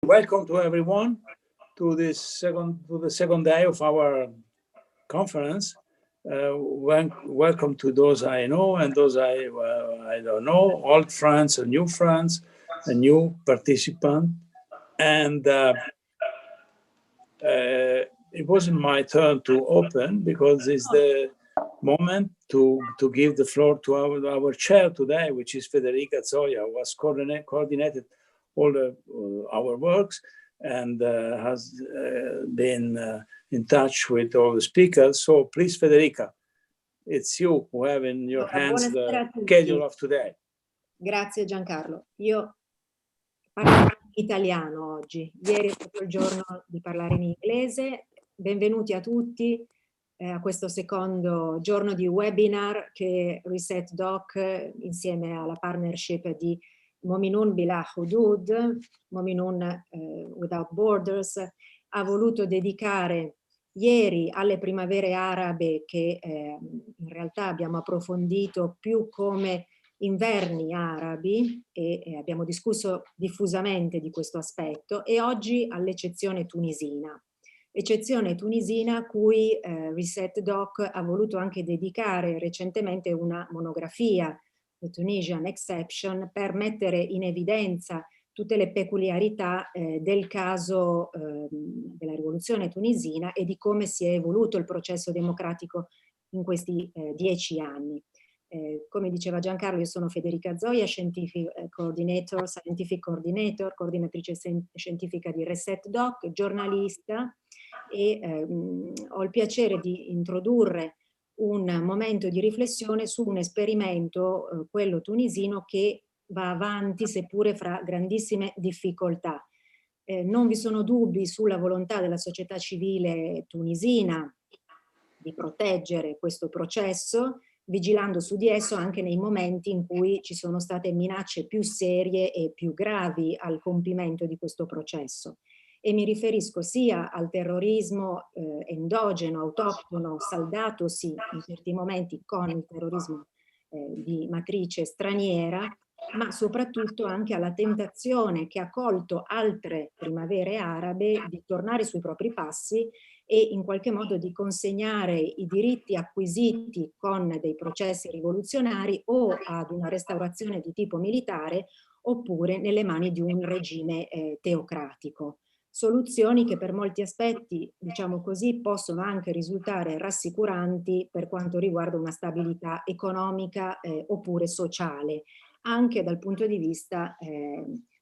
Welcome to everyone to the second day of our conference. Welcome to those I know and those I don't know, old friends and new friends, a new participant. And it wasn't my turn to open because it's the moment to give the floor to our chair today, which is Federica Zoja, who has coordinated all our works and has been in touch with all the speakers. So please, Federica, it's you who have in your hands the schedule of today. Grazie Giancarlo. Io parlo in italiano oggi. Ieri è stato il giorno di parlare in inglese. Benvenuti a tutti a questo secondo giorno di webinar che ResetDOC insieme alla partnership di Mominun Bila Hudud, Mominun Without Borders, ha voluto dedicare ieri alle primavere arabe che in realtà abbiamo approfondito più come inverni arabi e abbiamo discusso diffusamente di questo aspetto, e oggi all'eccezione tunisina. Eccezione tunisina a cui ResetDOC ha voluto anche dedicare recentemente una monografia, The Tunisian Exception, per mettere in evidenza tutte le peculiarità del caso della rivoluzione tunisina e di come si è evoluto il processo democratico in questi 10 anni. Come diceva Giancarlo, io sono Federica Zoja, Scientific Coordinator, coordinatrice scientifica di ResetDOC, giornalista, e ho il piacere di introdurre un momento di riflessione su un esperimento, quello tunisino, che va avanti seppure fra grandissime difficoltà. Non vi sono dubbi sulla volontà della società civile tunisina di proteggere questo processo, vigilando su di esso anche nei momenti in cui ci sono state minacce più serie e più gravi al compimento di questo processo. E mi riferisco sia al terrorismo endogeno, autoctono, saldatosi in certi momenti con il terrorismo di matrice straniera, ma soprattutto anche alla tentazione che ha colto altre primavere arabe di tornare sui propri passi e in qualche modo di consegnare i diritti acquisiti con dei processi rivoluzionari o ad una restaurazione di tipo militare oppure nelle mani di un regime teocratico. Soluzioni che per molti aspetti, diciamo così, possono anche risultare rassicuranti per quanto riguarda una stabilità economica oppure sociale, anche dal punto di vista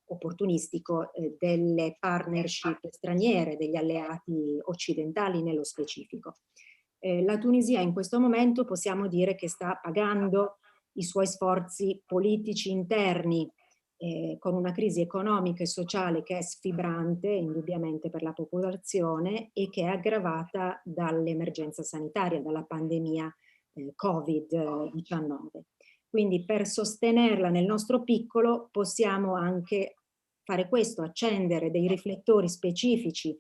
opportunistico delle partnership straniere, degli alleati occidentali nello specifico. La Tunisia in questo momento possiamo dire che sta pagando i suoi sforzi politici interni con una crisi economica e sociale che è sfibrante indubbiamente per la popolazione e che è aggravata dall'emergenza sanitaria, dalla pandemia Covid-19. Quindi per sostenerla nel nostro piccolo possiamo anche fare questo, accendere dei riflettori specifici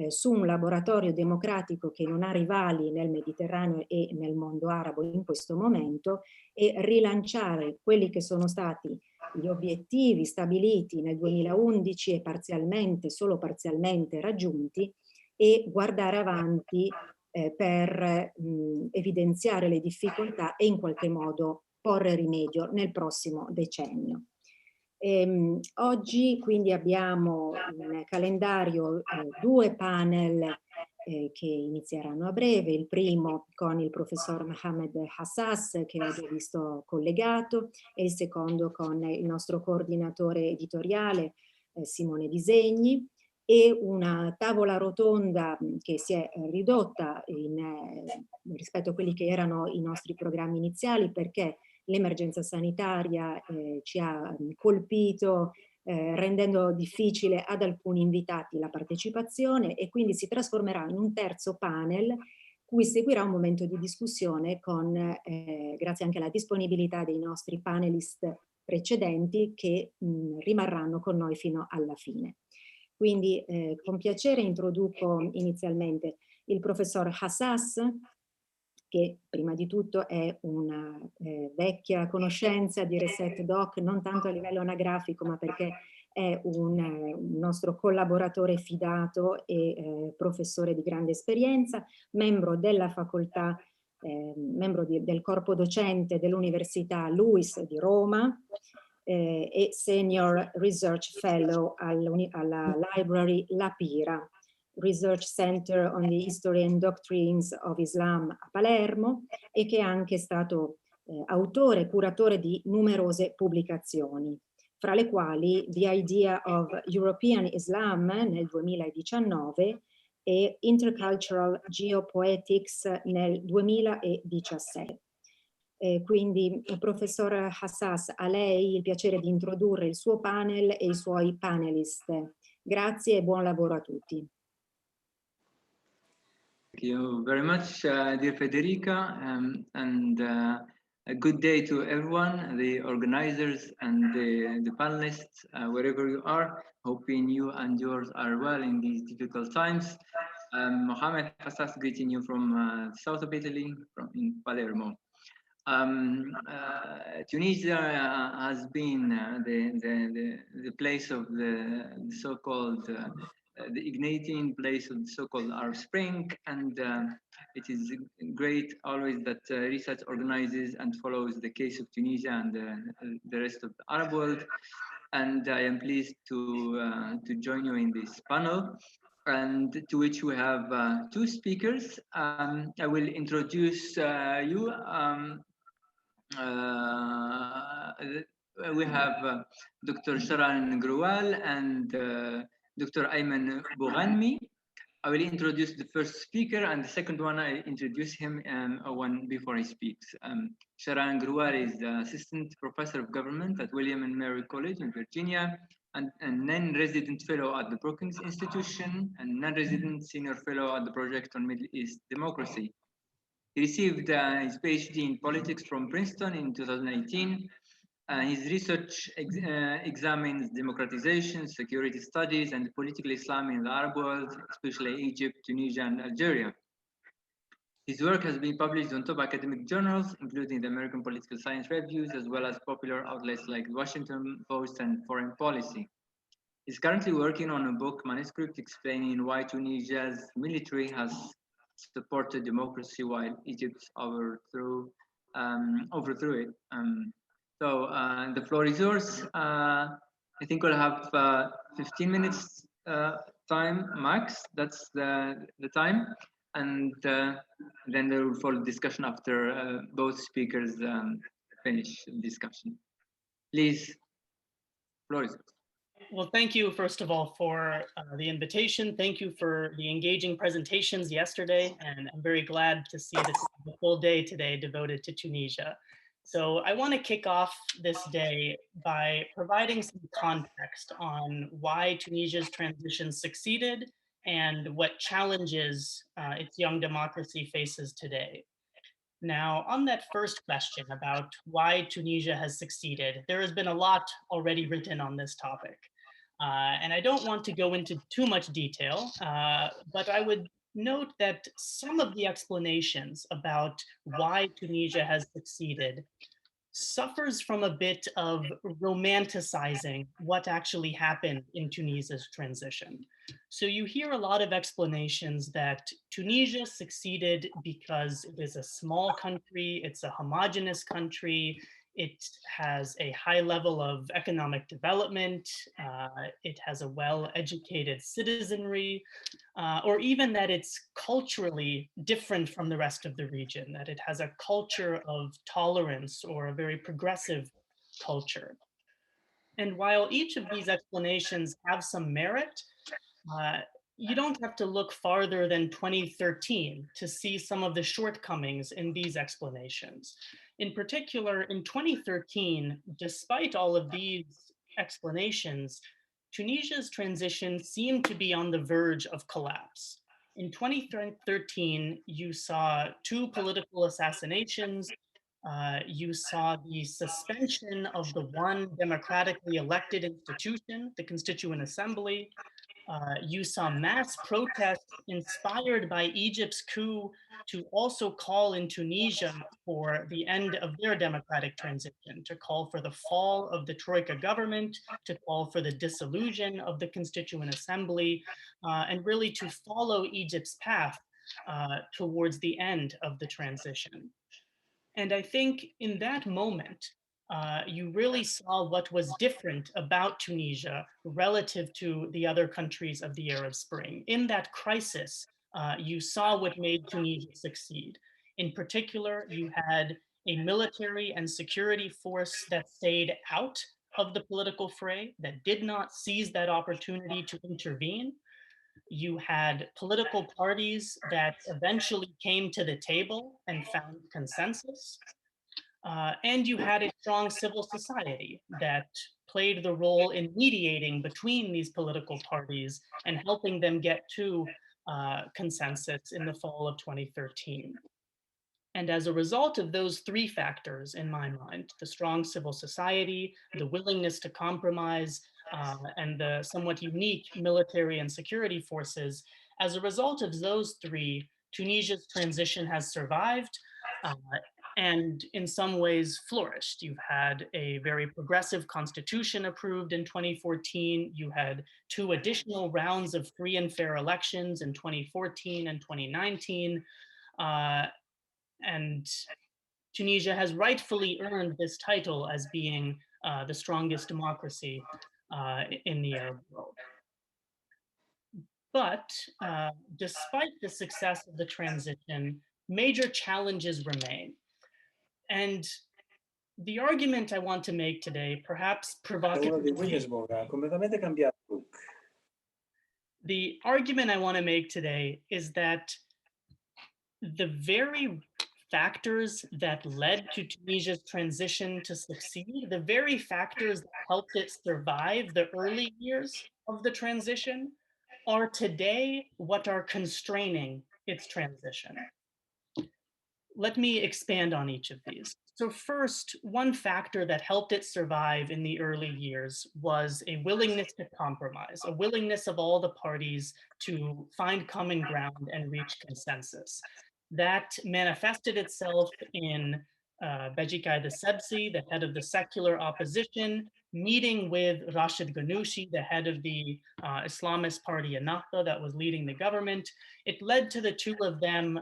su un laboratorio democratico che non ha rivali nel Mediterraneo e nel mondo arabo in questo momento, e rilanciare quelli che sono stati gli obiettivi stabiliti nel 2011 e parzialmente, solo parzialmente raggiunti, e guardare avanti per evidenziare le difficoltà e in qualche modo porre rimedio nel prossimo decennio. Oggi quindi abbiamo in calendario due panel che inizieranno a breve, il primo con il professor Mohammed Hashas, che ho già visto collegato, e il secondo con il nostro coordinatore editoriale Simone Disegni, e una tavola rotonda che si è ridotta rispetto a quelli che erano i nostri programmi iniziali, perché l'emergenza sanitaria ci ha colpito rendendo difficile ad alcuni invitati la partecipazione, e quindi si trasformerà in un terzo panel cui seguirà un momento di discussione con, grazie anche alla disponibilità dei nostri panelist precedenti, che rimarranno con noi fino alla fine. Quindi con piacere introduco inizialmente il professor Hashas, che prima di tutto è una vecchia conoscenza di ResetDOC, non tanto a livello anagrafico, ma perché è un nostro collaboratore fidato e professore di grande esperienza, membro della facoltà, membro del corpo docente dell'Università LUISS di Roma, e Senior Research Fellow alla Library La Pira, Research Center on the History and Doctrines of Islam a Palermo, e che è anche stato autore e curatore di numerose pubblicazioni, fra le quali The Idea of European Islam nel 2019 e Intercultural Geopoetics nel 2017. Quindi, professor Hashas, a lei il piacere di introdurre il suo panel e i suoi panelist. Grazie e buon lavoro a tutti. Thank you very much, dear Federica, and a good day to everyone, the organizers and the panelists, wherever you are. Hoping you and yours are well in these difficult times. Mohammed, Hashas, greeting you from south of Italy, in Palermo. Tunisia has been the place of the so-called the igniting place of the so-called Arab Spring, and it is great always that research organizes and follows the case of Tunisia and the rest of the Arab world. And I am pleased to join you in this panel, and to which we have two speakers. I will introduce you. We have Dr. Sharan Grewal and Dr. Aymen Boughanmi. I will introduce the first speaker, and the second one I introduce him one before he speaks. Sharan Grewal is the Assistant Professor of Government at William and Mary College in Virginia, and non-resident fellow at the Brookings Institution, and non-resident senior fellow at the Project on Middle East Democracy. He received his PhD in politics from Princeton in 2018. His research examines democratization, security studies, and political Islam in the Arab world, especially Egypt, Tunisia, and Algeria. His work has been published on top academic journals, including the American Political Science Reviews, as well as popular outlets like the Washington Post and Foreign Policy. He's currently working on a book manuscript explaining why Tunisia's military has supported democracy while Egypt overthrew it. So the floor is yours. I think we'll have 15 minutes time max. That's the time, and then there will follow discussion after both speakers finish the discussion. Please, floor is yours. Well, thank you, first of all, for the invitation. Thank you for the engaging presentations yesterday, and I'm very glad to see that the full day today devoted to Tunisia. So I want to kick off this day by providing some context on why Tunisia's transition succeeded and what challenges its young democracy faces today. Now, on that first question about why Tunisia has succeeded, there has been a lot already written on this topic. And I don't want to go into too much detail, but I would note that some of the explanations about why Tunisia has succeeded suffers from a bit of romanticizing what actually happened in Tunisia's transition. So you hear a lot of explanations that Tunisia succeeded because it is a small country, it's a homogenous country, it has a high level of economic development, it has a well-educated citizenry, or even that it's culturally different from the rest of the region, that it has a culture of tolerance or a very progressive culture. And while each of these explanations have some merit, you don't have to look farther than 2013 to see some of the shortcomings in these explanations. In particular, in 2013, despite all of these explanations, Tunisia's transition seemed to be on the verge of collapse. In 2013, you saw 2 political assassinations. You saw the suspension of the one democratically elected institution, the Constituent Assembly. You saw mass protests inspired by Egypt's coup to also call in Tunisia for the end of their democratic transition, to call for the fall of the Troika government, to call for the dissolution of the Constituent Assembly, and really to follow Egypt's path towards the end of the transition. And I think in that moment, you really saw what was different about Tunisia relative to the other countries of the Arab Spring. In that crisis, you saw what made Tunisia succeed. In particular, you had a military and security force that stayed out of the political fray, that did not seize that opportunity to intervene. You had political parties that eventually came to the table and found consensus. And you had a strong civil society that played the role in mediating between these political parties and helping them get to consensus in the fall of 2013. And as a result of those three factors, in my mind, the strong civil society, the willingness to compromise, and the somewhat unique military and security forces, as a result of those three, Tunisia's transition has survived and in some ways flourished. You've had a very progressive constitution approved in 2014. You had 2 additional rounds of free and fair elections in 2014 and 2019. And Tunisia has rightfully earned this title as being the strongest democracy in the Arab world. But despite the success of the transition, major challenges remain. And the argument I want to make today, perhaps provocatively, the argument I want to make today is that the very factors that led to Tunisia's transition to succeed, the very factors that helped it survive the early years of the transition, are today what are constraining its transition. Let me expand on each of these. So first, one factor that helped it survive in the early years was a willingness to compromise, a willingness of all the parties to find common ground and reach consensus. That manifested itself in Bridgehead, the head of the secular opposition, meeting with Rashid Ghannouchi, the head of the Islamist party Ennahda that was leading the government. It led to the two of them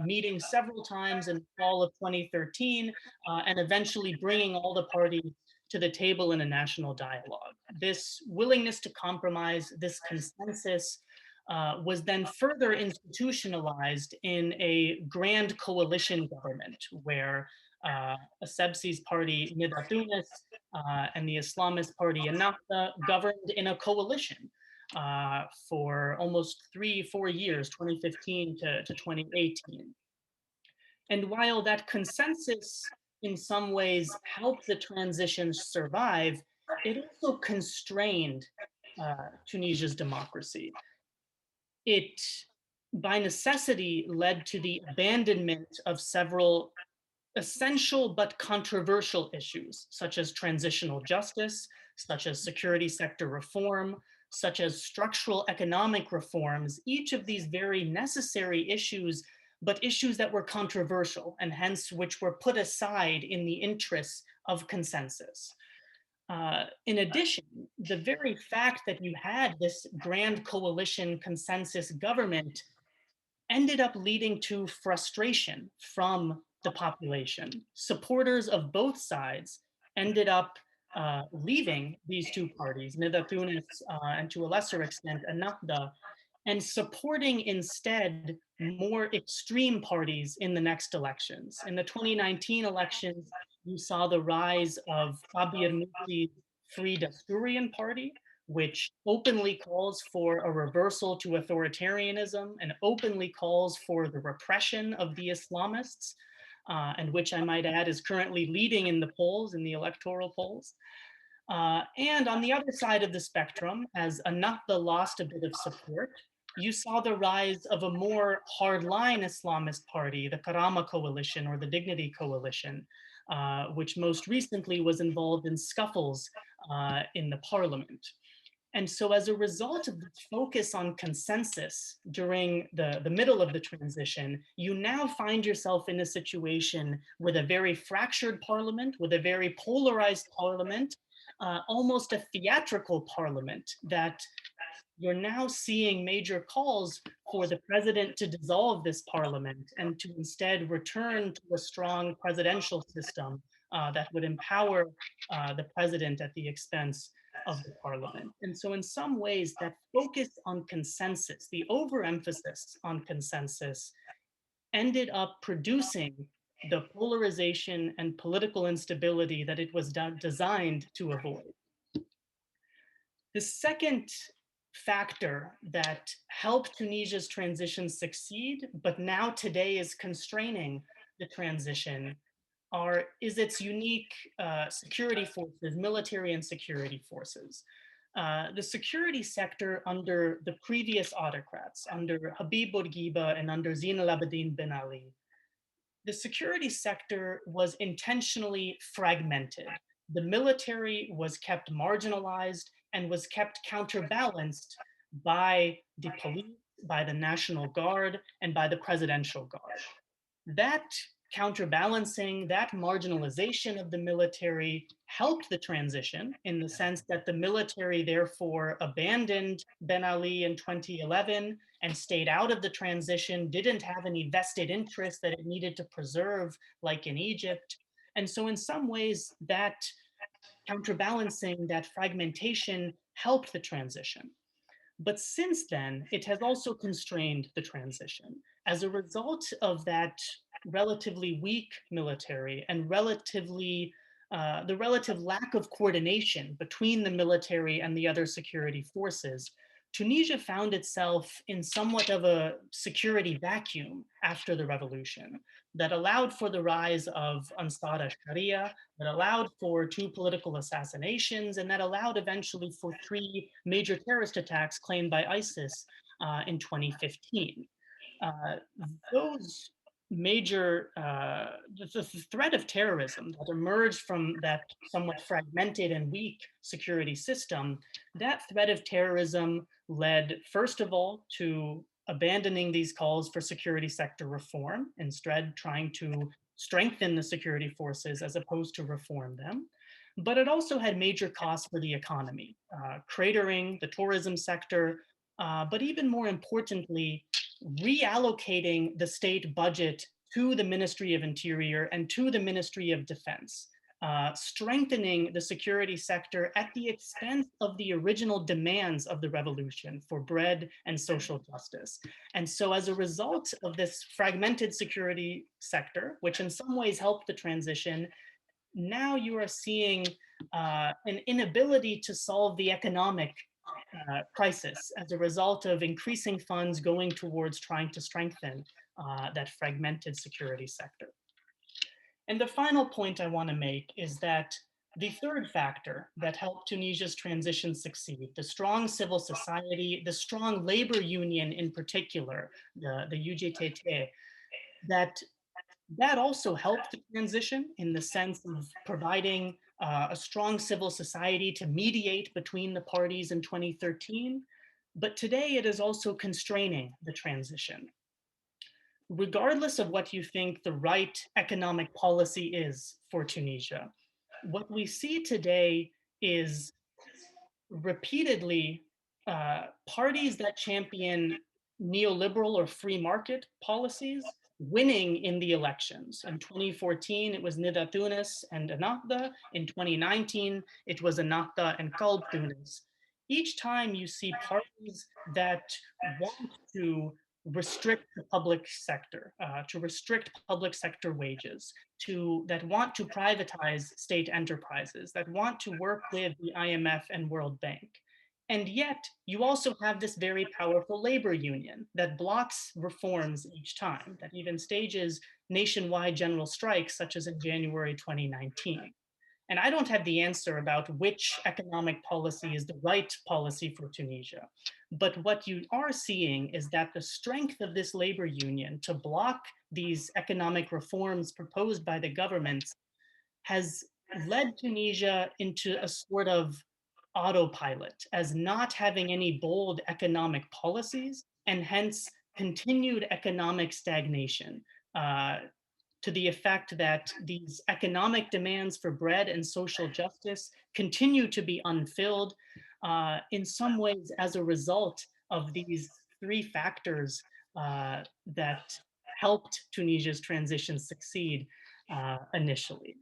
meeting several times in the fall of 2013 and eventually bringing all the parties to the table in a national dialogue. This willingness to compromise, this consensus, was then further institutionalized in a grand coalition government where Essebsi's party Nida Tunis and the Islamist party Ennahda governed in a coalition for almost 3-4 years, 2015 to 2018. And while that consensus in some ways helped the transition survive, it also constrained Tunisia's democracy. It, by necessity, led to the abandonment of several essential but controversial issues, such as transitional justice, such as security sector reform, such as structural economic reforms, each of these very necessary issues, but issues that were controversial and hence which were put aside in the interests of consensus. In addition, the very fact that you had this grand coalition consensus government ended up leading to frustration from the population. Supporters of both sides ended up leaving these two parties, Nida Tunis and to a lesser extent Ennahda, and supporting instead more extreme parties in the next elections. In the 2019 elections, you saw the rise of Abir Mufti's Free Dasturian Party, which openly calls for a reversal to authoritarianism and openly calls for the repression of the Islamists, and which I might add is currently leading in the polls, in the electoral polls. And on the other side of the spectrum, as Ennahda lost a bit of support, you saw the rise of a more hardline Islamist party, the Karama Coalition or the Dignity Coalition, which most recently was involved in scuffles in the parliament. And so as a result of this focus on consensus during the middle of the transition, you now find yourself in a situation with a very fractured parliament, with a very polarized parliament, almost a theatrical parliament, that you're now seeing major calls for the president to dissolve this parliament and to instead return to a strong presidential system that would empower the president at the expense of the parliament. And so in some ways, that focus on consensus, the overemphasis on consensus, ended up producing the polarization and political instability that it was designed to avoid. The second factor that helped Tunisia's transition succeed, but now today is constraining the transition, is its unique security forces, military and security forces. The security sector under the previous autocrats, under Habib Bourguiba and under Zine El Abidine Ben Ali, the security sector was intentionally fragmented. The military was kept marginalized and was kept counterbalanced by the police, by the National Guard, and by the Presidential Guard. That counterbalancing, that marginalization of the military helped the transition in the sense that the military therefore abandoned Ben Ali in 2011 and stayed out of the transition, didn't have any vested interest that it needed to preserve, like in Egypt. And so in some ways, that counterbalancing, that fragmentation helped the transition. But since then, it has also constrained the transition. As a result of that relatively weak military and the relative lack of coordination between the military and the other security forces, Tunisia found itself in somewhat of a security vacuum after the revolution that allowed for the rise of Ansar Sharia, that allowed for 2 political assassinations, and that allowed eventually for 3 major terrorist attacks claimed by ISIS in 2015. Those major, the threat of terrorism that emerged from that somewhat fragmented and weak security system, that threat of terrorism led, first of all, to abandoning these calls for security sector reform, instead trying to strengthen the security forces as opposed to reform them. But it also had major costs for the economy, cratering the tourism sector, but even more importantly, reallocating the state budget to the Ministry of Interior and to the Ministry of Defense, strengthening the security sector at the expense of the original demands of the revolution for bread and social justice. And so as a result of this fragmented security sector, which in some ways helped the transition, now you are seeing an inability to solve the economic crisis as a result of increasing funds going towards trying to strengthen that fragmented security sector. And the final point I want to make is that the third factor that helped Tunisia's transition succeed, the strong civil society, the strong labor union in particular, the UGTT, that also helped the transition in the sense of providing a strong civil society to mediate between the parties in 2013. But today it is also constraining the transition. Regardless of what you think the right economic policy is for Tunisia, what we see today is repeatedly parties that champion neoliberal or free market policies winning in the elections. In 2014, it was Nida Tunis and Ennahda. In 2019, it was Ennahda and Qalb Tunis. Each time you see parties that want to restrict the public sector, to restrict public sector wages, that want to privatize state enterprises, that want to work with the IMF and World Bank. And yet, you also have this very powerful labor union that blocks reforms each time, that even stages nationwide general strikes, such as in January 2019. And I don't have the answer about which economic policy is the right policy for Tunisia. But what you are seeing is that the strength of this labor union to block these economic reforms proposed by the government has led Tunisia into a sort of autopilot, as not having any bold economic policies, and hence continued economic stagnation, to the effect that these economic demands for bread and social justice continue to be unfilled, in some ways as a result of these three factors that helped Tunisia's transition succeed initially.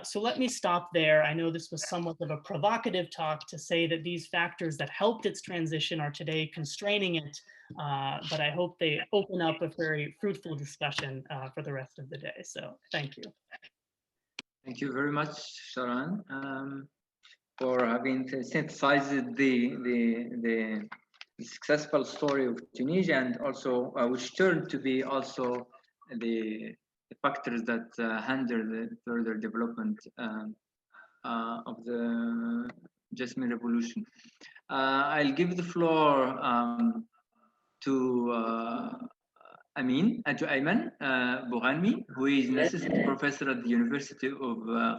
So let me stop there. I know this was somewhat of a provocative talk to say that these factors that helped its transition are today constraining it, but I hope they open up a very fruitful discussion for the rest of the day. So thank you. Thank you very much, Sharan, for having synthesized the successful story of Tunisia, and also which turned to be also the factors that hinder the further development of the Jasmine Revolution. I'll give the floor to Aymen Boughanmi, who is an assistant professor at the University of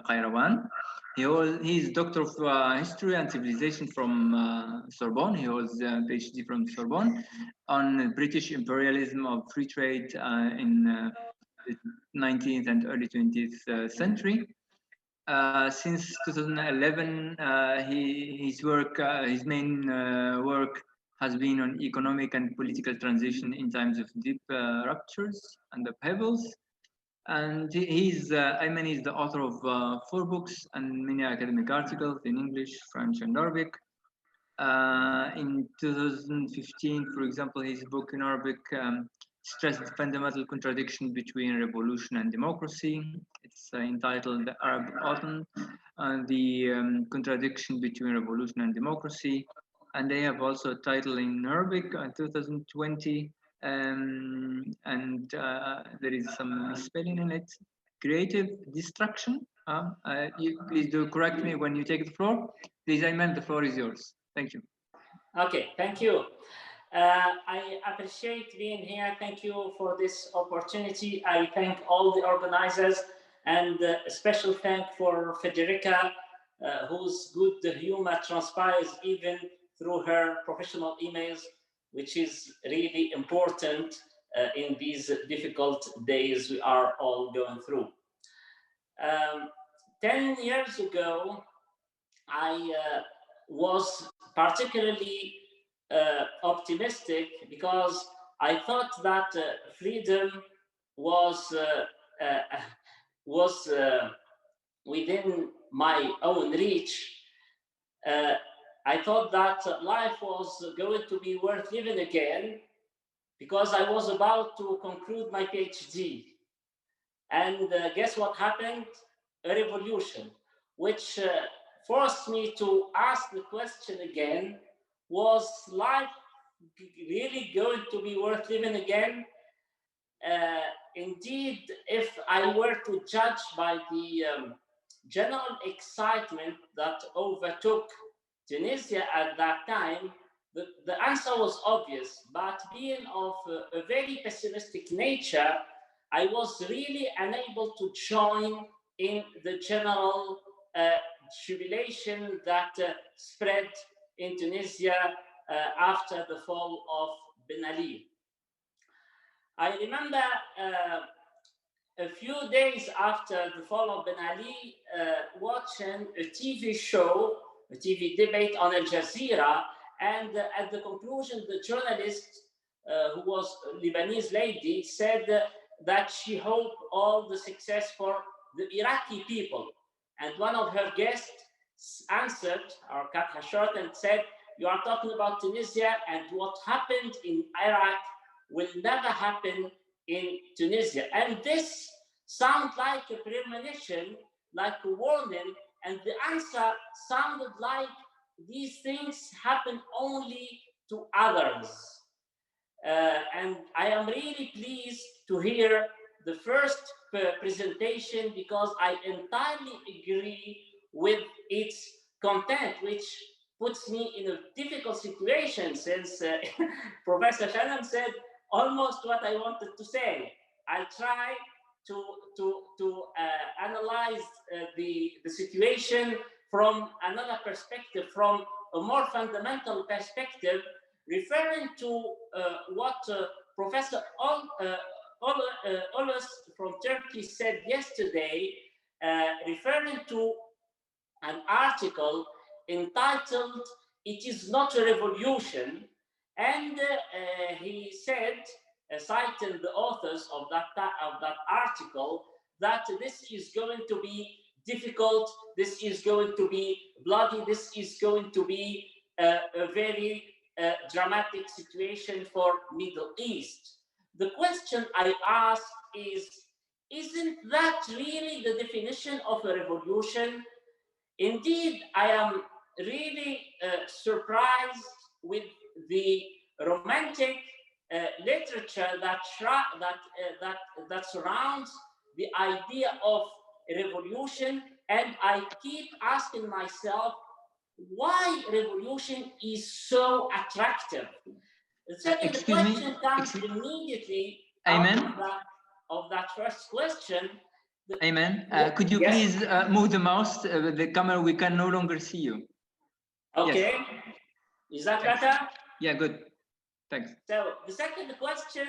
Qayrawan. He is Doctor of History and Civilization from Sorbonne. He holds a PhD from Sorbonne on British imperialism of free trade in the 19th and early 20th century. Since 2011, his main work has been on economic and political transition in times of deep ruptures and upheavals. And Aymen is the author of 4 books and many academic articles in English, French, and Arabic. In 2015, for example, his book in Arabic stressed the fundamental contradiction between revolution and democracy. It's entitled The Arab Autumn, the contradiction between revolution and democracy. And they have also a title in Arabic in 2020, and there is some misspelling in it. Creative Destruction. You please do correct me when you take the floor. Please, Aymen, the floor is yours. Thank you. Okay, thank you. I appreciate being here. Thank you for this opportunity. I thank all the organizers, and a special thank for Federica, whose good humor transpires even through her professional emails, which is really important in these difficult days we are all going through. 10 years ago, I was particularly optimistic because I thought that freedom was within my own reach. I thought that life was going to be worth living again because I was about to conclude my PhD. And guess what happened? A revolution, which forced me to ask the question again, was life really going to be worth living again? Indeed, if I were to judge by the general excitement that overtook Tunisia at that time, the answer was obvious, but being of a very pessimistic nature, I was really unable to join in the general jubilation that spread in Tunisia after the fall of Ben Ali. I remember a few days after the fall of Ben Ali, watching a TV show, a TV debate on Al Jazeera, and at the conclusion, the journalist, who was a Lebanese lady, said that she hoped all the success for the Iraqi people. And one of her guests answered, or cut her short, and said, "You are talking about Tunisia, and what happened in Iraq will never happen in Tunisia." And this sounded like a premonition, like a warning, and the answer sounded like these things happen only to others. And I am really pleased to hear the first presentation because I entirely agree with its content, which puts me in a difficult situation since Professor Sharan said almost what I wanted to say. I'll try to analyze the situation from another perspective, from a more fundamental perspective, referring to what Professor Olas from Turkey said yesterday, referring to an article entitled "It is not a revolution," and he said, citing the authors of that article, that this is going to be difficult, this is going to be bloody, this is going to be a very dramatic situation for Middle East. The question I ask is, isn't that really the definition of a revolution? Indeed, I am really surprised with the romantic literature that surrounds the idea of a revolution, and I keep asking myself why revolution is so attractive. The second question comes immediately of that first question. Aymen, could you please move the mouse, the camera? We can no longer see you. Okay, yes. Is that better? Yeah, good. Thanks. So the second question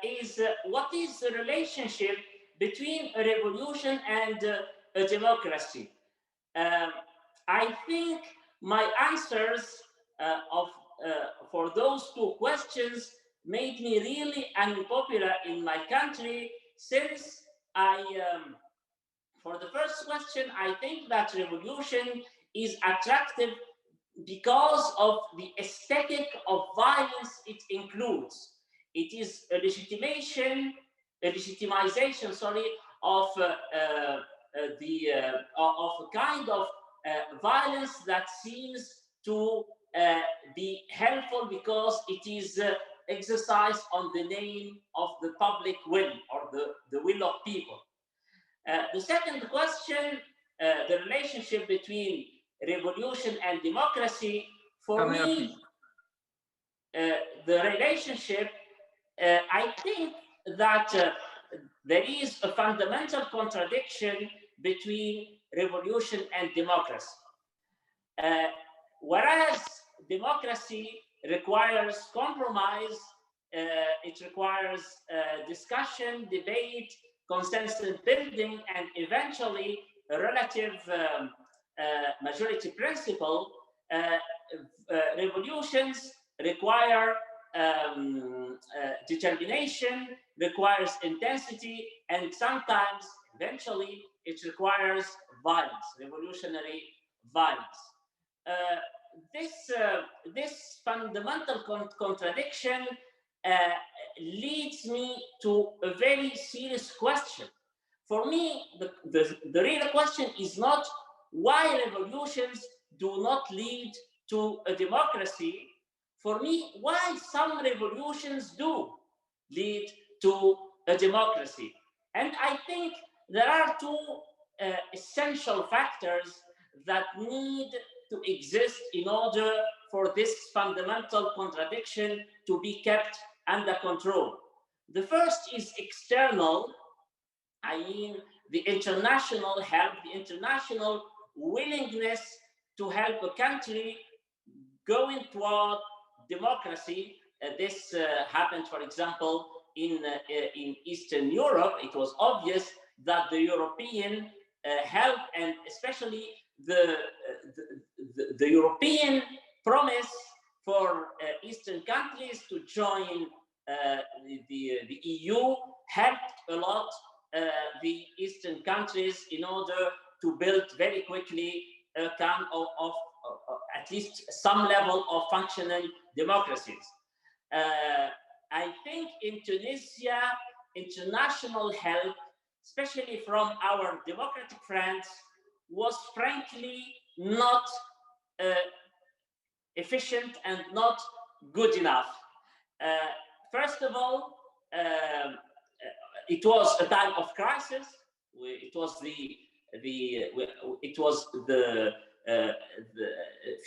is what is the relationship between a revolution and a democracy? I think my answers for those two questions made me really unpopular in my country, since for the first question, I think that revolution is attractive because of the aesthetic of violence it includes. It is a legitimization, of a kind of violence that seems to be helpful because it is exercised on the name of the public will, or the will of people. The second question, the relationship between revolution and democracy, for me, the relationship, I think that there is a fundamental contradiction between revolution and democracy. Whereas democracy requires compromise, it requires discussion, debate, consensus building, and eventually a relative majority principle. Revolutions require determination, requires intensity, and sometimes, eventually, it requires violence, revolutionary violence. This fundamental contradiction leads me to a very serious question. For me, the real question is not why revolutions do not lead to a democracy. For me, why some revolutions do lead to a democracy. And I think there are two essential factors that need to exist in order for this fundamental contradiction to be kept under control. The first is external, I mean the international help, the international willingness to help a country going toward democracy. This happened, for example, in Eastern Europe. It was obvious that the European help, and especially the European promise for Eastern countries to join the EU, helped a lot the Eastern countries in order to build very quickly a kind of at least some level of functioning democracies. I think in Tunisia, international help, especially from our democratic friends, was frankly not efficient and not good enough. First of all, it was a time of crisis. It was the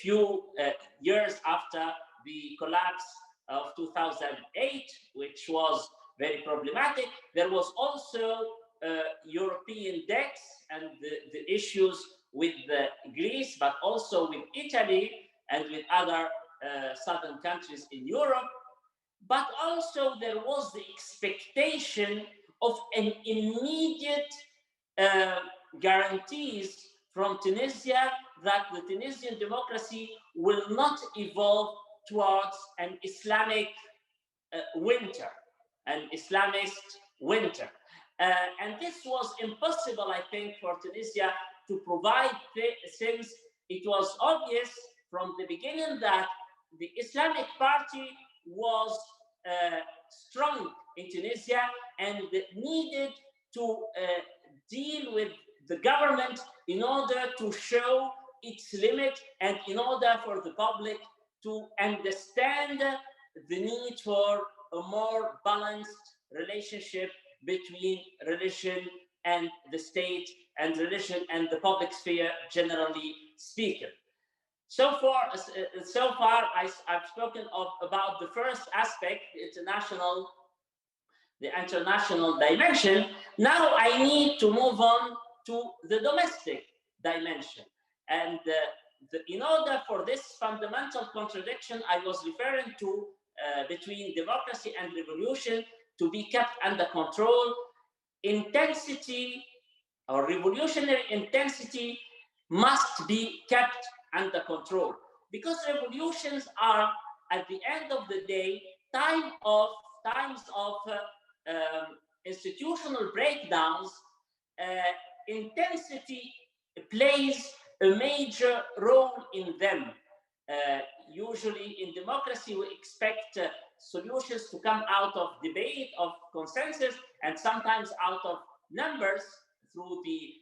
few years after the collapse of 2008, which was very problematic. There was also European debts, and the issues with Greece, but also with Italy and with other southern countries in Europe. But also there was the expectation of an immediate guarantees from Tunisia that the Tunisian democracy will not evolve towards an Islamic winter, an Islamist winter. And this was impossible, I think, for Tunisia to provide, since it was obvious from the beginning that the Islamic Party was strong in Tunisia and needed to deal with the government in order to show its limit and in order for the public to understand the need for a more balanced relationship between religion and the state and religion and the public sphere, generally speaking. So far, I've spoken about the first aspect, the international dimension. Now I need to move on to the domestic dimension. And in order for this fundamental contradiction I was referring to between democracy and revolution to be kept under control, intensity or revolutionary intensity must be kept under control, because revolutions are, at the end of the day, times of institutional breakdowns. Intensity plays a major role in them. Usually in democracy, we expect solutions to come out of debate, of consensus, and sometimes out of numbers through the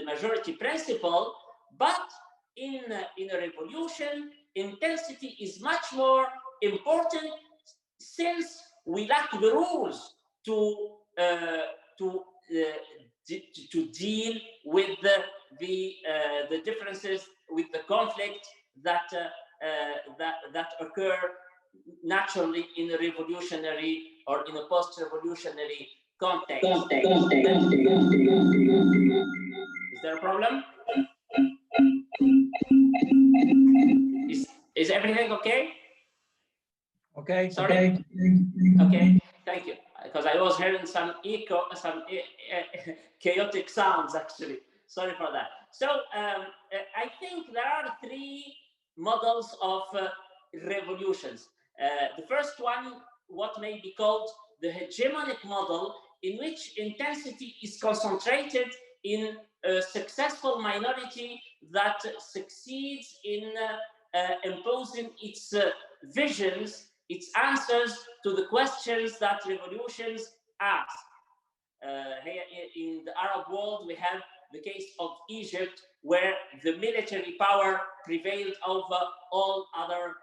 majority principle. But in a revolution, intensity is much more important, since we lack the rules to deal with the differences, with the conflict that occur naturally in a revolutionary or in a post-revolutionary context. Is there a problem? Is everything okay? Okay. Sorry. Okay. Thank you. Because I was hearing some echo, some chaotic sounds actually. Sorry for that. So I think there are three models of revolutions. The first one, what may be called the hegemonic model, in which intensity is concentrated in a successful minority that succeeds in imposing its visions, its answers to the questions that revolutions ask. Here in the Arab world, we have the case of Egypt, where the military power prevailed over all other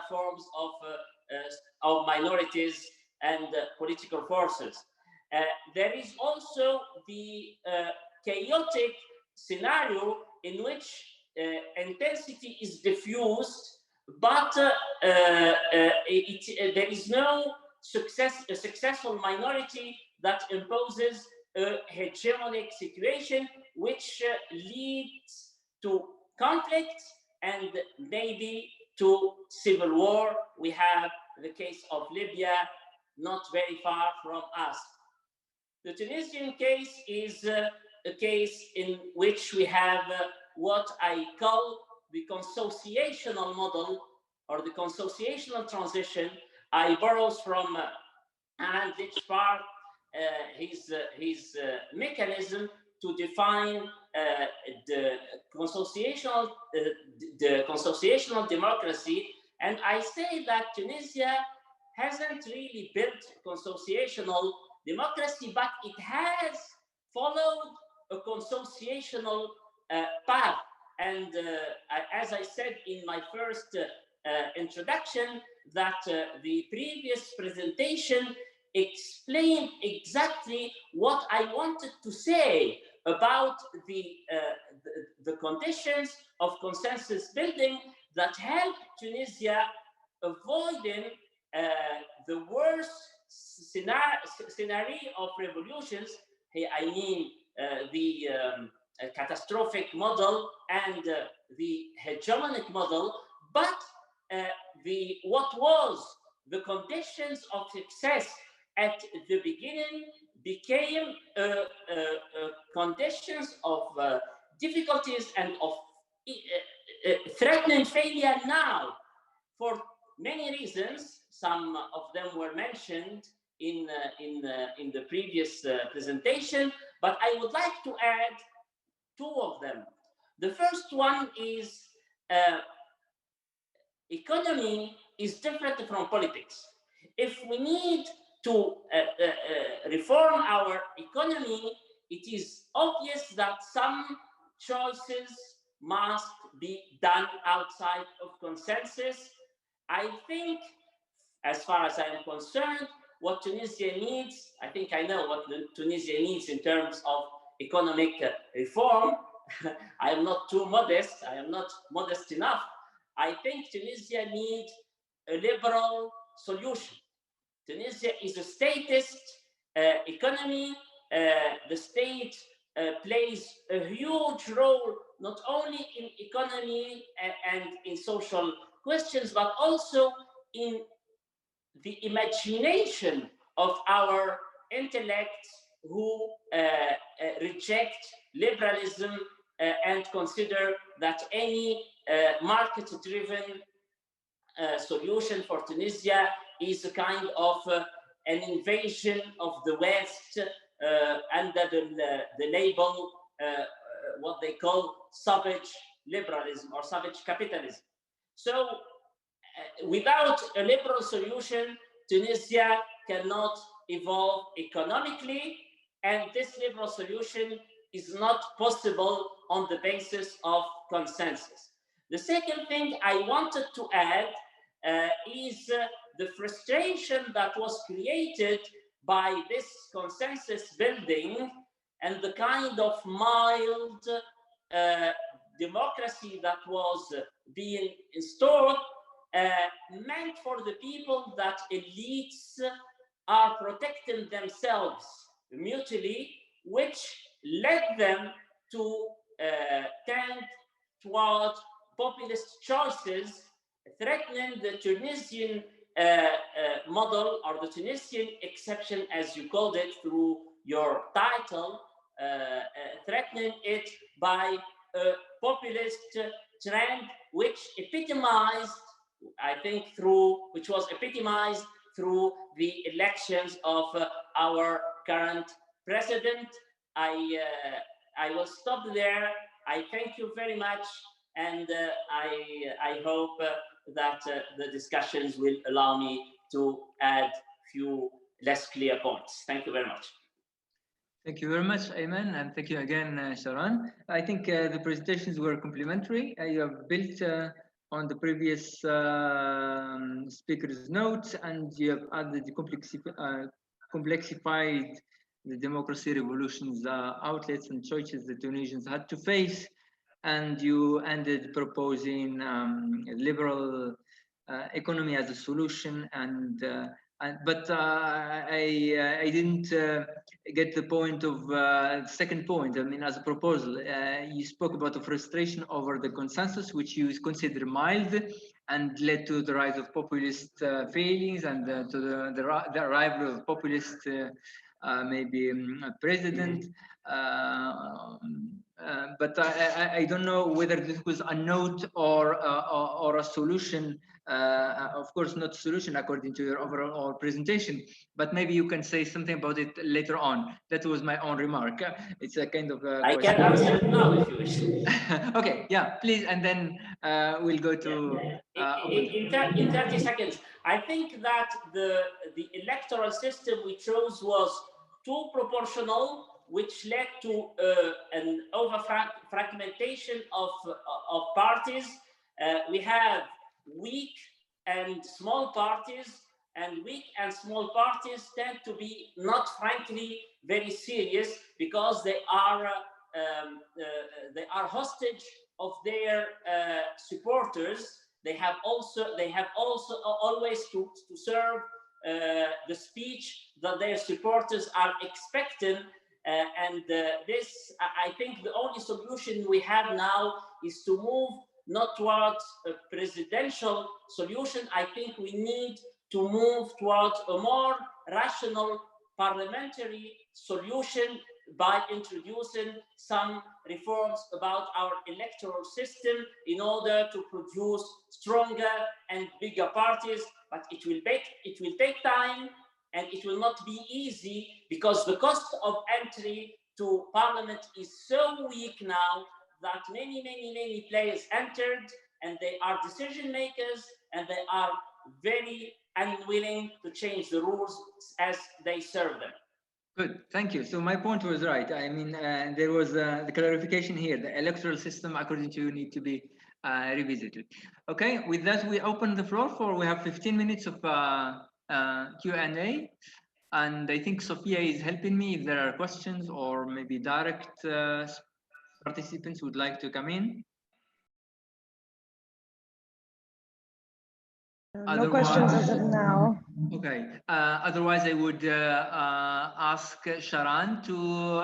forms of minorities and political forces. There is also the chaotic scenario in which intensity is diffused, but there is no successful minority that imposes a hegemonic situation, which leads to conflict and maybe to civil war. We have the case of Libya, not very far from us. The Tunisian case is a case in which we have what I call the consociational model, or the consociational transition. I borrow from Alan Ditchfar his mechanism to define the consociational democracy, and I say that Tunisia hasn't really built consociational democracy, but it has followed a consociational path. And as I said in my first introduction, that the previous presentation explained exactly what I wanted to say about the conditions of consensus building that help Tunisia avoiding the worst scenario of revolutions. I mean the catastrophic model and the hegemonic model, but what was the conditions of success at the beginning became conditions of difficulties and of threatening failure now, for many reasons. Some of them were mentioned in the previous presentation, but I would like to add two of them. The first one is economy is different from politics. If we need to reform our economy, it is obvious that some choices must be done outside of consensus. I think, as far as I am concerned, what Tunisia needs, I think I know what Tunisia needs in terms of economic reform. I am not too modest, I am not modest enough. I think Tunisia needs a liberal solution. Tunisia is a statist economy. The state plays a huge role not only in economy and in social questions, but also in the imagination of our intellects who reject liberalism and consider that any market-driven solution for Tunisia is a kind of an invasion of the West under the label, what they call savage liberalism or savage capitalism. So without a liberal solution, Tunisia cannot evolve economically, and this liberal solution is not possible on the basis of consensus. The second thing I wanted to add is the frustration that was created by this consensus building and the kind of mild democracy that was being installed meant for the people that elites are protecting themselves mutually, which led them to tend toward populist choices, threatening the Tunisian model, or the Tunisian exception, as you called it through your title, threatening it by a populist trend, which epitomized, I think, which was epitomized through the elections of our current president. I will stop there. I thank you very much, and I hope that the discussions will allow me to add few less clear points. Thank you very much. Thank you very much, Aymen, and thank you again, Sharan. I think the presentations were complementary. You have built on the previous speaker's notes, and you have added complexified the democracy revolution's outlets and choices the Tunisians had to face, and you ended proposing a liberal economy as a solution, but I didn't get the point of the second point. I mean, as a proposal, you spoke about the frustration over the consensus, which you consider mild, and led to the rise of populist failings and to the arrival of populist maybe president. But I don't know whether this was a note or a solution. Of course, not solution according to your overall presentation, but maybe you can say something about it later on. That was my own remark. It's a kind of I can answer it now if you wish. Okay, yeah, please, and then we'll go to in 30 seconds. I think that the electoral system we chose was too proportional, which led to an over-fragmentation of parties. We have weak and small parties, and weak and small parties tend to be not, frankly, very serious, because they are hostage of their supporters. They have also always to serve the speech that their supporters are expecting, This, I think the only solution we have now is to move not towards a presidential solution. I think we need to move towards a more rational parliamentary solution by introducing some reforms about our electoral system in order to produce stronger and bigger parties. But it will take time, and it will not be easy, because the cost of entry to parliament is so weak now that many players entered, and they are decision makers, and they are very unwilling to change the rules as they serve them. Good, thank you. So my point was right. I mean, there was the clarification here. The electoral system, according to you, need to be revisited. Okay, with that, we open the floor we have 15 minutes of Q&A. And I think Sophia is helping me if there are questions or maybe direct participants would like to come in. No questions as of now. Okay. Otherwise, I would ask Sharan to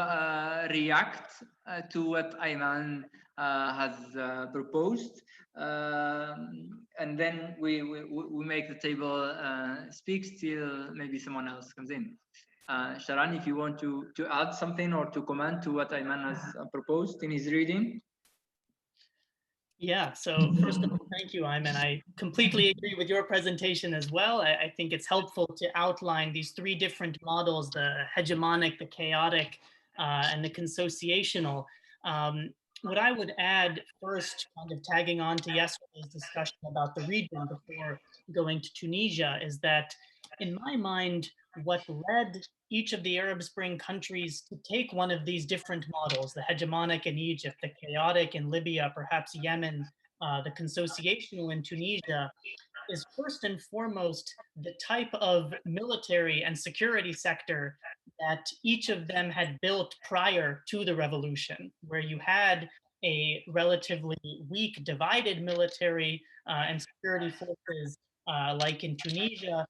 react to what Aymen has proposed, and then we make the table speak till maybe someone else comes in. Sharan, if you want to add something or to comment to what Aymen has proposed in his reading. Yeah, so first of all, thank you, Aymen. I completely agree with your presentation as well. I think it's helpful to outline these three different models, the hegemonic, the chaotic, and the consociational. What I would add first, kind of tagging on to yesterday's discussion about the region before going to Tunisia, is that in my mind, what led each of the Arab Spring countries to take one of these different models, the hegemonic in Egypt, the chaotic in Libya, perhaps Yemen, the consociational in Tunisia, is first and foremost the type of military and security sector that each of them had built prior to the revolution, where you had a relatively weak, divided military and security forces, like in Tunisia.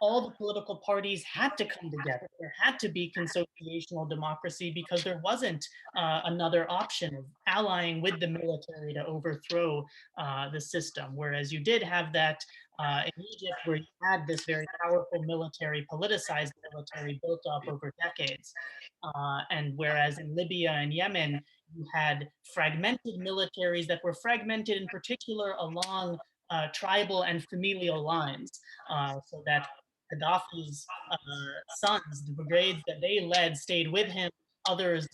All the political parties had to come together. There had to be consociational democracy because there wasn't another option of allying with the military to overthrow the system. Whereas you did have that in Egypt, where you had this very powerful military, politicized military built up over decades. And whereas in Libya and Yemen, you had fragmented militaries that were fragmented in particular along tribal and familial lines, so that Gaddafi's sons, the brigades that they led, stayed with him. Others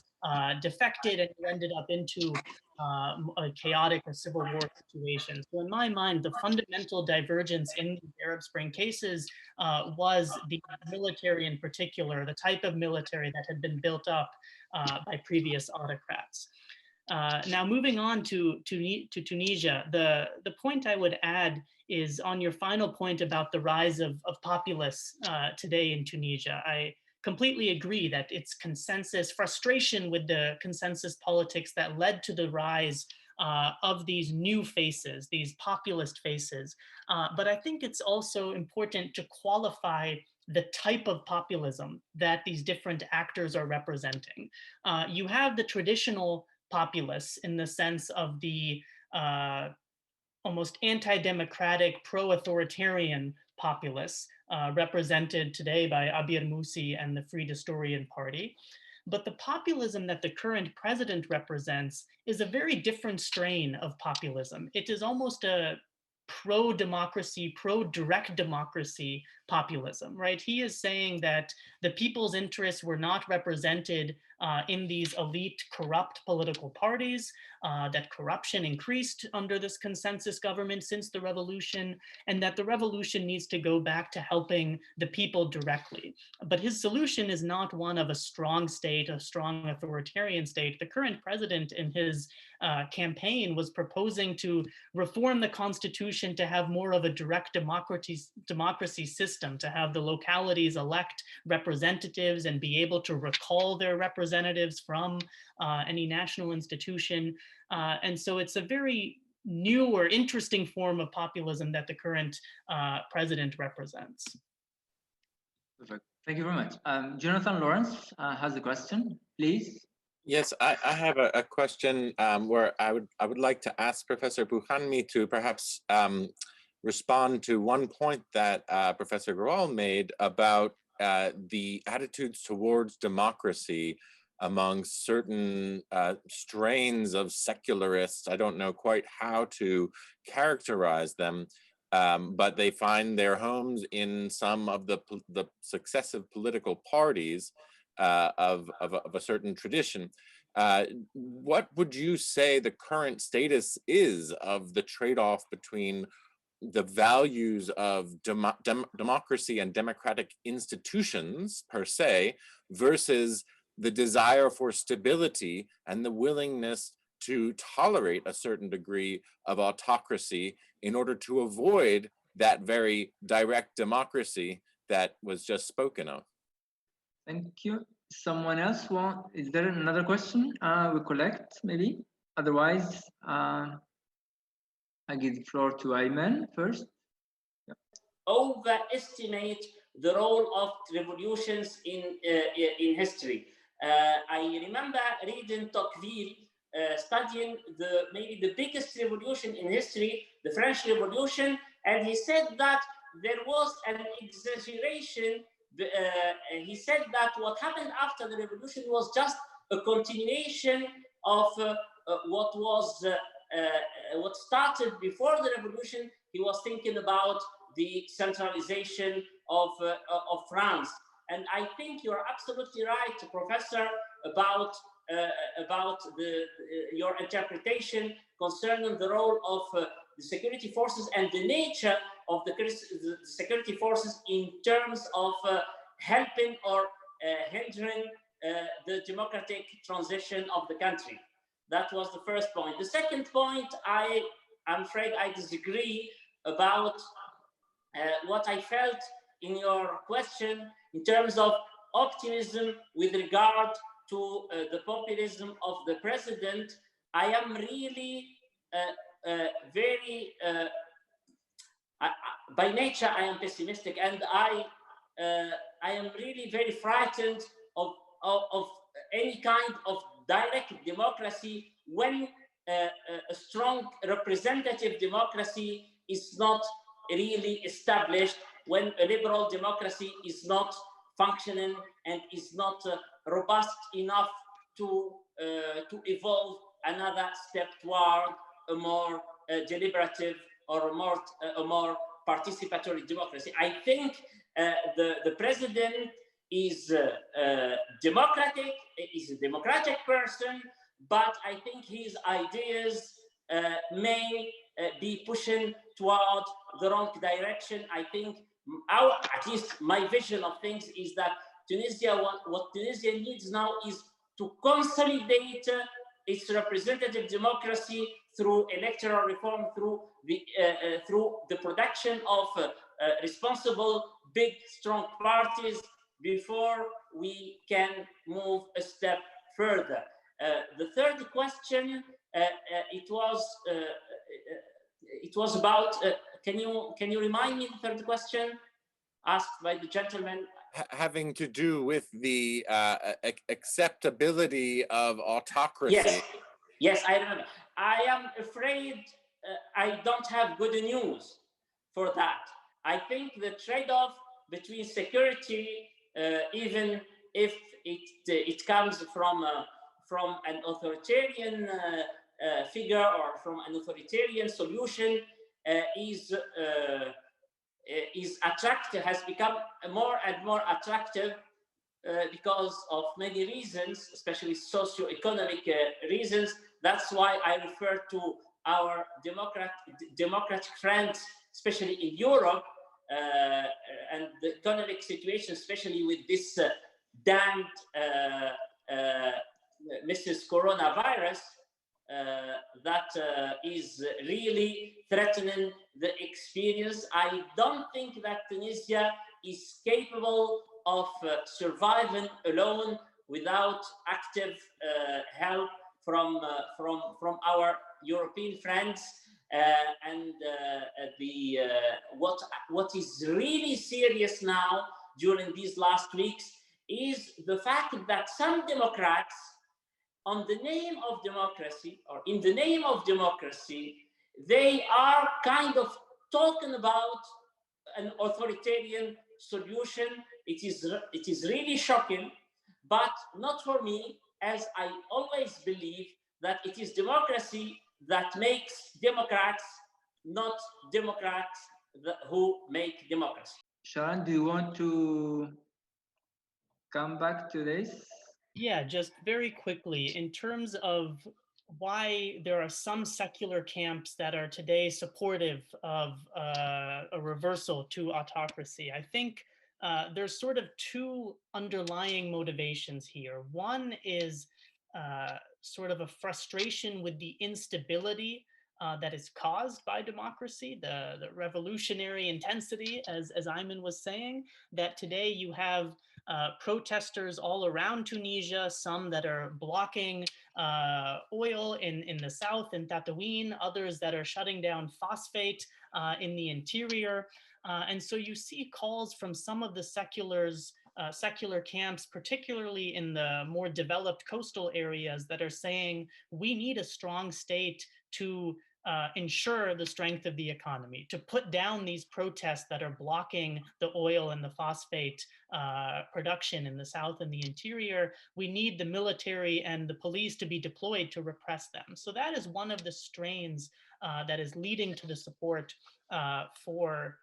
defected, and you ended up into a chaotic or civil war situation. So in my mind, the fundamental divergence in the Arab Spring cases was the military in particular, the type of military that had been built up by previous autocrats. Now, moving on to Tunisia, the point I would add is on your final point about the rise of populists today in Tunisia. I completely agree that it's consensus, frustration with the consensus politics that led to the rise of these new faces, these populist faces. But I think it's also important to qualify the type of populism that these different actors are representing. You have the traditional populists in the sense of the almost anti-democratic, pro-authoritarian populists represented today by Abir Musi and the Free Historian Party. But the populism that the current president represents is a very different strain of populism. It is almost a pro-democracy, pro-direct democracy populism, right? He is saying that the people's interests were not represented in these elite, corrupt political parties, that corruption increased under this consensus government since the revolution, and that the revolution needs to go back to helping the people directly. But his solution is not one of a strong state, a strong authoritarian state. The current president in his campaign was proposing to reform the constitution to have more of a direct democracy system, to have the localities elect representatives and be able to recall their representatives from any national institution. And so it's a very new or interesting form of populism that the current president represents. Perfect. Thank you very much. Jonathan Laurence has a question, please. Yes, I have a question where I would like to ask Professor Boughanmi to perhaps respond to one point that Professor Grewal made about the attitudes towards democracy among certain strains of secularists. I don't know quite how to characterize them, but they find their homes in some of the successive political parties of a certain tradition. What would you say the current status is of the trade-off between the values of democracy and democratic institutions per se versus the desire for stability and the willingness to tolerate a certain degree of autocracy in order to avoid that very direct democracy that was just spoken of? Thank you. Someone else is there another question we collect maybe? Otherwise, I give the floor to Aymen first. Yeah. Overestimate the role of revolutions in history. I remember reading Tocqueville studying maybe the biggest revolution in history, the French Revolution, and he said that there was an exaggeration. He said that what happened after the revolution was just a continuation of what started before the revolution. He was thinking about the centralization of France, and I think you're absolutely right, Professor, about your interpretation concerning the role of the security forces and the nature of the security forces in terms of helping or hindering the democratic transition of the country. That was the first point. The second point, I'm afraid I disagree about what I felt in your question in terms of optimism with regard to the populism of the president. I am really by nature, I am pessimistic, and I am really very frightened of any kind of direct democracy when a strong representative democracy is not really established, when a liberal democracy is not functioning and is not robust enough to evolve another step toward a more deliberative or a more participatory democracy. I think the president is democratic, is a democratic person, but I think his ideas may be pushing toward the wrong direction. I think at least my vision of things is that Tunisia, what Tunisia needs now is to consolidate its representative democracy through electoral reform, through the production of responsible, big, strong parties before we can move a step further. The third question, it was about. Can you remind me the third question asked by the gentleman? Having to do with the acceptability of autocracy. Yes, yes, I remember. I am afraid I don't have good news for that. I think the trade-off between security, even if it comes from an authoritarian figure or from an authoritarian solution, is attractive, has become more and more attractive because of many reasons, especially socio-economic reasons. That's why I refer to our democratic friends, especially in Europe, and the economic situation, especially with this damned Mrs. Coronavirus, that is really threatening the experience. I don't think that Tunisia is capable of surviving alone without active help from our European friends. And what is really serious now during these last weeks is the fact that some Democrats, on the name of democracy, or in the name of democracy, they are kind of talking about an authoritarian solution. It is really shocking, but not for me, as I always believe that it is democracy that makes Democrats, not Democrats who make democracy. Sharan, do you want to come back to this? Yeah, just very quickly, in terms of why there are some secular camps that are today supportive of a reversal to autocracy, I think there's sort of two underlying motivations here. One is sort of a frustration with the instability that is caused by democracy, the revolutionary intensity, as Aymen was saying, that today you have protesters all around Tunisia, some that are blocking oil in the south, in Tatooine, others that are shutting down phosphate in the interior. And so you see calls from some of the secular camps, particularly in the more developed coastal areas, that are saying we need a strong state to ensure the strength of the economy, to put down these protests that are blocking the oil and the phosphate production in the south and the interior. We need the military and the police to be deployed to repress them. So that is one of the strains that is leading to the support for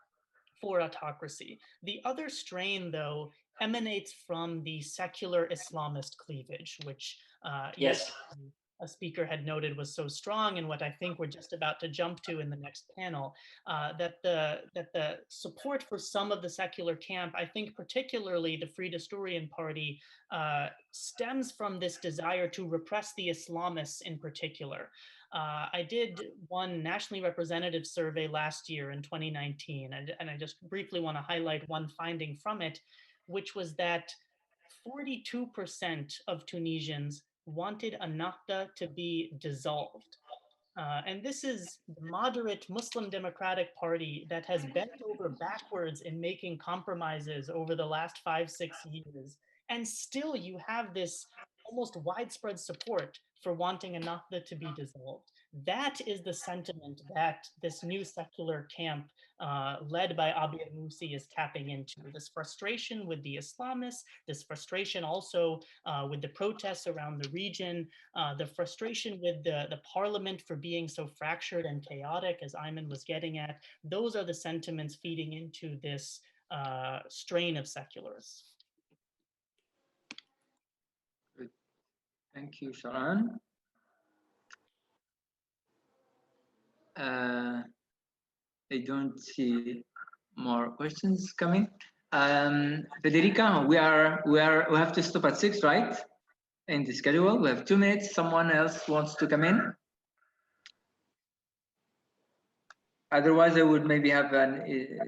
autocracy. The other strain, though, emanates from the secular Islamist cleavage, which yes, a speaker had noted was so strong, and what I think we're just about to jump to in the next panel, that the support for some of the secular camp, I think particularly the Free Historian Party, stems from this desire to repress the Islamists in particular. I did one nationally representative survey last year in 2019, and I just briefly want to highlight one finding from it, which was that 42% of Tunisians wanted Ennahda to be dissolved. And this is the moderate Muslim Democratic Party that has bent over backwards in making compromises over the last 5-6 years. And still you have this almost widespread support for wanting Ennahda to be dissolved. That is the sentiment that this new secular camp led by Abir Musi is tapping into. This frustration with the Islamists, this frustration also with the protests around the region, the frustration with the parliament for being so fractured and chaotic, as Aymen was getting at. Those are the sentiments feeding into this strain of secularists. Good. Thank you, Sharan. I don't see more questions coming. Federica, we have to stop at 6, right? In the schedule, we have 2 minutes. Someone else wants to come in. Otherwise, I would maybe have a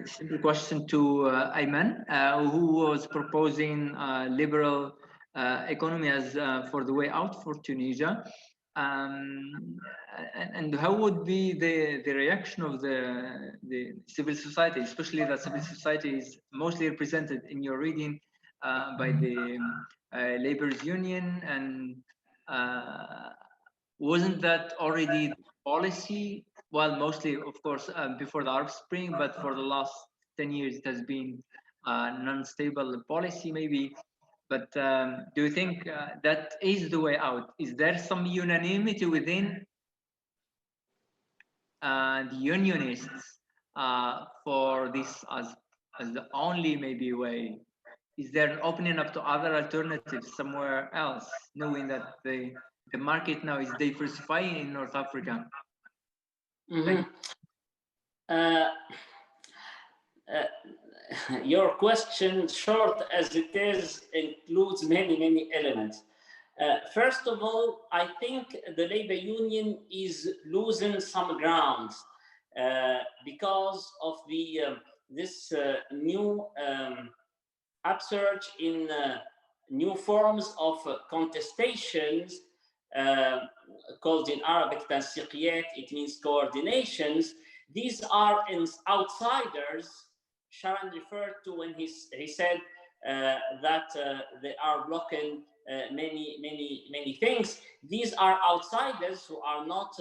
simple question to Aymen, who was proposing liberal economy as for the way out for Tunisia. And how would be the reaction of the civil society, especially that civil society is mostly represented in your reading by the labor's union, and wasn't that already policy? Well, mostly, of course, before the Arab Spring, but for the last 10 years, it has been non-stable policy, maybe. But do you think that is the way out? Is there some unanimity within the unionists for this as the only maybe way? Is there an opening up to other alternatives somewhere else, knowing that the market now is diversifying in North Africa? Mm-hmm. Your question, short as it is, includes many elements. First of all, I think the labor union is losing some grounds because of the this new upsurge in new forms of contestations called in Arabic tansiqiyat. It means coordinations. These are outsiders Sharan referred to when he said that they are blocking many things. These are outsiders who are not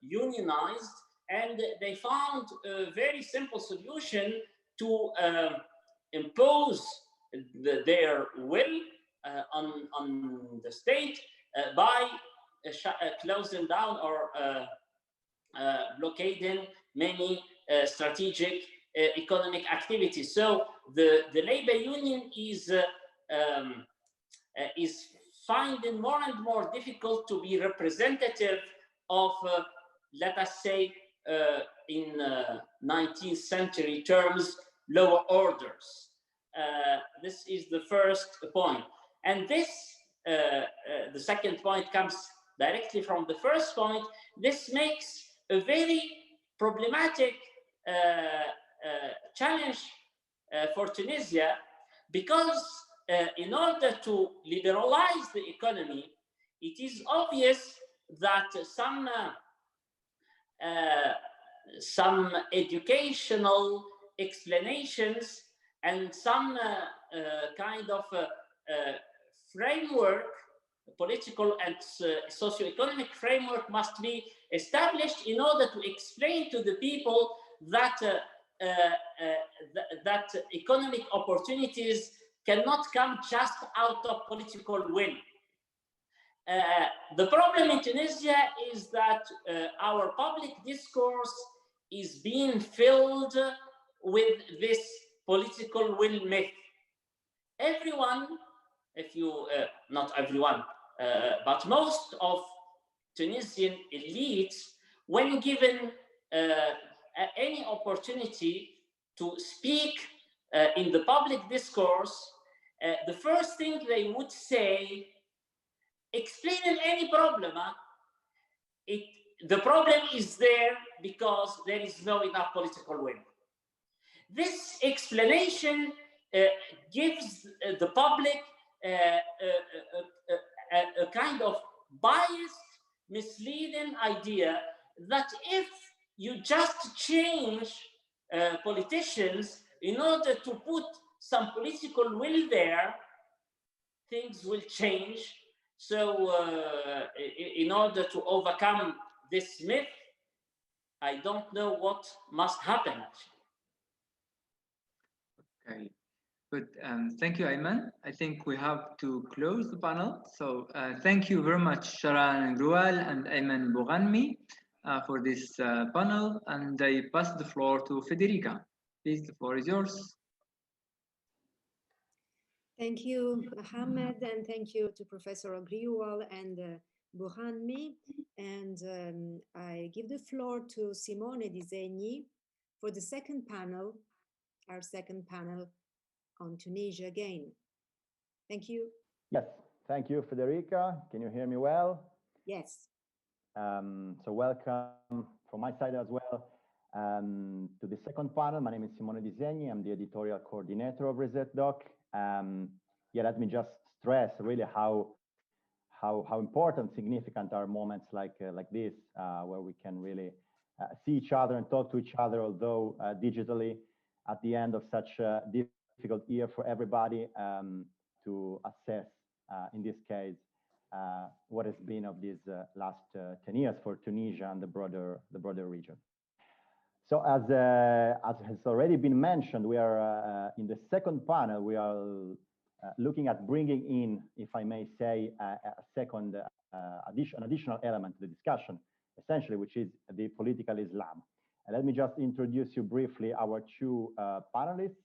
unionized, and they found a very simple solution to impose their will on the state by closing down or blockading many strategic economic activities. So the labor union is finding more and more difficult to be representative of, let us say, in 19th century terms, lower orders. This is the first point. And this, the second point comes directly from the first point. This makes a very problematic challenge for Tunisia, because in order to liberalize the economy, it is obvious that some educational explanations and some kind of framework, political and socio-economic framework must be established in order to explain to the people that that economic opportunities cannot come just out of political will. The problem in Tunisia is that our public discourse is being filled with this political will myth. Everyone, if you, not everyone, but most of Tunisian elites, when given any opportunity to speak in the public discourse, the first thing they would say, explaining any problem, the problem is there because there is no enough political will. This explanation gives the public a kind of biased, misleading idea that if you just change politicians in order to put some political will there, things will change. So in order to overcome this myth, I don't know what must happen actually. Okay, good. Thank you, Aymen. I think we have to close the panel. So thank you very much, Sharan and Grewal and Aymen Boughanmi for this panel. And I pass the floor to Federica. Please, the floor is yours. Thank you, Mohammed, and thank you to Professor Grewal and Boughanmi. And I give the floor to Simone Disegni for the second panel, our second panel on Tunisia again. Thank you. Yes, thank you, Federica. Can you hear me well? Yes. So welcome from my side as well to the second panel. My name is Simone Disegni. I'm the editorial coordinator of ResetDOC. Yeah, let me just stress really how important, significant are moments like this, where we can really see each other and talk to each other, although digitally, at the end of such a difficult year for everybody, to assess, in this case, what has been of these last 10 years for Tunisia and the broader region. So as has already been mentioned, we are in the second panel. We are looking at bringing in, if I may say, a second additional element to the discussion, essentially, which is the political Islam. And let me just introduce you briefly our two panelists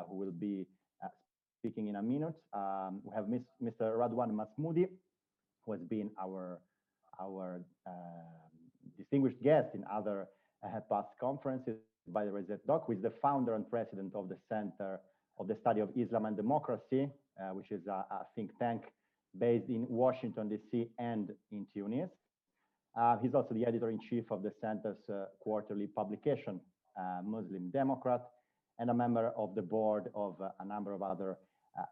who will be speaking in a minute. We have Mr. Radwan Masmoudi, who has been our distinguished guest in other past conferences by the ResetDOC, who is the founder and president of the Center of the Study of Islam and Democracy, which is a think tank based in Washington, D.C. and in Tunis. He's also the editor-in-chief of the Center's quarterly publication, Muslim Democrat, and a member of the board of a number of other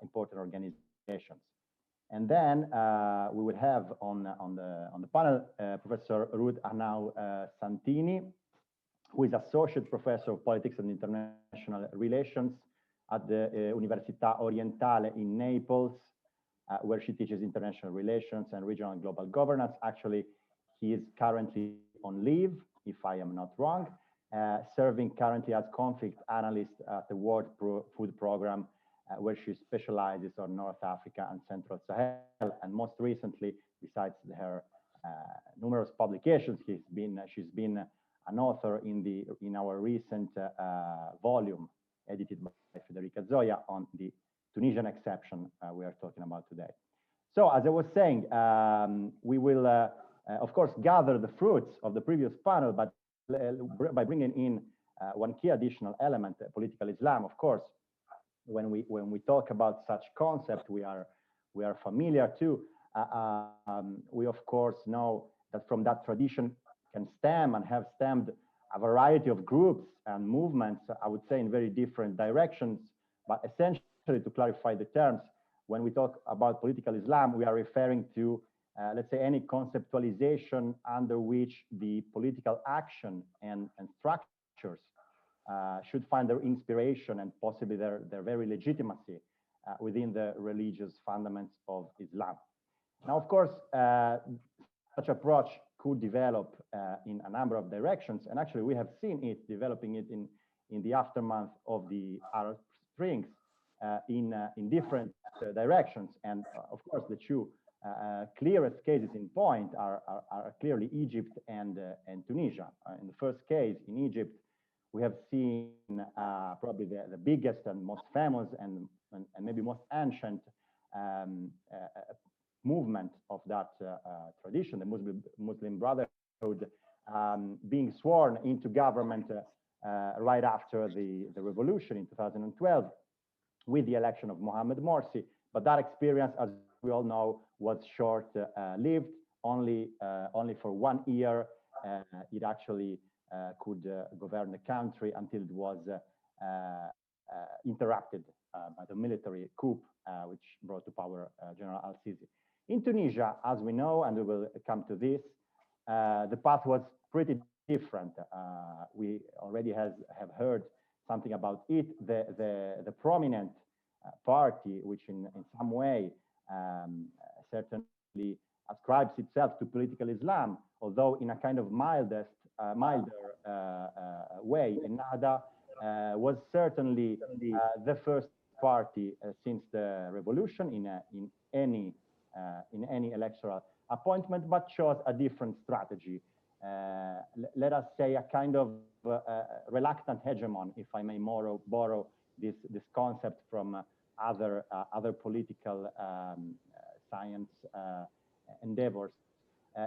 important organizations. And then we will have on the panel Professor Ruth Hanau Santini, who is Associate Professor of Politics and International Relations at the Università Orientale in Naples, where she teaches international relations and regional and global governance. Actually, he is currently on leave, if I am not wrong, serving currently as conflict analyst at the World Food Programme, where she specializes on North Africa and Central Sahel. And most recently, besides her numerous publications, she's been an author in our recent volume edited by Federica Zoja on the Tunisian exception we are talking about today. So as I was saying, we will, of course, gather the fruits of the previous panel, but by bringing in one key additional element, political Islam, of course, when we talk about such concept, we are familiar too. We of course know that from that tradition can stem and have stemmed a variety of groups and movements, I would say in very different directions, but essentially to clarify the terms, when we talk about political Islam, we are referring to, let's say, any conceptualization under which the political action and structures should find their inspiration and possibly their very legitimacy within the religious fundaments of Islam. Now, of course, such approach could develop in a number of directions, and actually we have seen it developing it in the aftermath of the Arab Springs in different directions. And of course, the two clearest cases in point are clearly Egypt and Tunisia. In the first case, in Egypt, we have seen probably the biggest and most famous and maybe most ancient movement of that tradition, the Muslim Brotherhood, being sworn into government right after the revolution in 2012 with the election of Mohammed Morsi. But that experience, as we all know, was short-lived, only for 1 year. It actually could govern the country until it was interrupted by the military coup, which brought to power General al-Sisi. In Tunisia, as we know, and we will come to this, the path was pretty different. We already have heard something about it. The prominent party, which in some way certainly ascribes itself to political Islam, although in a kind of milder way, Ennahda was certainly the first party since the revolution in any electoral appointment, but chose a different strategy. Let us say a kind of reluctant hegemon, if I may borrow this concept from other political science endeavors.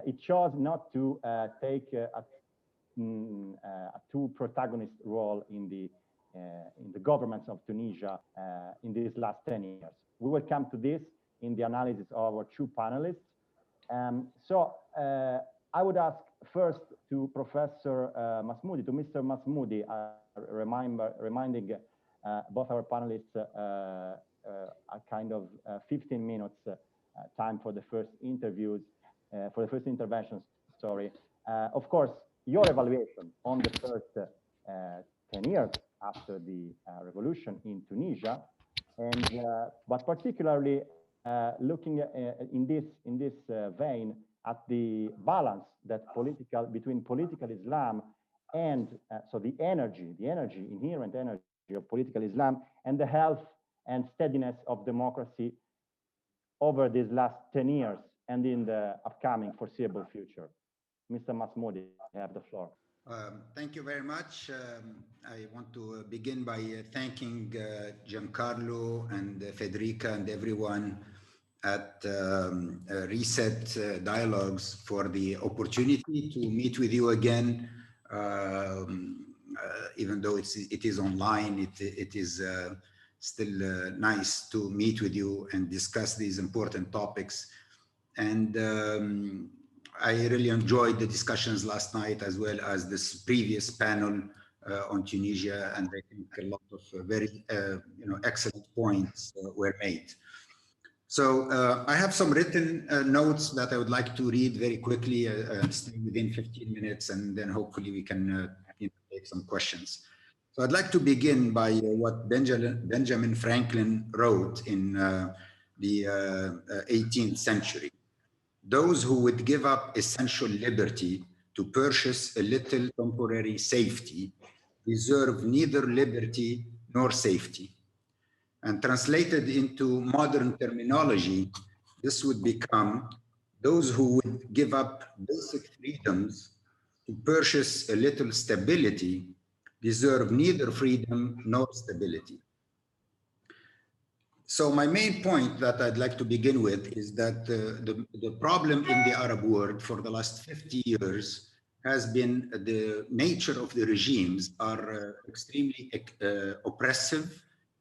It chose not to take a too protagonist role in the governments of Tunisia in these last 10 years. We will come to this in the analysis of our two panelists. So I would ask first to Professor Masmoudi, to Mr. Masmoudi, reminding both our panelists a kind of 15 minutes time for the first interviews, for the first interventions, sorry. Of course, your evaluation on the first 10 years after the revolution in Tunisia, and but particularly looking in this vein at the balance that between political Islam and so the inherent energy of political Islam and the health and steadiness of democracy over these last 10 years and in the upcoming foreseeable future. Mr. Masmoudi, you have the floor. Thank you very much. I want to begin by thanking Giancarlo and Federica and everyone at Reset Dialogues for the opportunity to meet with you again. Even though it is online, it is still nice to meet with you and discuss these important topics. And I really enjoyed the discussions last night, as well as this previous panel on Tunisia, and I think a lot of very excellent points were made. So I have some written notes that I would like to read very quickly, stay within 15 minutes, and then hopefully we can take some questions. So I'd like to begin by what Benjamin Franklin wrote in the 18th century. Those who would give up essential liberty to purchase a little temporary safety deserve neither liberty nor safety. And translated into modern terminology, this would become those who would give up basic freedoms to purchase a little stability deserve neither freedom nor stability. So my main point that I'd like to begin with is that the problem in the Arab world for the last 50 years has been the nature of the regimes are extremely oppressive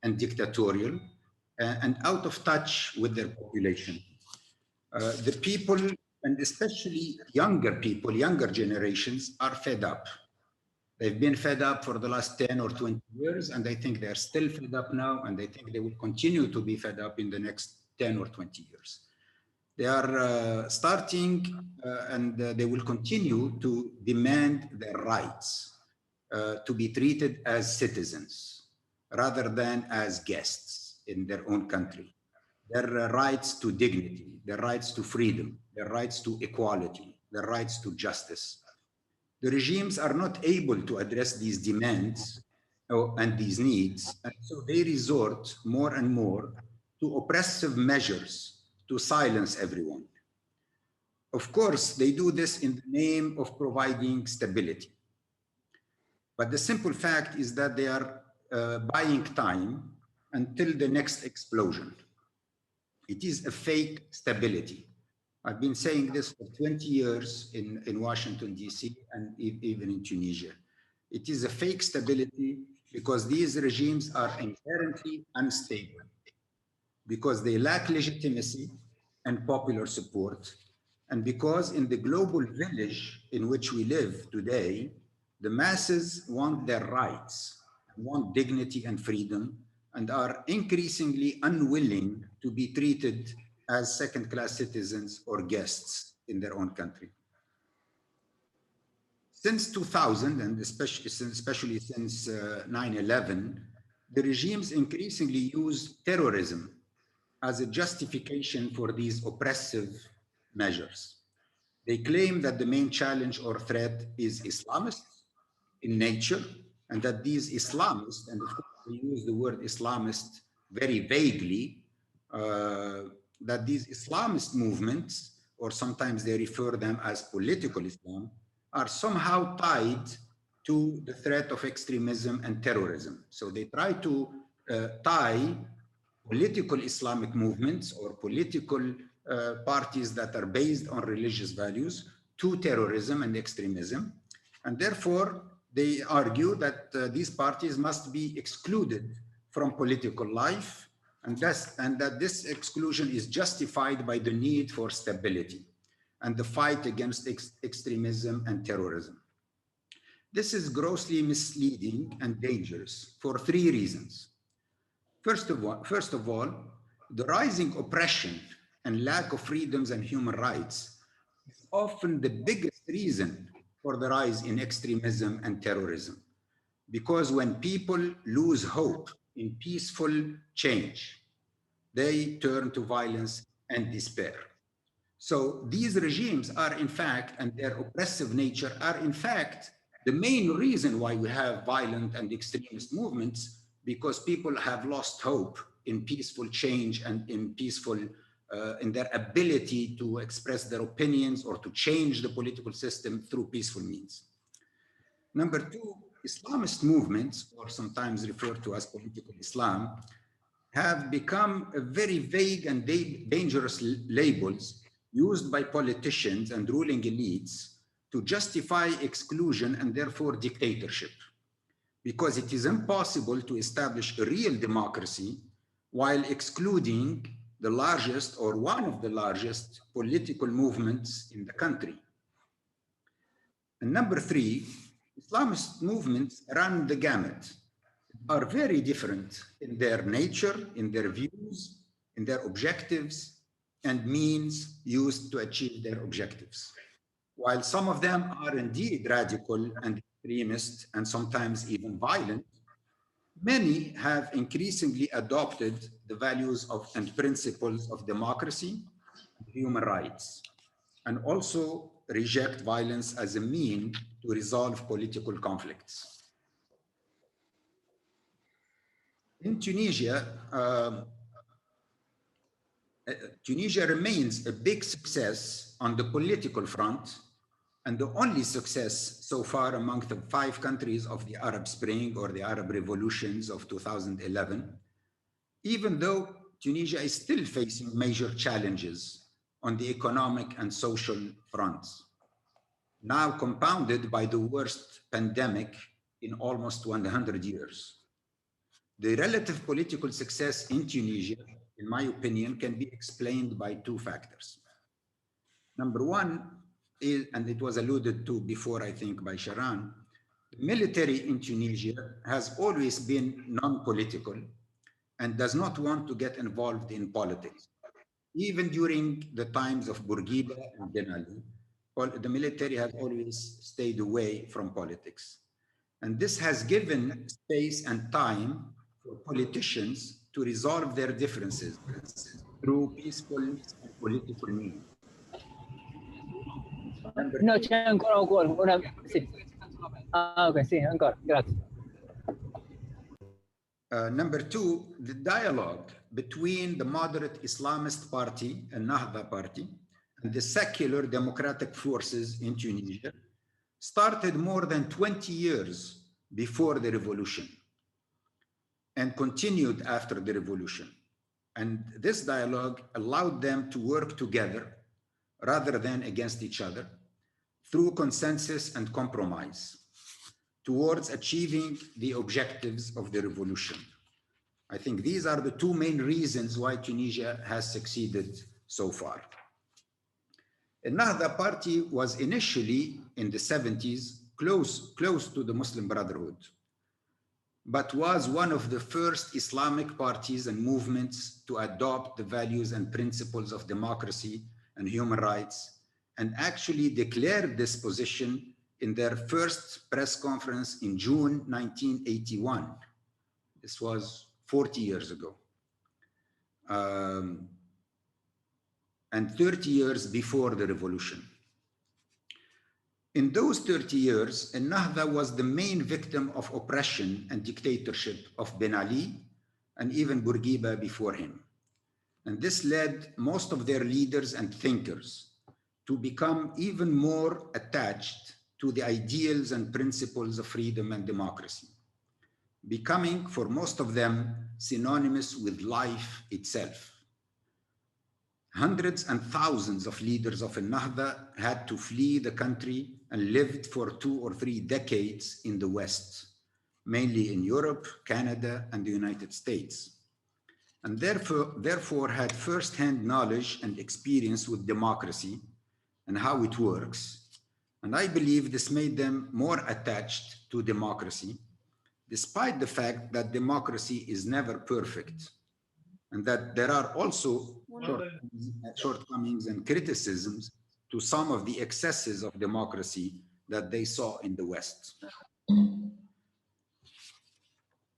and dictatorial and out of touch with their population. The people, and especially younger people, younger generations, are fed up. They've been fed up for the last 10 or 20 years, and I think they're still fed up now, and I think they will continue to be fed up in the next 10 or 20 years. They are starting and they will continue to demand their rights to be treated as citizens rather than as guests in their own country. Their rights to dignity, their rights to freedom, their rights to equality, their rights to justice. The regimes are not able to address these demands and these needs, and so they resort more and more to oppressive measures to silence everyone. Of course, they do this in the name of providing stability. But the simple fact is that they are buying time until the next explosion. It is a fake stability. I've been saying this for 20 years in Washington, D.C., and even in Tunisia. It is a fake stability because these regimes are inherently unstable, because they lack legitimacy and popular support, and because in the global village in which we live today, the masses want their rights, want dignity and freedom, and are increasingly unwilling to be treated as second-class citizens or guests in their own country. Since 2000, and especially since 9/11, the regimes increasingly use terrorism as a justification for these oppressive measures. They claim that the main challenge or threat is Islamist in nature, and that these Islamists, and of course they use the word Islamist very vaguely, that these Islamist movements, or sometimes they refer them as political Islam, are somehow tied to the threat of extremism and terrorism. So they try to tie political Islamic movements or political parties that are based on religious values to terrorism and extremism. And therefore, they argue that these parties must be excluded from political life, and that this exclusion is justified by the need for stability and the fight against extremism and terrorism. This is grossly misleading and dangerous for three reasons. First of all, the rising oppression and lack of freedoms and human rights is often the biggest reason for the rise in extremism and terrorism. Because when people lose hope in peaceful change, they turn to violence and despair. So these regimes are in fact, and their oppressive nature are in fact, the main reason why we have violent and extremist movements, because people have lost hope in peaceful change and in peaceful, in their ability to express their opinions or to change the political system through peaceful means. Number two, Islamist movements, or sometimes referred to as political Islam, have become a very vague and dangerous labels used by politicians and ruling elites to justify exclusion and therefore dictatorship, because it is impossible to establish a real democracy while excluding the largest or one of the largest political movements in the country. And number three, Islamist movements run the gamut, are very different in their nature, in their views, in their objectives, and means used to achieve their objectives. While some of them are indeed radical and extremist, and sometimes even violent, many have increasingly adopted the values of and principles of democracy and human rights, and also reject violence as a mean to resolve political conflicts. In Tunisia, Tunisia remains a big success on the political front, and the only success so far among the 5 countries of the Arab Spring or the Arab revolutions of 2011, even though Tunisia is still facing major challenges on the economic and social fronts, now compounded by the worst pandemic in almost 100 years. The relative political success in Tunisia, in my opinion, can be explained by 2 factors. Number one is, and it was alluded to before, I think, by Sharan, the military in Tunisia has always been non-political and does not want to get involved in politics. Even during the times of Bourguiba and Ben Ali, the military has always stayed away from politics. And this has given space and time for politicians to resolve their differences through peaceful and political means. No, c'è ancora una... Sì. Ah, ok, sì, ancora, grazie. Number 2, the dialogue between the moderate Islamist party and Nahda party and the secular democratic forces in Tunisia started more than 20 years before the revolution and continued after the revolution. And this dialogue allowed them to work together rather than against each other through consensus and compromise towards achieving the objectives of the revolution. I think these are the 2 main reasons why Tunisia has succeeded so far. The Nahda party was initially in the 70s close to the Muslim Brotherhood, but was one of the first Islamic parties and movements to adopt the values and principles of democracy and human rights, and actually declared this position in their first press conference in June 1981. This was 40 years ago. And 30 years before the revolution. In those 30 years, Nahda was the main victim of oppression and dictatorship of Ben Ali and even Bourguiba before him. And this led most of their leaders and thinkers to become even more attached to the ideals and principles of freedom and democracy, becoming for most of them synonymous with life itself. Hundreds and thousands of leaders of Nahda had to flee the country and lived for 2 or 3 decades in the West, mainly in Europe, Canada, and the United States, and therefore had first-hand knowledge and experience with democracy and how it works. And I believe this made them more attached to democracy, despite the fact that democracy is never perfect, and that there are also shortcomings and criticisms to some of the excesses of democracy that they saw in the West.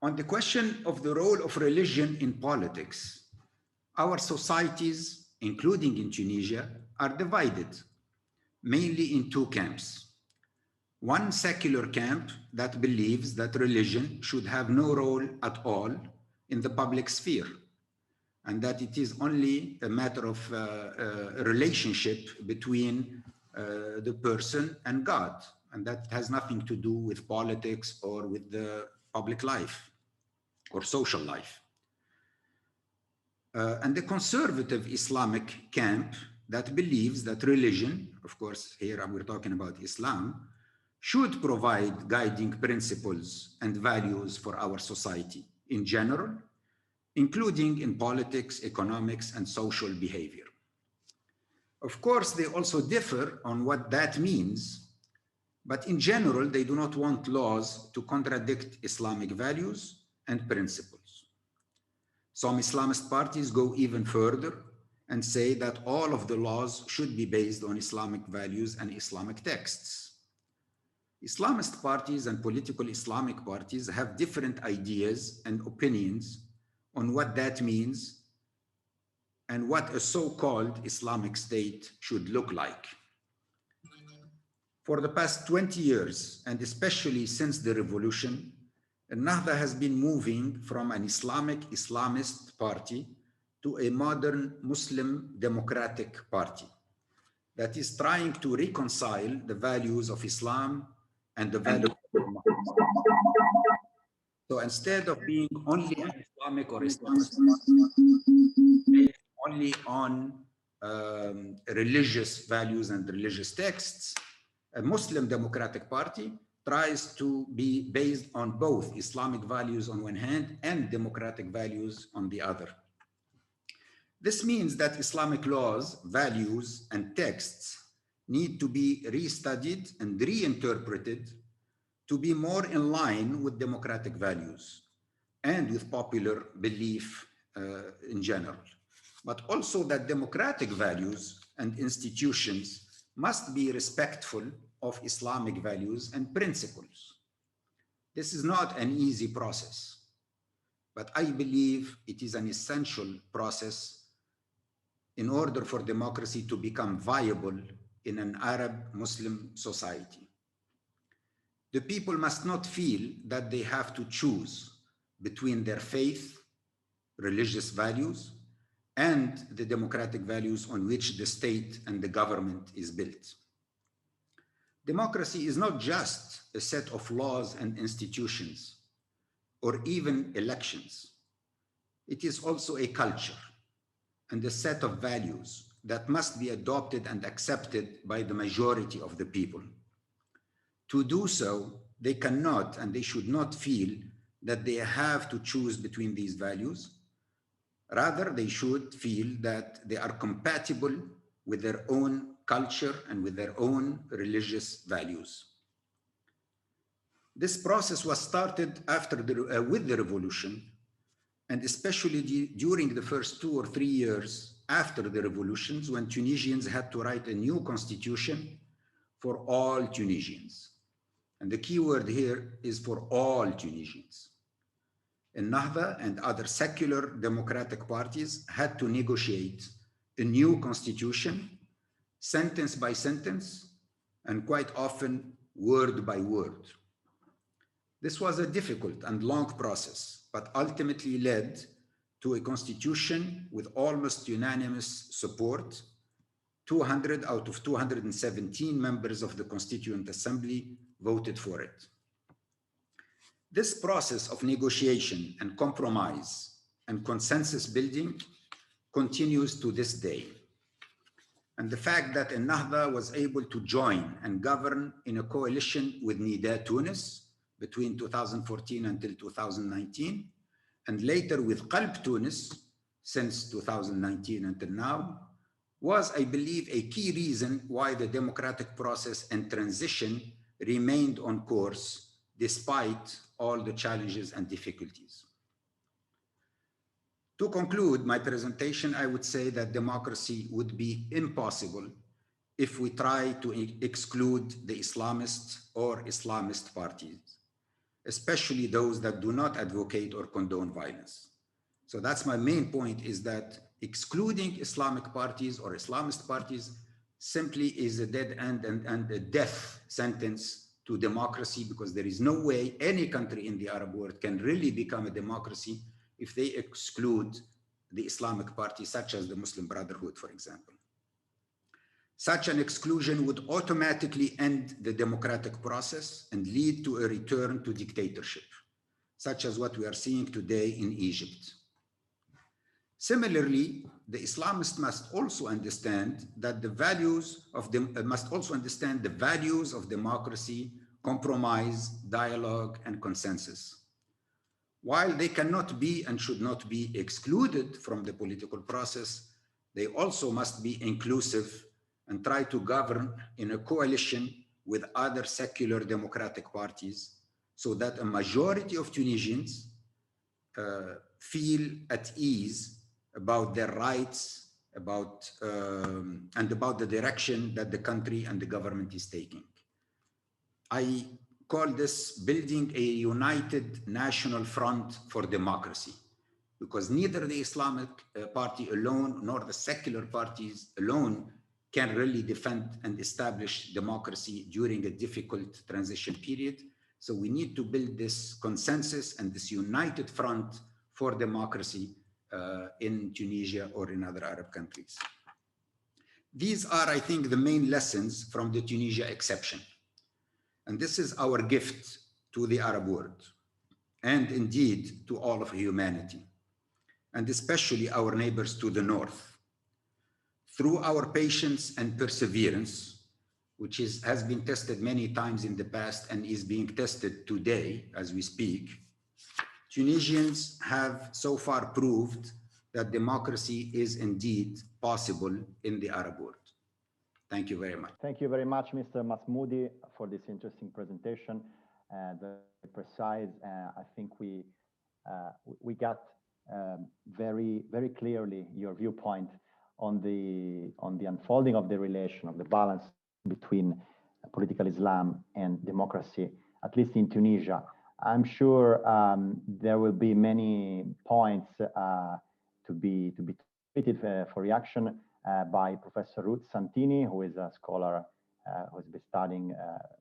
On the question of the role of religion in politics, our societies, including in Tunisia, are divided mainly in 2 camps. One secular camp that believes that religion should have no role at all in the public sphere, and that it is only a matter of a relationship between the person and God, and that has nothing to do with politics or with the public life or social life. And the conservative Islamic camp that believes that religion, of course, here we're talking about Islam, should provide guiding principles and values for our society in general, including in politics, economics, and social behavior. Of course, they also differ on what that means, but in general, they do not want laws to contradict Islamic values and principles. Some Islamist parties go even further and say that all of the laws should be based on Islamic values and Islamic texts. Islamist parties and political Islamic parties have different ideas and opinions on what that means and what a so-called Islamic State should look like. For the past 20 years, and especially since the revolution, Nahda has been moving from an Islamist party to a modern Muslim democratic party that is trying to reconcile the values of Islam and the values of democracy. So instead of being only an Islamic or Islamist based only on religious values and religious texts, a Muslim democratic party tries to be based on both Islamic values on one hand and democratic values on the other. This means that Islamic laws, values, and texts need to be restudied and reinterpreted to be more in line with democratic values and with popular belief in general. But also that democratic values and institutions must be respectful of Islamic values and principles. This is not an easy process, but I believe it is an essential process in order for democracy to become viable in an Arab Muslim society. The people must not feel that they have to choose between their faith, religious values, and the democratic values on which the state and the government is built. Democracy is not just a set of laws and institutions, or even elections. It is also a culture and a set of values that must be adopted and accepted by the majority of the people. To do so, they cannot and they should not feel that they have to choose between these values. Rather, they should feel that they are compatible with their own culture and with their own religious values. This process was started with the revolution, and especially during the first 2 or 3 years after the revolutions, when Tunisians had to write a new constitution for all Tunisians. And the key word here is for all Tunisians. Nahda and other secular democratic parties had to negotiate a new constitution, sentence by sentence, and quite often word by word. This was a difficult and long process, but ultimately led to a constitution with almost unanimous support. 200 out of 217 members of the Constituent Assembly voted for it. This process of negotiation and compromise and consensus building continues to this day. And the fact that Nahda was able to join and govern in a coalition with Nida Tunis between 2014 until 2019, and later with Qalb Tunis since 2019 until now, was, I believe, a key reason why the democratic process and transition remained on course despite all the challenges and difficulties. To conclude my presentation, I would say that democracy would be impossible if we try to exclude the Islamist or Islamist parties, especially those that do not advocate or condone violence. So that's my main point, is that excluding Islamic parties or Islamist parties simply is a dead end and a death sentence to democracy, because there is no way any country in the Arab world can really become a democracy if they exclude the Islamic parties, such as the Muslim Brotherhood, for example. Such an exclusion would automatically end the democratic process and lead to a return to dictatorship, such as what we are seeing today in Egypt. Similarly, the Islamists must also understand that the values of democracy, compromise, dialogue, and consensus. While they cannot be and should not be excluded from the political process, they also must be inclusive and try to govern in a coalition with other secular democratic parties, so that a majority of Tunisians feel at ease about their rights, and about the direction that the country and the government is taking. I call this building a united national front for democracy, because neither the Islamic Party alone nor the secular parties alone can really defend and establish democracy during a difficult transition period. So we need to build this consensus and this united front for democracy in Tunisia or in other Arab countries. These are, I think, the main lessons from the Tunisia exception. And this is our gift to the Arab world, and indeed to all of humanity, and especially our neighbors to the north. Through our patience and perseverance, which has been tested many times in the past and is being tested today as we speak, Tunisians have so far proved that democracy is indeed possible in the Arab world. Thank you very much. Thank you very much, Mr. Masmoudi, for this interesting presentation. Very precise. I think we got very clearly your viewpoint on the unfolding of the relation, of the balance between political Islam and democracy, at least in Tunisia. I'm sure there will be many points to be treated for reaction by Professor Ruth Santini, who is a scholar who has been studying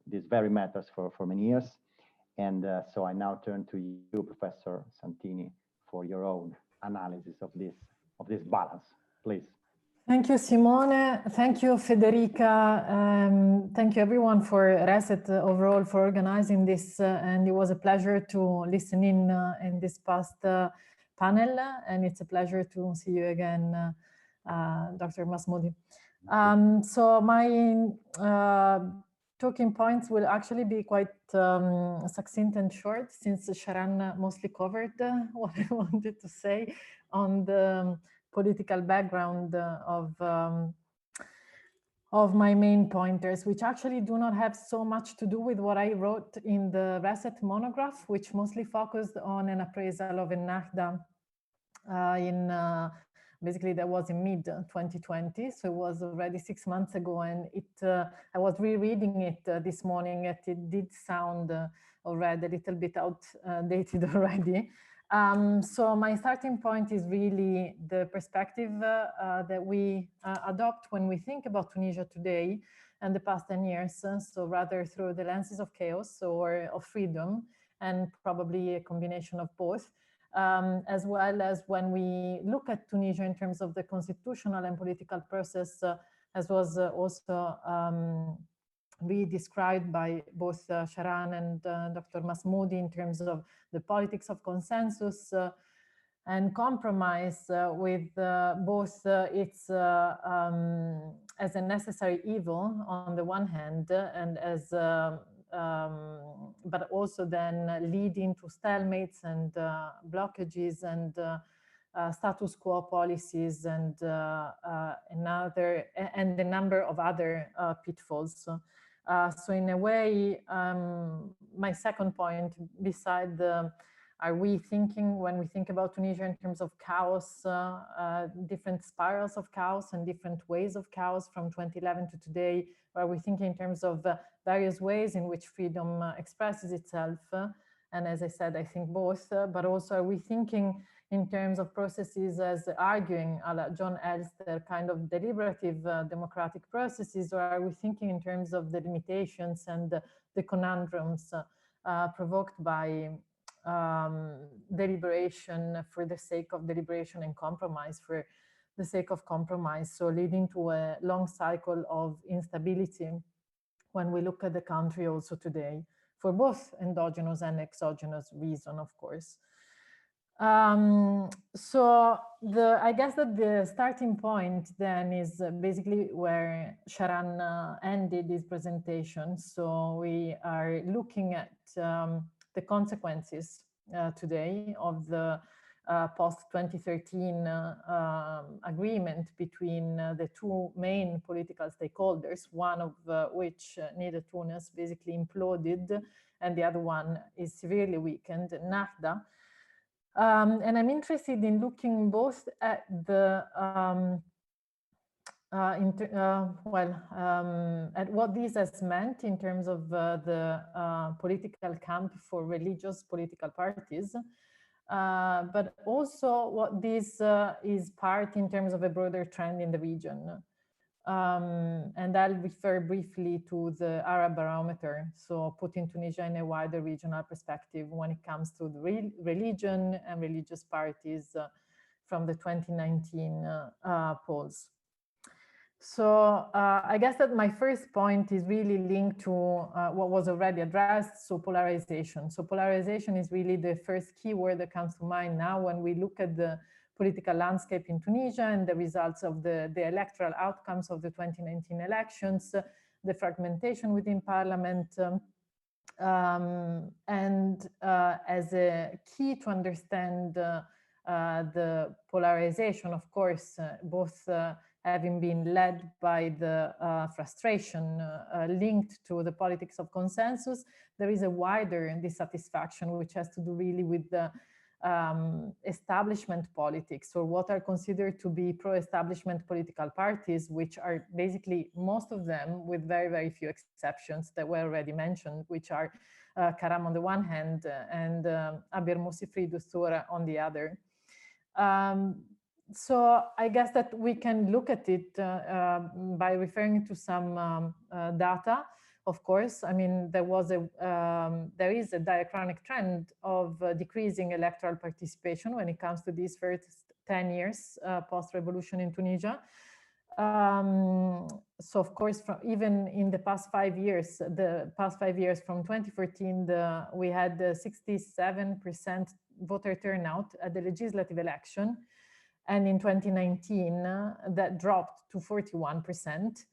these very matters for many years. And so I now turn to you, Professor Santini, for your own analysis of this balance, please. Thank you, Simone. Thank you, Federica. Thank you, everyone, for Reset overall for organizing this. And it was a pleasure to listen in this past panel. And it's a pleasure to see you again, Dr. Masmoudi. So my talking points will actually be quite succinct and short, since Sharan mostly covered what I wanted to say on the political background of my main pointers, which actually do not have so much to do with what I wrote in the Reset monograph, which mostly focused on an appraisal of Ennahda basically that was in mid-2020, so it was already 6 months ago, and I was rereading it this morning, and it did sound already a little bit outdated already. So my starting point is really the perspective that we adopt when we think about Tunisia today and the past 10 years, so rather through the lenses of chaos or of freedom, and probably a combination of both. As well as when we look at Tunisia in terms of the constitutional and political process, as was also re-described by both Sharan and Dr. Masmoudi, in terms of the politics of consensus and compromise with both its as a necessary evil on the one hand, and as but also then leading to stalemates and blockages and status quo policies and a number of other pitfalls. So in a way, my second point, beside are we thinking, when we think about Tunisia in terms of chaos, different spirals of chaos and different ways of chaos from 2011 to today? Are we thinking in terms of various ways in which freedom expresses itself? And as I said, I think both, but also are we thinking in terms of processes as arguing, a la John Elster, kind of deliberative democratic processes, or are we thinking in terms of the limitations and the conundrums provoked by deliberation for the sake of deliberation and compromise for the sake of compromise, so leading to a long cycle of instability when we look at the country also today, for both endogenous and exogenous reason, of course. So I guess that the starting point then is basically where Sharan ended his presentation. So we are looking at the consequences today of the post-2013 agreement between the two main political stakeholders, one of which, Nida Tunis, basically imploded, and the other one is severely weakened, Ennahda. And I'm interested in looking both at the At what this has meant in terms of the political camp for religious political parties, but also what this is part in terms of a broader trend in the region. And I'll refer briefly to the Arab barometer, so putting Tunisia in a wider regional perspective when it comes to the religion and religious parties from the 2019 polls. So I guess that my first point is really linked to what was already addressed, so polarization. So polarization is really the first keyword that comes to mind now when we look at the political landscape in Tunisia and the results of the electoral outcomes of the 2019 elections, the fragmentation within parliament, and as a key to understand the polarization, of course, both having been led by the frustration linked to the politics of consensus, there is a wider dissatisfaction which has to do really with the establishment politics, or what are considered to be pro-establishment political parties, which are basically most of them, with very, very few exceptions that were already mentioned, which are Karam on the one hand and Abir Musifri Dustura on the other. So I guess that we can look at it by referring to some data. Of course, I mean, there is a diachronic trend of decreasing electoral participation when it comes to these first 10 years post-revolution in Tunisia. So of course, even in the past 5 years, from 2014, we had 67% voter turnout at the legislative election. And in 2019, that dropped to 41%.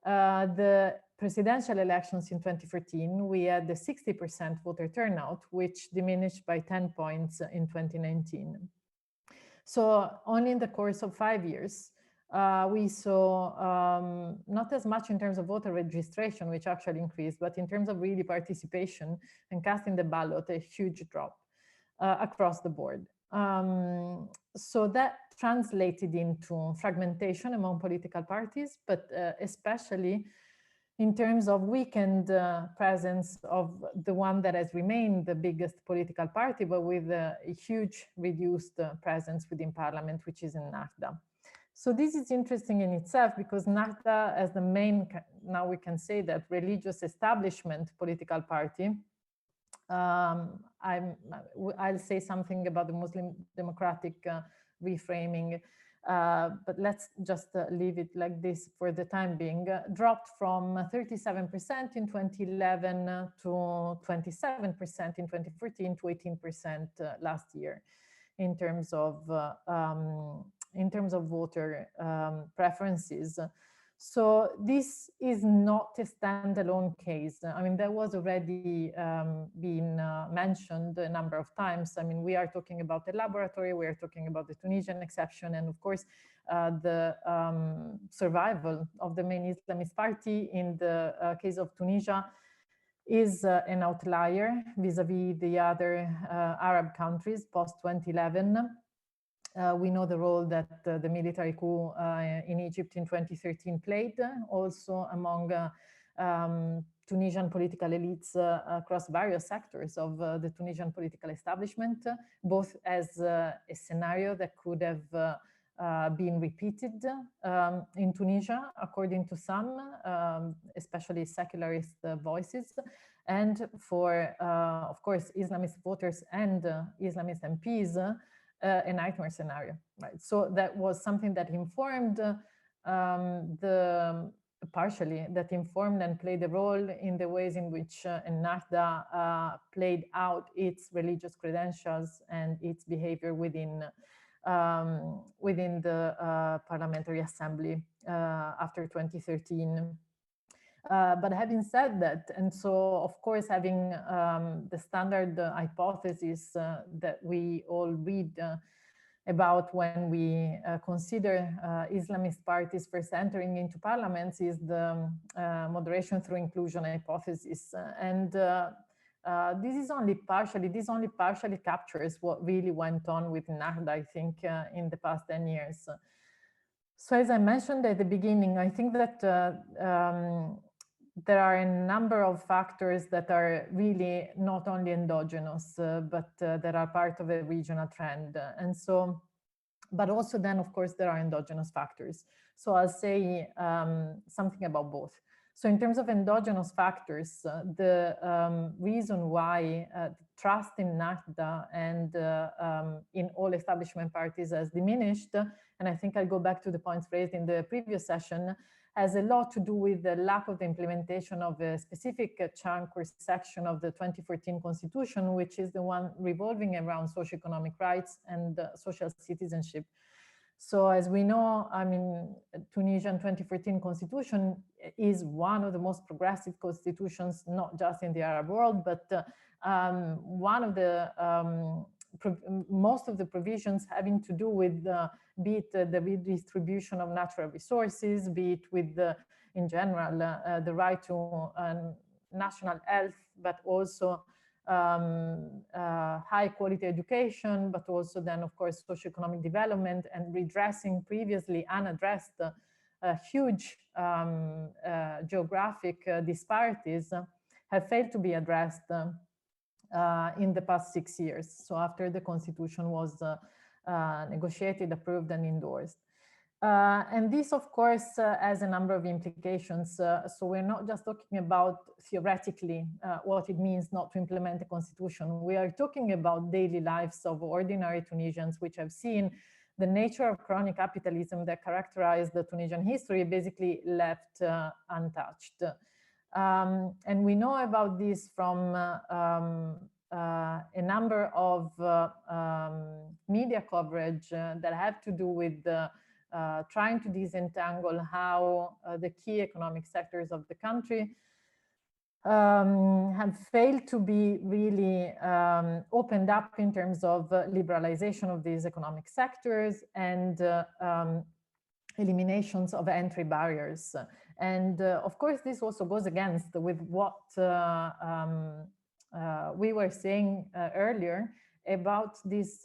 The presidential elections in 2014, we had the 60% voter turnout, which diminished by 10 points in 2019. So only in the course of 5 years, we saw not as much in terms of voter registration, which actually increased, but in terms of really participation and casting the ballot, a huge drop across the board. So that translated into fragmentation among political parties, but especially in terms of weakened presence of the one that has remained the biggest political party, but with a huge reduced presence within parliament, which is in Ennahda. So this is interesting in itself because Ennahda, as the main, now we can say that religious establishment political party, I'll say something about the Muslim democratic reframing, but let's just leave it like this for the time being, dropped from 37% in 2011 to 27% in 2014 to 18% last year in terms of voter preferences. So this is not a standalone case. I mean, that was already been mentioned a number of times. I mean, we are talking about the laboratory, we are talking about the Tunisian exception, and of course, the survival of the main Islamist party in the case of Tunisia is an outlier vis-a-vis the other Arab countries post-2011. We know the role that the military coup in Egypt in 2013 played, also among Tunisian political elites across various sectors of the Tunisian political establishment, both as a scenario that could have been repeated in Tunisia, according to some, especially secularist voices, and for, of course, Islamist voters and Islamist MPs, a nightmare scenario, right? So that was something that informed partially and played a role in the ways in which Ennahda played out its religious credentials and its behavior within the Parliamentary Assembly after 2013. But having said that, and so of course having the standard hypothesis that we all read about when we consider Islamist parties first entering into parliaments is the moderation through inclusion hypothesis. And this only partially captures what really went on with Ennahda, I think, in the past 10 years. So as I mentioned at the beginning, I think that there are a number of factors that are really not only endogenous, but that are part of a regional trend. And so, but also then, of course, there are endogenous factors. So I'll say something about both. So in terms of endogenous factors, the reason why trust in NACDA and in all establishment parties has diminished, and I think I'll go back to the points raised in the previous session, has a lot to do with the lack of the implementation of a specific chunk or section of the 2014 Constitution, which is the one revolving around socioeconomic rights and social citizenship. So as we know, I mean, Tunisian 2014 Constitution is one of the most progressive constitutions, not just in the Arab world, but one of the most of the provisions having to do with be it the redistribution of natural resources, be it with in general the right to national health, but also high quality education, but also then of course socioeconomic development and redressing previously unaddressed huge geographic disparities have failed to be addressed in the past 6 years. So after the constitution was negotiated, approved and endorsed. And this, of course, has a number of implications. So we're not just talking about theoretically what it means not to implement the constitution. We are talking about daily lives of ordinary Tunisians, which have seen the nature of crony capitalism that characterized the Tunisian history basically left untouched. And we know about this from a number of media coverage that have to do with trying to disentangle how the key economic sectors of the country have failed to be really opened up in terms of liberalization of these economic sectors and eliminations of entry barriers. And of course, this also goes against with what we were saying earlier about this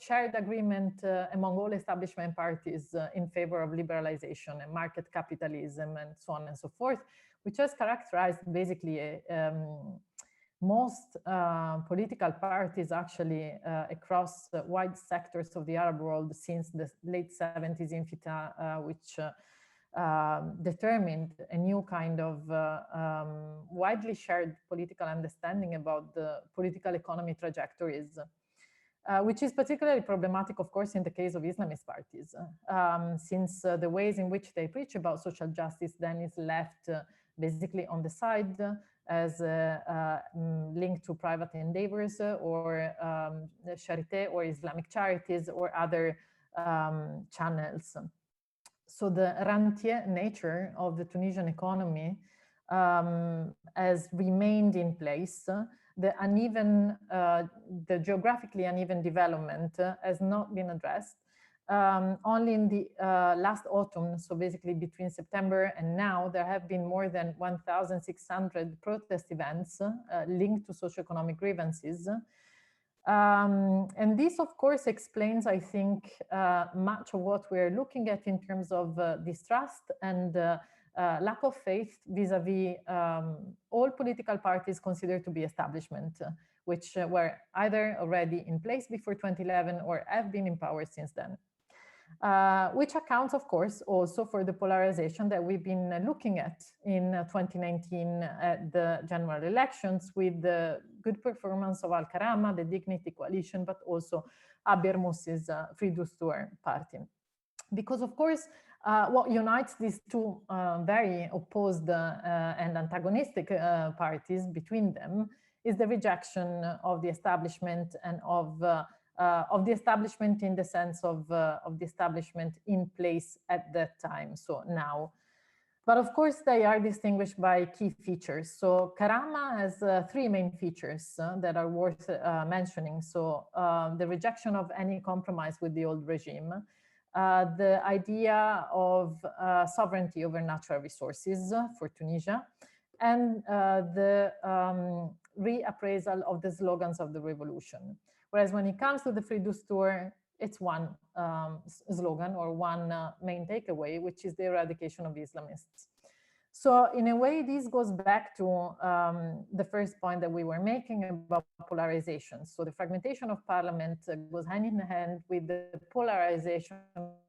shared agreement among all establishment parties in favor of liberalization and market capitalism and so on and so forth, which has characterized basically most political parties actually across wide sectors of the Arab world since the late 70s intifada, which determined a new kind of widely shared political understanding about the political economy trajectories, which is particularly problematic, of course, in the case of Islamist parties, since the ways in which they preach about social justice then is left basically on the side as linked to private endeavors or charité or Islamic charities or other channels. So the rentier nature of the Tunisian economy has remained in place. The uneven, the geographically uneven development has not been addressed. Only in the last autumn, so basically between September and now, there have been more than 1,600 protest events linked to socioeconomic grievances. And this, of course, explains, I think, much of what we're looking at in terms of distrust and lack of faith vis-a-vis all political parties considered to be establishment, which were either already in place before 2011 or have been in power since then. Which accounts, of course, also for the polarization that we've been looking at in 2019 at the general elections with the good performance of Al-Karama, the Dignity Coalition, but also Abiy Moussy's Federica party. Because, of course, what unites these two very opposed and antagonistic parties between them is the rejection of the establishment and of the establishment in the sense of the establishment in place at that time, so now. But of course, they are distinguished by key features. So Karama has three main features that are worth mentioning. So the rejection of any compromise with the old regime, the idea of sovereignty over natural resources for Tunisia, and the reappraisal of the slogans of the revolution. Whereas when it comes to the Federica, it's one slogan or one main takeaway, which is the eradication of Islamists. So in a way, this goes back to the first point that we were making about polarization. So the fragmentation of parliament goes hand in hand with the polarization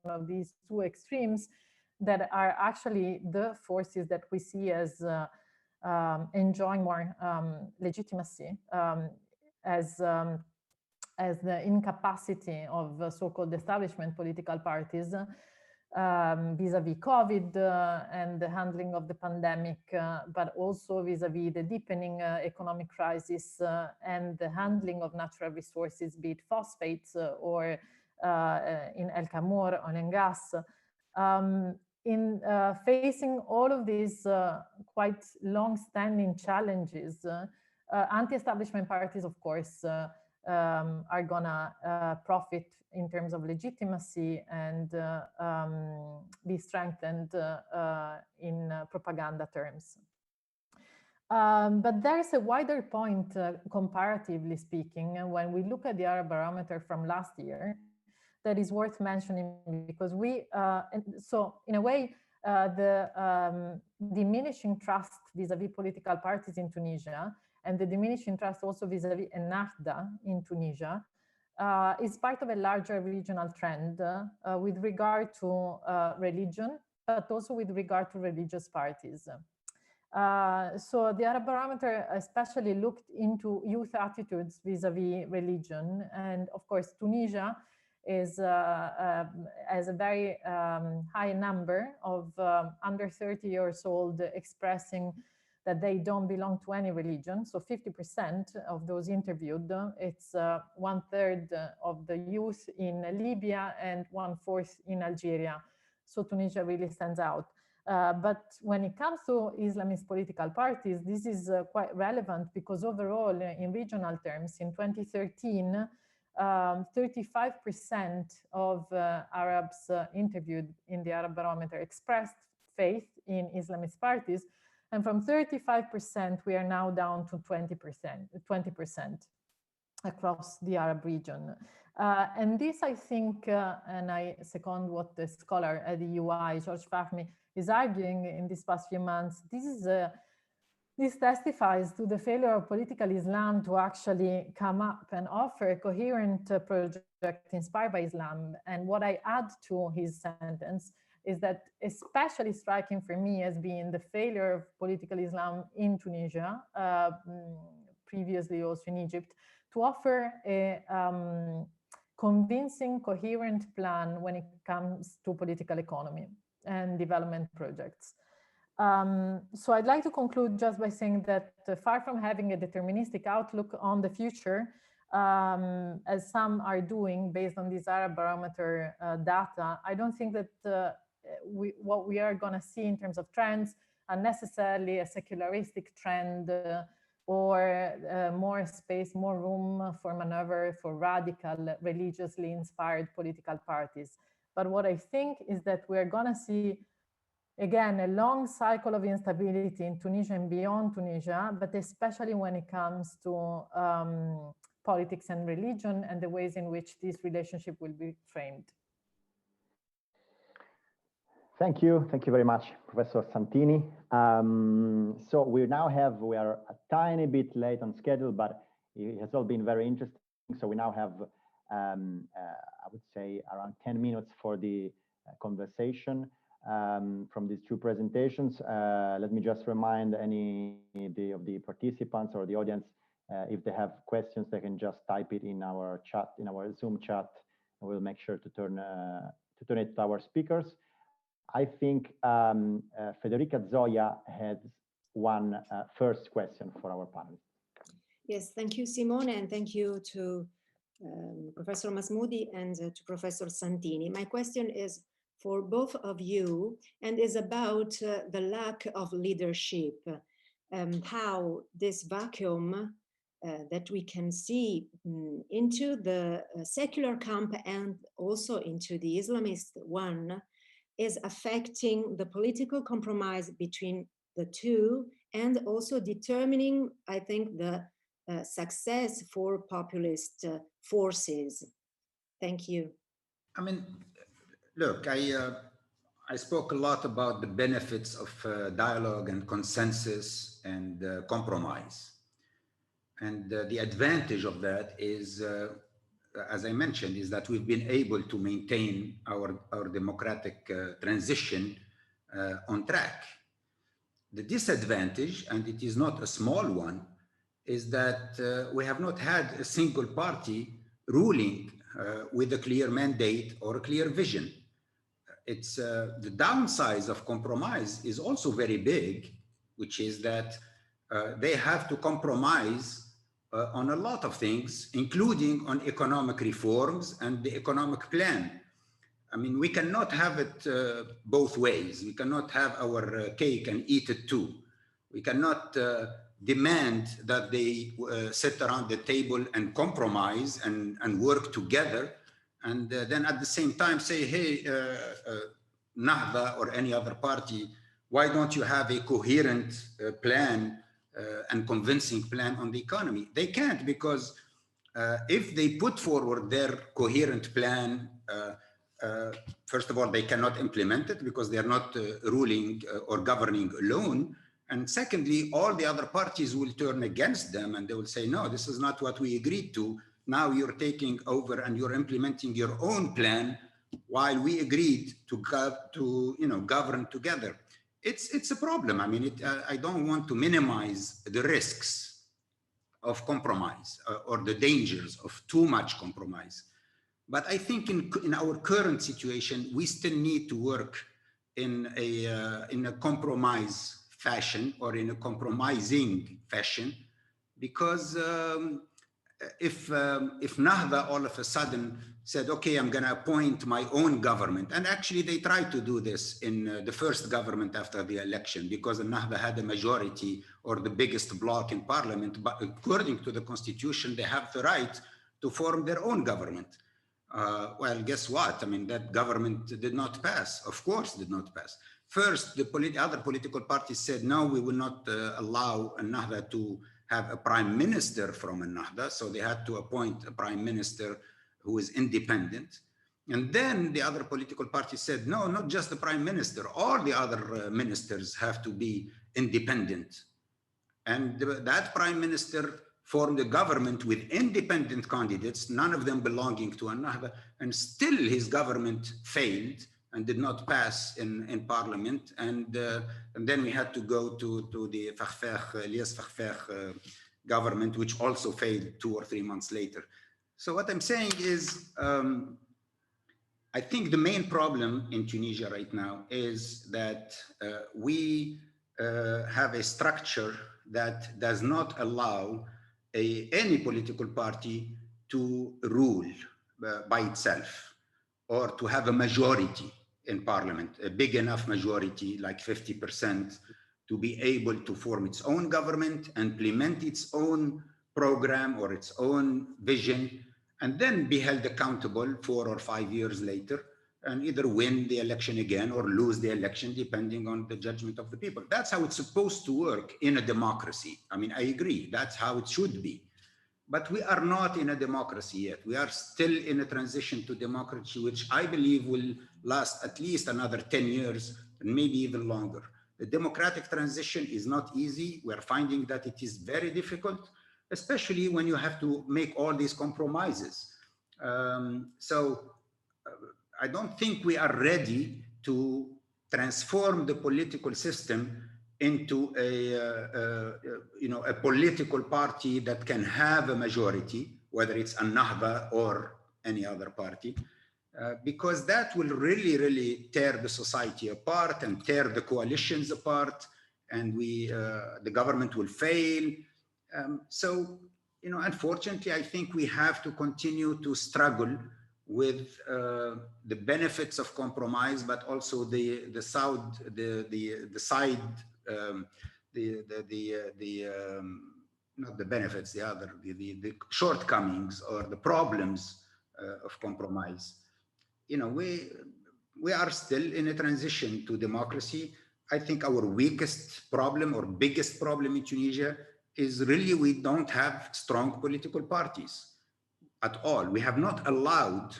of these two extremes that are actually the forces that we see as enjoying more legitimacy as the incapacity of so-called establishment political parties vis-a-vis COVID and the handling of the pandemic, but also vis-a-vis the deepening economic crisis and the handling of natural resources, be it phosphates or in El Camor, oil and gas. In facing all of these quite long-standing challenges, anti-establishment parties, of course, are gonna profit in terms of legitimacy and be strengthened in propaganda terms. But there's a wider point, comparatively speaking, when we look at the Arab barometer from last year, that is worth mentioning, because we, so in a way, the diminishing trust vis-a-vis political parties in Tunisia and the diminishing trust also vis-a-vis Ennahda in Tunisia is part of a larger regional trend with regard to religion, but also with regard to religious parties. So the Arab barometer especially looked into youth attitudes vis-a-vis religion, and of course Tunisia is has a very high number of under 30 years old expressing that they don't belong to any religion. So 50% of those interviewed, it's 1/3 of the youth in Libya and 1/4 in Algeria. So Tunisia really stands out. But when it comes to Islamist political parties, this is quite relevant because overall in regional terms, in 2013, 35% of Arabs interviewed in the Arab barometer expressed faith in Islamist parties. And from 35%, we are now down to 20% across the Arab region. And this, I think, and I second what the scholar at the UI, George Fahmy, is arguing in these past few months, this testifies to the failure of political Islam to actually come up and offer a coherent project inspired by Islam. And what I add to his sentence is that especially striking for me as being the failure of political Islam in Tunisia, previously also in Egypt, to offer a convincing, coherent plan when it comes to political economy and development projects. So I'd like to conclude just by saying that far from having a deterministic outlook on the future, as some are doing based on this Arab barometer data, I don't think that what we are going to see in terms of trends are necessarily a secularistic trend or more space, more room for maneuver for radical, religiously inspired political parties. But what I think is that we're going to see, again, a long cycle of instability in Tunisia and beyond Tunisia, but especially when it comes to politics and religion and the ways in which this relationship will be framed. Thank you very much, Professor Santini. So we are a tiny bit late on schedule, but it has all been very interesting. So we now have, I would say, around 10 minutes for the conversation from these two presentations. Let me just remind any of the participants or the audience, if they have questions, they can just type it in our chat, in our Zoom chat, and we'll make sure to turn it to our speakers. I think Federica Zoja has one first question for our panelists. Yes, thank you, Simone, and thank you to Professor Masmoudi and to Professor Santini. My question is for both of you and is about the lack of leadership, how this vacuum that we can see into the secular camp and also into the Islamist one is affecting the political compromise between the two and also determining, I think, the success for populist forces. Thank you. I mean, look, I spoke a lot about the benefits of dialogue and consensus and compromise. And the advantage of that is, as I mentioned, is that we've been able to maintain our democratic transition on track. The disadvantage, and it is not a small one, is that we have not had a single party ruling with a clear mandate or a clear vision. It's the downside of compromise is also very big, which is that they have to compromise on a lot of things, including on economic reforms and the economic plan. I mean, we cannot have it both ways. We cannot have our cake and eat it too. We cannot demand that they sit around the table and compromise and work together, and then at the same time say, hey, Nahda or any other party, why don't you have a coherent plan and convincing plan on the economy? They can't, because if they put forward their coherent plan, first of all, they cannot implement it because they are not ruling or governing alone. And secondly, all the other parties will turn against them and they will say, no, this is not what we agreed to. Now you're taking over and you're implementing your own plan while we agreed to govern together. It's a problem. I mean, I don't want to minimize the risks of compromise or the dangers of too much compromise. But I think in our current situation, we still need to work in a compromise fashion or in a compromising fashion, because if Nahda all of a sudden said, okay, I'm going to appoint my own government, and actually they tried to do this in the first government after the election, because Nahda had a majority or the biggest bloc in parliament, but according to the constitution, they have the right to form their own government. Well, guess what? I mean, that government did not pass. Of course, did not pass. First, the other political parties said, no, we will not allow Nahda to have a prime minister from Nahda. So they had to appoint a prime minister who is independent. And then the other political parties said, no, not just the prime minister, all the other ministers have to be independent. And that prime minister formed a government with independent candidates, none of them belonging to Nahda, and still his government failed and did not pass in parliament. And then we had to go to the Elias Fakhfakh government, which also failed 2 or 3 months later. So what I'm saying is, I think the main problem in Tunisia right now is that we have a structure that does not allow any political party to rule by itself or to have a majority in parliament, a big enough majority, like 50%, to be able to form its own government, implement its own program or its own vision, and then be held accountable 4 or 5 years later and either win the election again or lose the election, depending on the judgment of the people. That's how it's supposed to work in a democracy. I mean, I agree, that's how it should be. But we are not in a democracy yet. We are still in a transition to democracy, which I believe will last at least another 10 years, and maybe even longer. The democratic transition is not easy. We're finding that it is very difficult, especially when you have to make all these compromises. I don't think we are ready to transform the political system into a political party that can have a majority, whether it's Nahda or any other party, because that will really, really tear the society apart and tear the coalitions apart, and the government will fail. Unfortunately, I think we have to continue to struggle with the benefits of compromise, but also the shortcomings or the problems of compromise. We are still in a transition to democracy. I think our weakest problem or biggest problem in Tunisia is really we don't have strong political parties at all. We have not allowed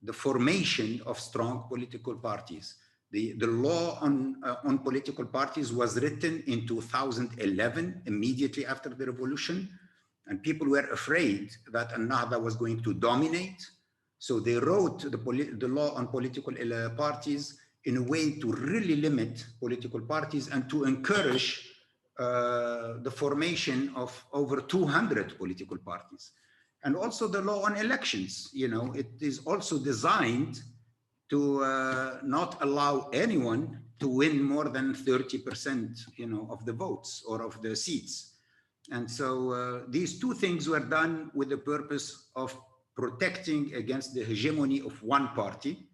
the formation of strong political parties. The law on political parties was written in 2011, immediately after the revolution, and people were afraid that An-Nahda was going to dominate. So they wrote the law on political parties in a way to really limit political parties and to encourage the formation of over 200 political parties. And also the law on elections, you know, it is also designed to not allow anyone to win more than 30%, you know, of the votes or of the seats. And so these two things were done with the purpose of protecting against the hegemony of one party.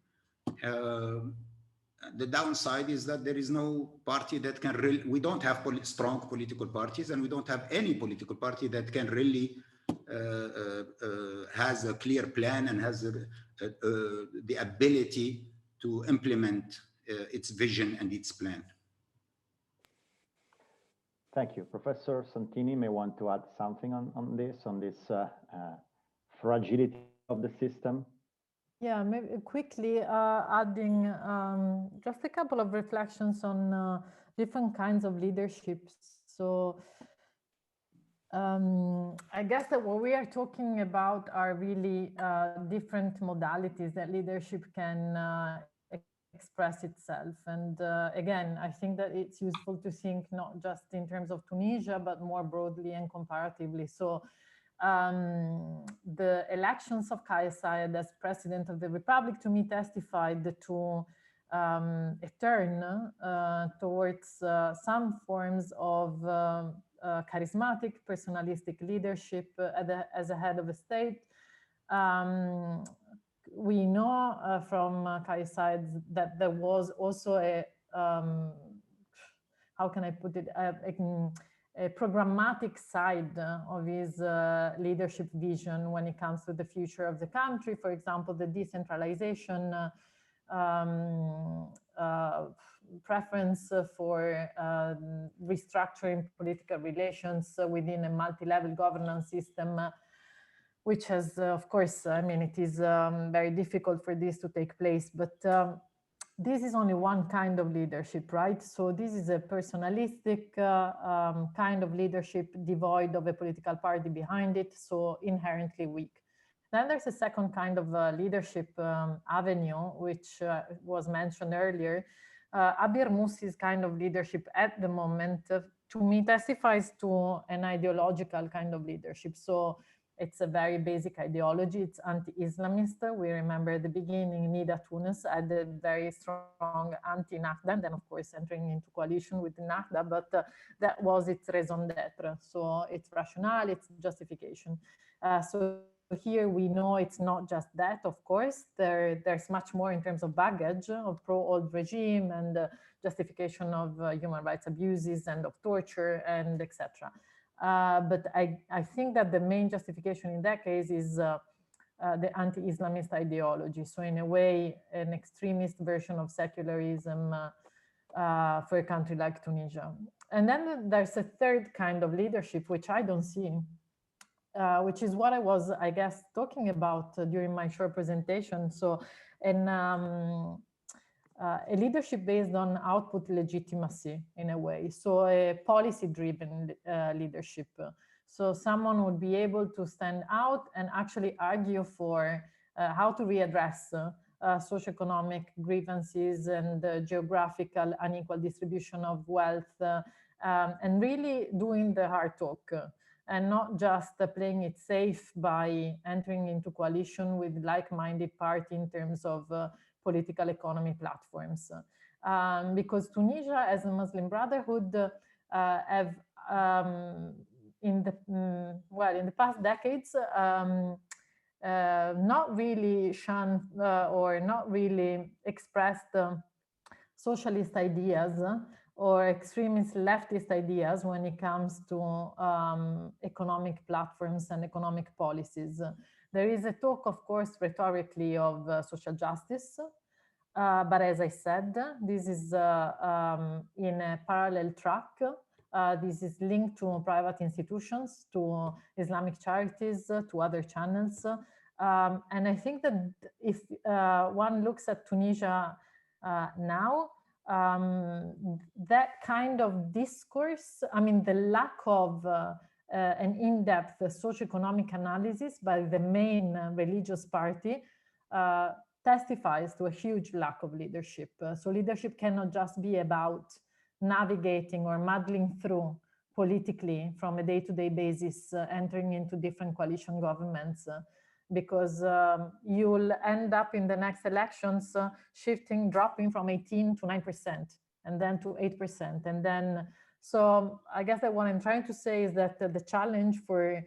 The downside is that there is no party that can really, we don't have strong political parties, and we don't have any political party that can really has a clear plan and has the ability to implement its vision and its plan. Thank you. Professor Santini may want to add something on this fragility of the system. Yeah, maybe quickly adding just a couple of reflections on different kinds of leaderships. So I guess that what we are talking about are really different modalities that leadership can express itself. And again, I think that it's useful to think not just in terms of Tunisia, but more broadly and comparatively. So the elections of Kais Saied as president of the Republic, to me, testified to a turn towards some forms of charismatic, personalistic leadership as a head of a state. We know from Kais Saied that there was also a, how can I put it, a programmatic side of his leadership vision when it comes to the future of the country. For example, the decentralization preference for restructuring political relations within a multi-level governance system, which has, of course, I mean, it is very difficult for this to take place, but this is only one kind of leadership, right? So this is a personalistic kind of leadership devoid of a political party behind it, so inherently weak. Then there's a second kind of leadership avenue, which was mentioned earlier. Abir Musi's kind of leadership at the moment, to me, testifies to an ideological kind of leadership. So it's a very basic ideology. It's anti-Islamist. We remember at the beginning, Nida Tunis had a very strong anti-Nahda, and then of course entering into coalition with Nahda, but that was its raison d'etre. So it's rationale, it's justification. So here we know it's not just that, of course. There's much more in terms of baggage of pro-old regime and justification of human rights abuses and of torture and etc. But I think that the main justification in that case is the anti-Islamist ideology. So in a way, an extremist version of secularism for a country like Tunisia. And then there's a third kind of leadership, which I don't see, which is what I was, I guess, talking about during my short presentation. So a leadership based on output legitimacy in a way. So a policy-driven leadership. So someone would be able to stand out and actually argue for how to readdress socioeconomic grievances and geographical unequal distribution of wealth, and really doing the hard talk and not just playing it safe by entering into coalition with like-minded party in terms of political economy platforms. Because Tunisia as a Muslim Brotherhood have in the past decades not really shunned or not really expressed socialist ideas or extremist leftist ideas when it comes to economic platforms and economic policies. There is a talk, of course, rhetorically of social justice, but as I said, this is in a parallel track. This is linked to private institutions, to Islamic charities, to other channels. And I think that if one looks at Tunisia now, that kind of discourse, I mean, the lack of an in-depth socioeconomic analysis by the main religious party testifies to a huge lack of leadership. So leadership cannot just be about navigating or muddling through politically from a day-to-day basis, entering into different coalition governments, because you'll end up in the next elections dropping from 18 to 9% and then to 8%. And then, so I guess that what I'm trying to say is that the challenge for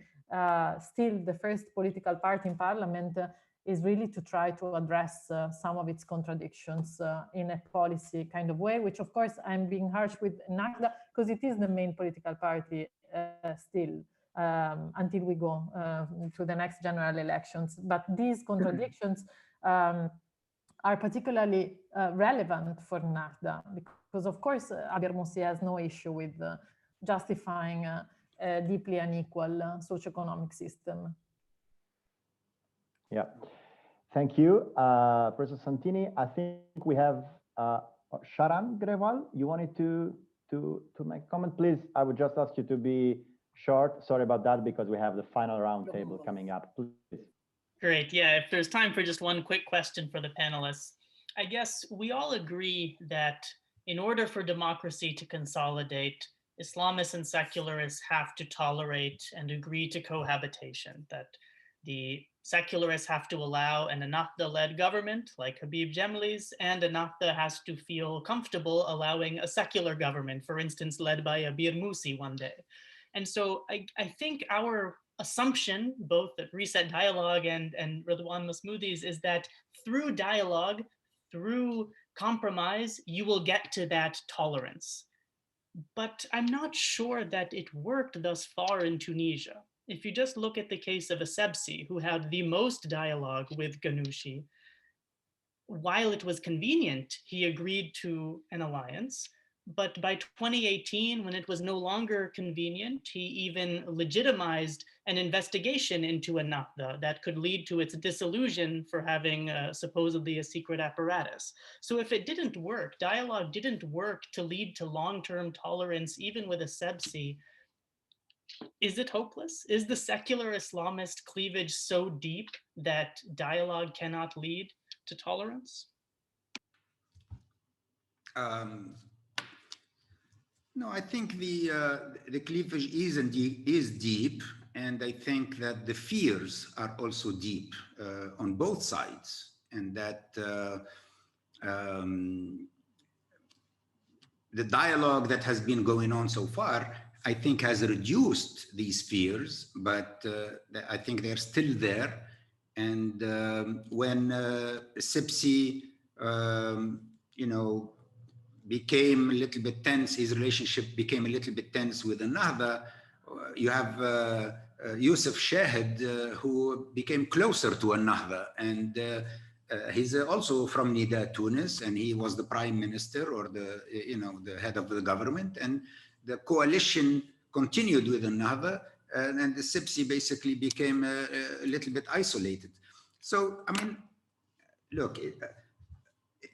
still the first political party in parliament is really to try to address some of its contradictions in a policy kind of way, which of course I'm being harsh with Ennahda because it is the main political party still until we go to the next general elections. But these contradictions are particularly relevant for Ennahda because of course Abiy Morsi has no issue with justifying a deeply unequal socioeconomic system. Yeah, thank you, Professor Santini. I think we have Sharan Grewal. You wanted to make a comment, please? I would just ask you to be short. Sorry about that, because we have the final roundtable coming up. Please. Great. Yeah, if there's time for just one quick question for the panelists. I guess we all agree that in order for democracy to consolidate, Islamists and secularists have to tolerate and agree to cohabitation, that the secularists have to allow an Ennahda-led government like Habib Jemli's, and Ennahda has to feel comfortable allowing a secular government, for instance, led by Abiy Morsi one day. And so I think our assumption, both at Reset Dialogue and Radwan Masmoudi's, is that through dialogue, through compromise, you will get to that tolerance. But I'm not sure that it worked thus far in Tunisia. If you just look at the case of Essebsi, who had the most dialogue with Ghannouchi, while it was convenient, he agreed to an alliance. But by 2018, when it was no longer convenient, he even legitimized an investigation into Ennahda that could lead to its dissolution for having supposedly a secret apparatus. So if it didn't work, dialogue didn't work to lead to long-term tolerance, even with Essebsi, is it hopeless? Is the secular Islamist cleavage so deep that dialogue cannot lead to tolerance? No, I think the cleavage is deep, and I think that the fears are also deep on both sides, and that the dialogue that has been going on so far, I think, has reduced these fears, but I think they're still there. And when Essebsi, became a little bit tense, his relationship became a little bit tense with Ennahda, you have Youssef Chahed, who became closer to Ennahda, and he's also from Nida, Tunis, and he was the prime minister or the head of the government, and the coalition continued with Ennahda, and the Essebsi basically became a little bit isolated. So, I mean, look,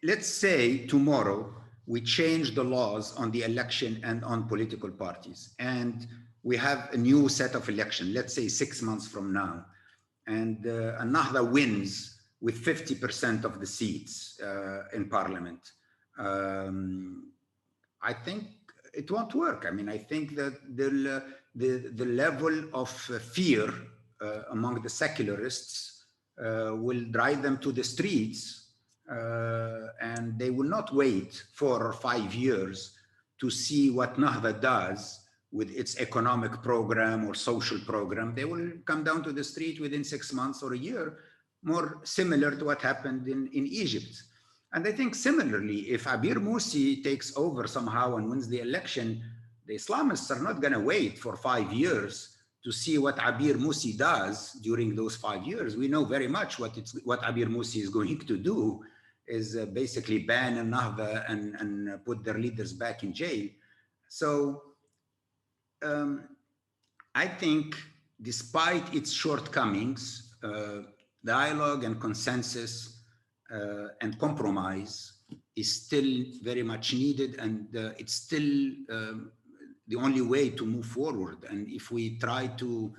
let's say tomorrow we change the laws on the election and on political parties, and we have a new set of election, let's say 6 months from now, and Ennahda wins with 50% of the seats in parliament. I think it won't work. I mean, I think that the level of fear among the secularists will drive them to the streets, and they will not wait 4 or 5 years to see what Ennahda does with its economic program or social program. They will come down to the street within 6 months or a year, more similar to what happened in Egypt. And I think similarly, if Abiy Morsi takes over somehow and wins the election, the Islamists are not going to wait for 5 years to see what Abiy Morsi does during those 5 years. We know very much what Abiy Morsi is going to do is basically ban Ennahda and put their leaders back in jail. So I think despite its shortcomings, dialogue and consensus and compromise is still very much needed, and it's still the only way to move forward. And if we try to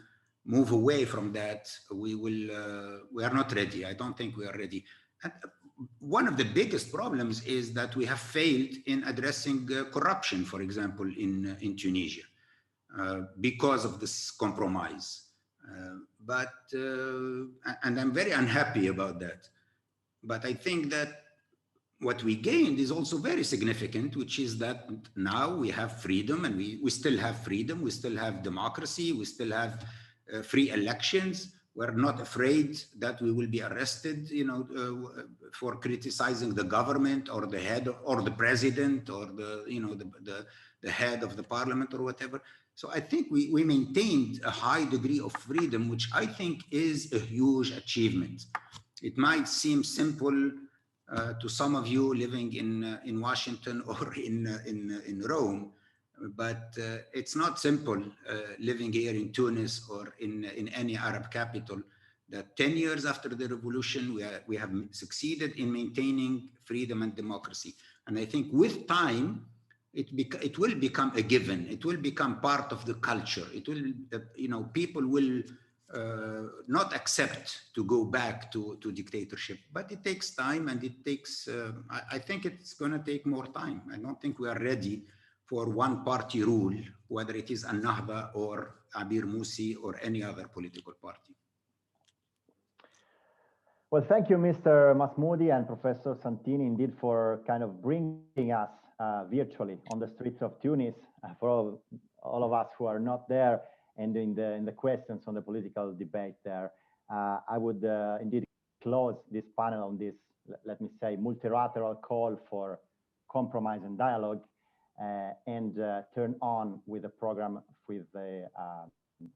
move away from that, we are not ready. I don't think we are ready. And one of the biggest problems is that we have failed in addressing corruption, for example, in Tunisia, because of this compromise. And I'm very unhappy about that. But I think that what we gained is also very significant, which is that now we have freedom, and we still have freedom, we still have democracy, we still have free elections. We're not afraid that we will be arrested, for criticizing the government or the head or the president or the head of the parliament or whatever. So I think we maintained a high degree of freedom, which I think is a huge achievement. It might seem simple to some of you living in Washington or in Rome, but it's not simple living here in Tunis or in any Arab capital, that 10 years after the revolution, we have succeeded in maintaining freedom and democracy. And I think with time, it will become a given. It will become part of the culture. It will, people will not accept to go back to dictatorship, but it takes time, and it takes, I think it's going to take more time. I don't think we are ready for one-party rule, whether it is Al-Nahda or Abir Musi or any other political party. Well, thank you, Mr. Masmoudi and Professor Santini, indeed, for kind of bringing us virtually on the streets of Tunis, for all of us who are not there, and in the questions on the political debate there. I would indeed close this panel on this, let me say, multilateral call for compromise and dialogue, and turn on with the program with the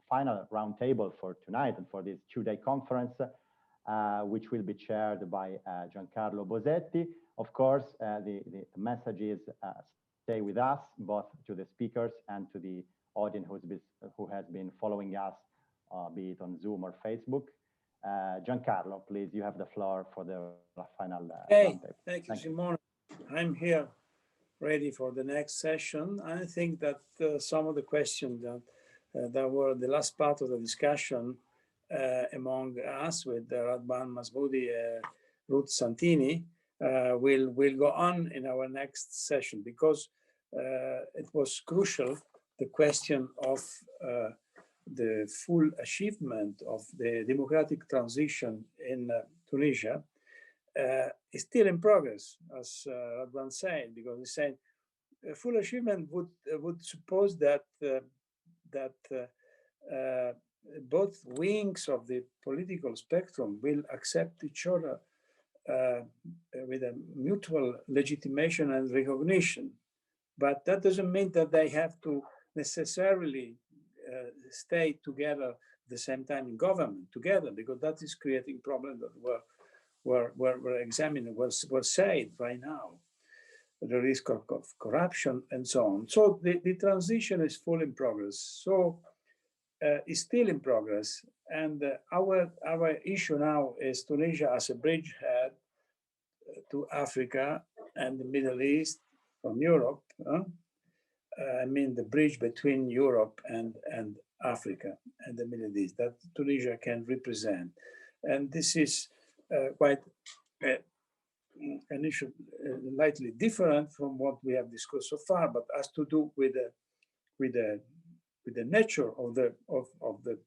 final roundtable for tonight and for this two-day conference, which will be chaired by Giancarlo Bosetti. Of course, the message is stay with us, both to the speakers and to the audience who has been following us, be it on Zoom or Facebook. Giancarlo, please, you have the floor for the final roundtable. Thank you, Simone. I'm here ready for the next session. I think that some of the questions that were the last part of the discussion among us with Radwan, Masmoudi, Ruth, Santini, will go on in our next session, because it was crucial. The question of the full achievement of the democratic transition in Tunisia is still in progress, as Radwan said, because he said full achievement would suppose that both wings of the political spectrum will accept each other with a mutual legitimation and recognition. But that doesn't mean that they have to necessarily stay together at the same time in government together, because that is creating problems that were examined, were said right now, the risk of corruption and so on. So the transition is full in progress. So it's still in progress. And our issue now is Tunisia as a bridgehead to Africa and the Middle East from Europe. I mean, the bridge between Europe and Africa and the Middle East that Tunisia can represent. And this is quite an issue slightly different from what we have discussed so far, but has to do with the nature of the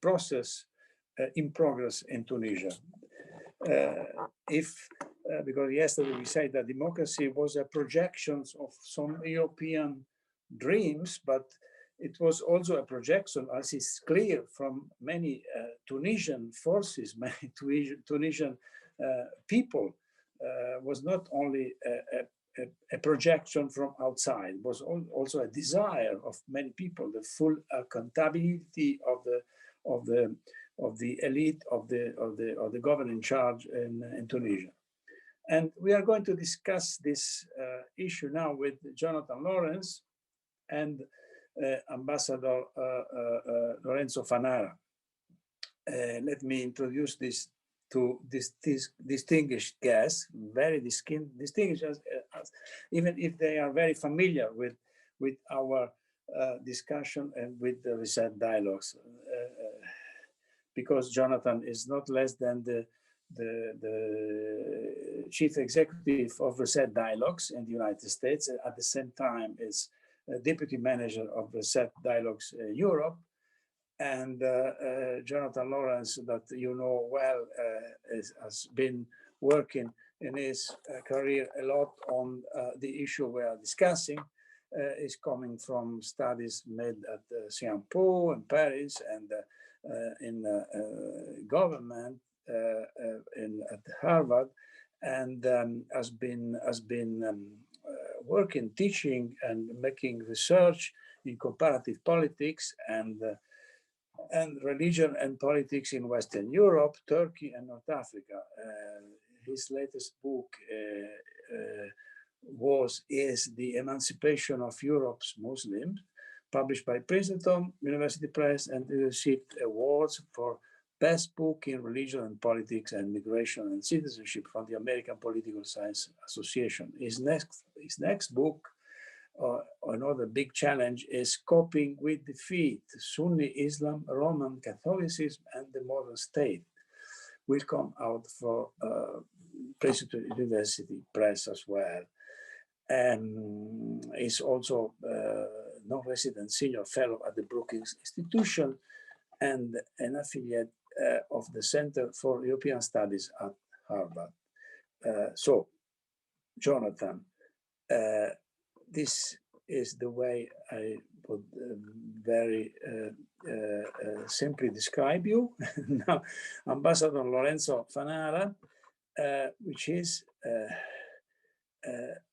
process in progress in Tunisia. Because yesterday we said that democracy was a projection of some European dreams, but it was also a projection, as is clear from many Tunisian forces, many Tunisian people, was not only a projection from outside, it was also a desire of many people, the full accountability of the elite of the governing charge in Tunisia. And we are going to discuss this issue now with Jonathan Laurence and Ambassador Lorenzo Fanara. Let me introduce these to this distinguished guests, very distinguished, even if they are very familiar with our discussion and with the Reset dialogues, because Jonathan is not less than the chief executive of Reset Dialogues in the United States. At the same time, is deputy manager of Reset Dialogues Europe. And Jonathan Laurence, that you know well, has been working in his career a lot on the issue we are discussing, is coming from studies made at Sciences Po in Paris and in government at Harvard, and has been working, teaching, and making research in comparative politics and religion and politics in Western Europe, Turkey, and North Africa. His latest book is The Emancipation of Europe's Muslims, published by Princeton University Press, and received awards for Best Book in Religion and Politics and Migration and Citizenship from the American Political Science Association. His next book, another big challenge, is Coping with Defeat, Sunni Islam, Roman Catholicism, and the Modern State. Will come out for Princeton University Press as well. And is also non-resident senior fellow at the Brookings Institution and an affiliate of the Center for European Studies at Harvard. So, Jonathan, this is the way I would very simply describe you. Now, Ambassador Lorenzo Fanara, which is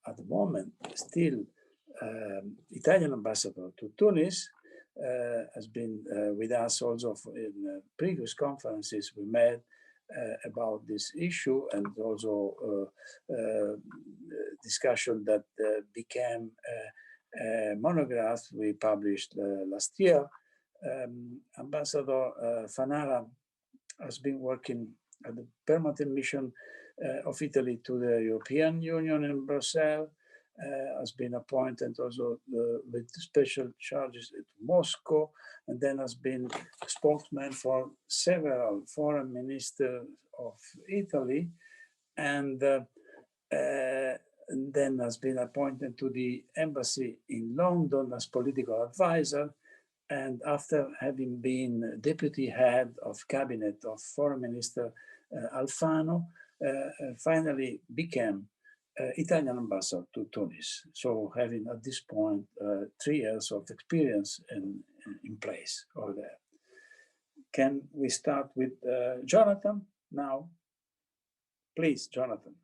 at the moment still Italian ambassador to Tunis, has been with us also in previous conferences we made about this issue, and also discussion that became a monograph we published last year. Ambassador Fanara has been working at the permanent mission of Italy to the European Union in Brussels, has been appointed also with special charges at Moscow, and then has been spokesman for several foreign ministers of Italy, and then has been appointed to the embassy in London as political advisor, and after having been deputy head of cabinet of Foreign Minister Alfano, finally became Italian ambassador to Tunis. So having at this point 3 years of experience in place over there. Can we start with Jonathan now? Please, Jonathan.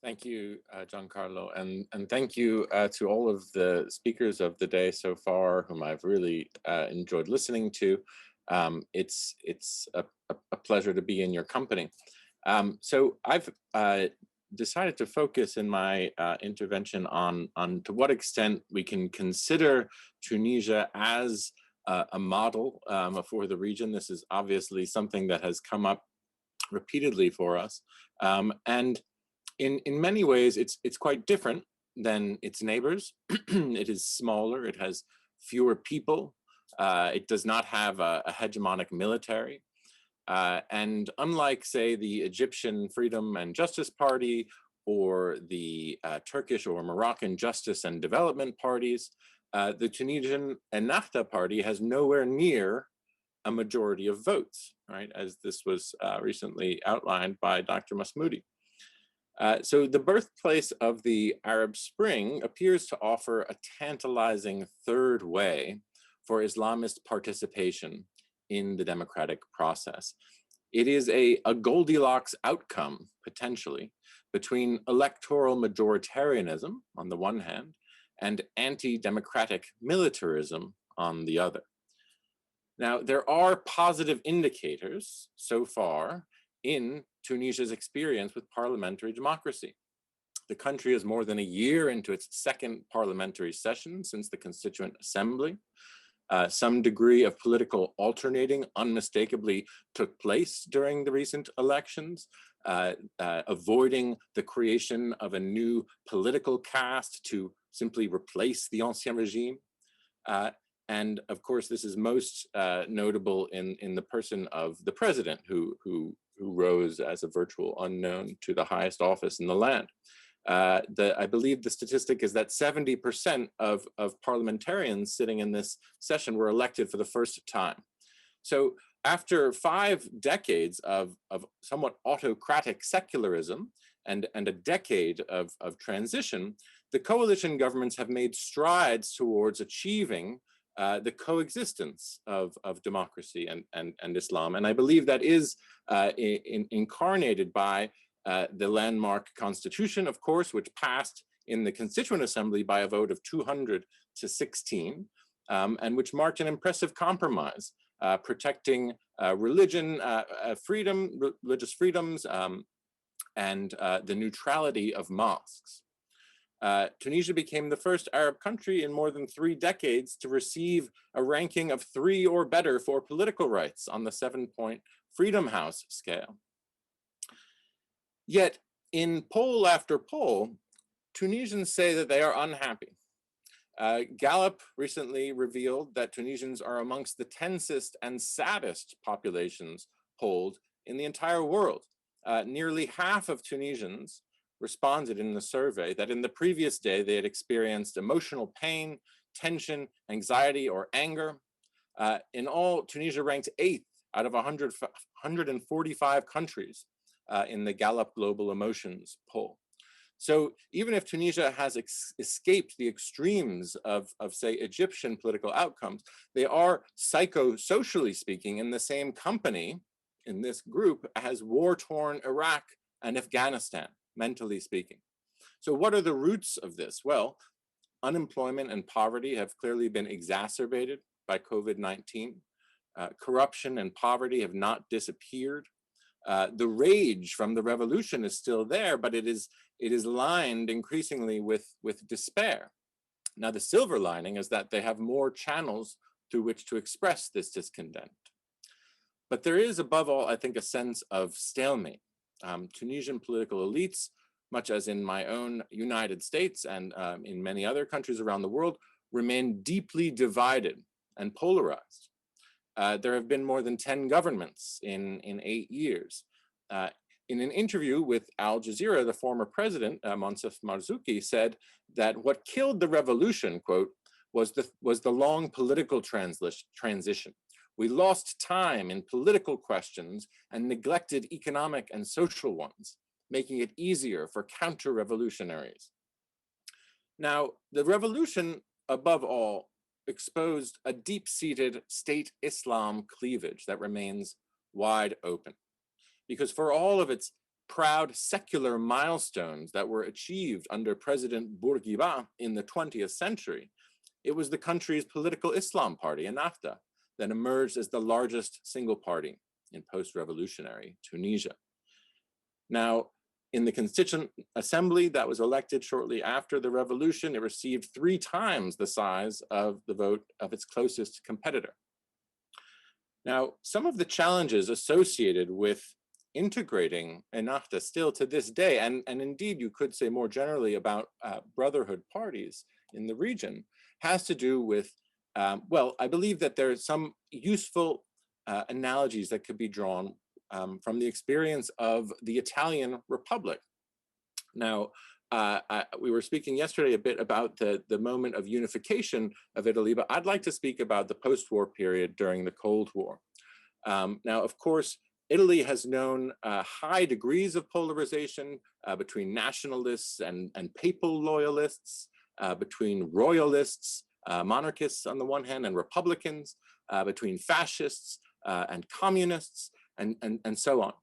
Thank you, Giancarlo, and thank you to all of the speakers of the day so far, whom I've really enjoyed listening to. It's a pleasure to be in your company. So I've decided to focus in my intervention on to what extent we can consider Tunisia as a model for the region. This is obviously something that has come up repeatedly for us, and in many ways it's quite different than its neighbors. It is smaller, it has fewer people, it does not have a hegemonic military. And unlike, say, the Egyptian Freedom and Justice Party or the Turkish or Moroccan Justice and Development parties, the Tunisian Ennahda party has nowhere near a majority of votes, right, as this was recently outlined by Dr. Masmoudi. So the birthplace of the Arab Spring appears to offer a tantalizing third way for Islamist participation in the democratic process. It is a Goldilocks outcome, potentially, between electoral majoritarianism on the one hand and anti-democratic militarism on the other. Now, there are positive indicators so far in Tunisia's experience with parliamentary democracy. The country is more than a year into its second parliamentary session since the Constituent Assembly. Some degree of political alternating unmistakably took place during the recent elections, avoiding the creation of a new political caste to simply replace the ancien regime. And of course, this is most notable in the person of the president, who rose as a virtual unknown to the highest office in the land. I believe the statistic is that 70% of parliamentarians sitting in this session were elected for the first time. So after 5 decades of somewhat autocratic secularism and a decade of transition, the coalition governments have made strides towards achieving the coexistence of democracy and Islam. And I believe that is incarnated by the landmark constitution, of course, which passed in the Constituent Assembly by a vote of 200 to 16, and which marked an impressive compromise, protecting religion, religious freedoms, and the neutrality of mosques. Tunisia became the first Arab country in more than 3 decades to receive a ranking of 3 or better for political rights on the 7-point Freedom House scale. Yet, in poll after poll, Tunisians say that they are unhappy. Gallup recently revealed that Tunisians are amongst the tensest and saddest populations polled in the entire world. Nearly half of Tunisians responded in the survey that in the previous day they had experienced emotional pain, tension, anxiety, or anger. In all, Tunisia ranked 8th out of 145 countries in the Gallup Global Emotions poll. So even if Tunisia has escaped the extremes of, say, Egyptian political outcomes, they are psychosocially speaking in the same company, in this group, as war-torn Iraq and Afghanistan, mentally speaking. So what are the roots of this? Well, unemployment and poverty have clearly been exacerbated by COVID-19. Corruption and poverty have not disappeared. The rage from the revolution is still there, but it is lined increasingly with despair. Now, the silver lining is that they have more channels through which to express this discontent. But there is, above all, I think, a sense of stalemate. Tunisian political elites, much as in my own United States and in many other countries around the world, remain deeply divided and polarized. There have been more than 10 governments in 8 years. In an interview with Al Jazeera, the former president, Monsef Marzouki, said that what killed the revolution, quote, was the long political transition. We lost time in political questions and neglected economic and social ones, making it easier for counter-revolutionaries. Now, the revolution, above all, exposed a deep-seated state Islam cleavage that remains wide open. Because for all of its proud secular milestones that were achieved under President Bourguiba in the 20th century, it was the country's political Islam party, Ennahda, that emerged as the largest single party in post-revolutionary Tunisia. Now, in the Constituent Assembly that was elected shortly after the revolution, it received 3 times the size of the vote of its closest competitor. Now, some of the challenges associated with integrating Ennahda still to this day, and indeed you could say more generally about brotherhood parties in the region, has to do with, well, I believe that there are some useful analogies that could be drawn from the experience of the Italian Republic. Now, we were speaking yesterday a bit about the moment of unification of Italy, but I'd like to speak about the post-war period during the Cold War. Now, of course, Italy has known high degrees of polarization between nationalists and papal loyalists, between royalists, monarchists on the one hand, and republicans, between fascists and communists, and so on.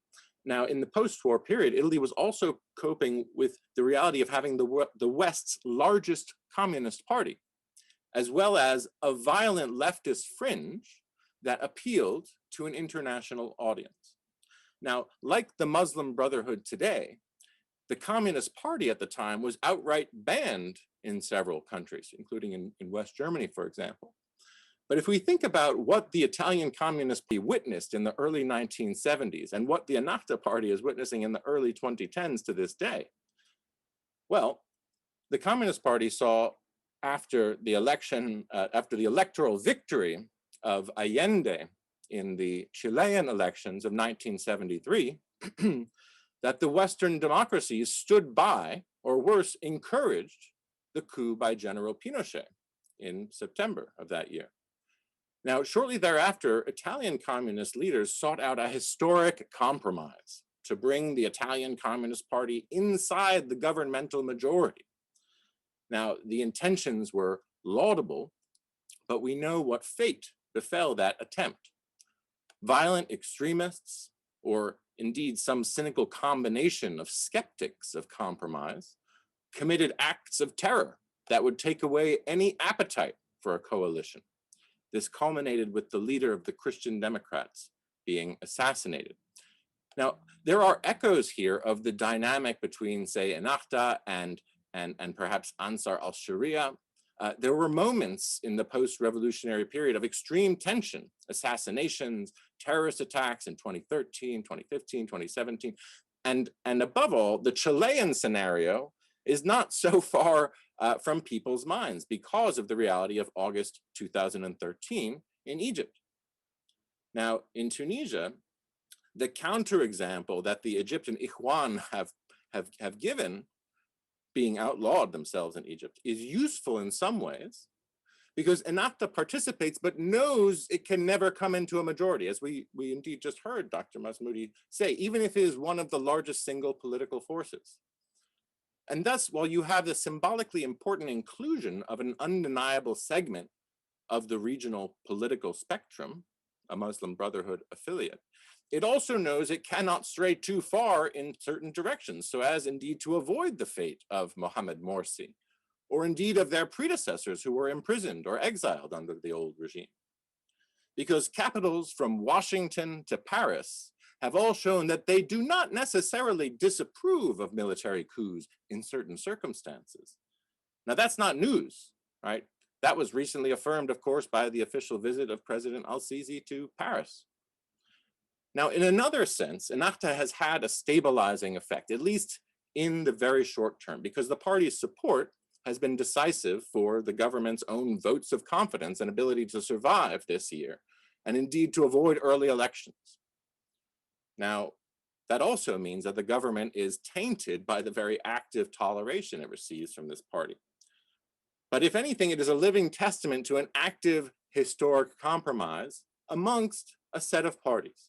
Now, in the post-war period, Italy was also coping with the reality of having the West's largest communist party, as well as a violent leftist fringe that appealed to an international audience. Now, like the Muslim Brotherhood today, the Communist Party at the time was outright banned in several countries, including in West Germany, for example. But if we think about what the Italian Communist Party witnessed in the early 1970s and what the Ennahda Party is witnessing in the early 2010s to this day, well, the Communist Party saw after the election, after the electoral victory of Allende in the Chilean elections of 1973, that the Western democracies stood by, or worse, encouraged the coup by General Pinochet in September of that year. Now, shortly thereafter, Italian communist leaders sought out a historic compromise to bring the Italian Communist Party inside the governmental majority. Now, the intentions were laudable, but we know what fate befell that attempt. Violent extremists, or indeed some cynical combination of skeptics of compromise, committed acts of terror that would take away any appetite for a coalition. This culminated with the leader of the Christian Democrats being assassinated. Now, there are echoes here of the dynamic between, say, Ennahda and perhaps Ansar al-Sharia. There were moments in the post-revolutionary period of extreme tension, assassinations, terrorist attacks in 2013, 2015, 2017. And above all, the Chilean scenario is not so far from people's minds because of the reality of August 2013 in Egypt. Now, in Tunisia, the counterexample that the Egyptian Ikhwan have given, being outlawed themselves in Egypt, is useful in some ways because Ennahda participates but knows it can never come into a majority, as we indeed just heard Dr. Masmoudi say, even if it is one of the largest single political forces. And thus, while you have the symbolically important inclusion of an undeniable segment of the regional political spectrum, a Muslim Brotherhood affiliate, it also knows it cannot stray too far in certain directions, so as indeed to avoid the fate of Mohammed Morsi, or indeed of their predecessors who were imprisoned or exiled under the old regime. Because capitals from Washington to Paris have all shown that they do not necessarily disapprove of military coups in certain circumstances. Now, that's not news, right? That was recently affirmed, of course, by the official visit of President al-Sisi to Paris. Now, in another sense, Ennahda has had a stabilizing effect, at least in the very short term, because the party's support has been decisive for the government's own votes of confidence and ability to survive this year, and indeed to avoid early elections. Now, that also means that the government is tainted by the very active toleration it receives from this party. But if anything, it is a living testament to an active historic compromise amongst a set of parties.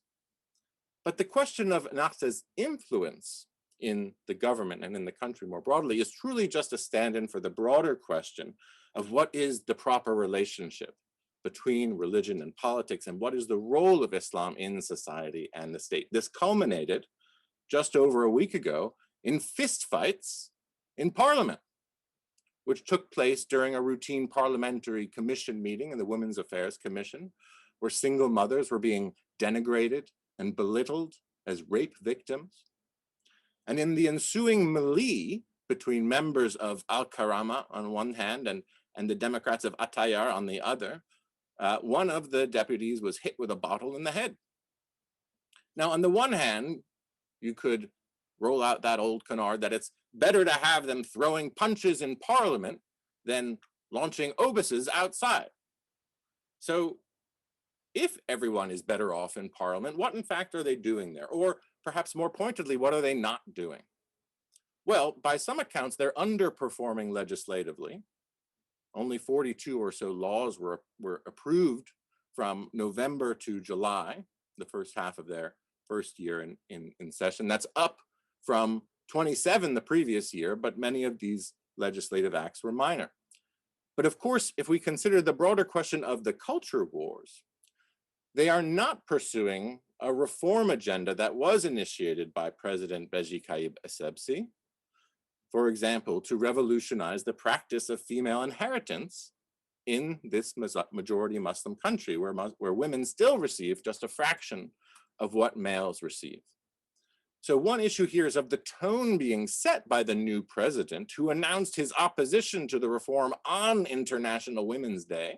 But the question of Ennahda's influence in the government and in the country more broadly is truly just a stand-in for the broader question of what is the proper relationship between religion and politics, and what is the role of Islam in society and the state. This culminated just over a week ago in fistfights in Parliament, which took place during a routine parliamentary commission meeting in the Women's Affairs Commission, where single mothers were being denigrated and belittled as rape victims. And in the ensuing melee between members of Al-Karama on one hand and the Democrats of Atayar on the other, one of the deputies was hit with a bottle in the head. Now, on the one hand, you could roll out that old canard that it's better to have them throwing punches in Parliament than launching obuses outside. So if everyone is better off in Parliament, what in fact are they doing there? Or perhaps more pointedly, what are they not doing? Well, by some accounts, they're underperforming legislatively. Only 42 or so laws were approved from November to July, the first half of their first year in session. That's up from 27 the previous year, but many of these legislative acts were minor. But of course, if we consider the broader question of the culture wars, they are not pursuing a reform agenda that was initiated by President Beji Caid Essebsi, for example, to revolutionize the practice of female inheritance in this majority Muslim country, where women still receive just a fraction of what males receive. So one issue here is of the tone being set by the new president, who announced his opposition to the reform on International Women's Day.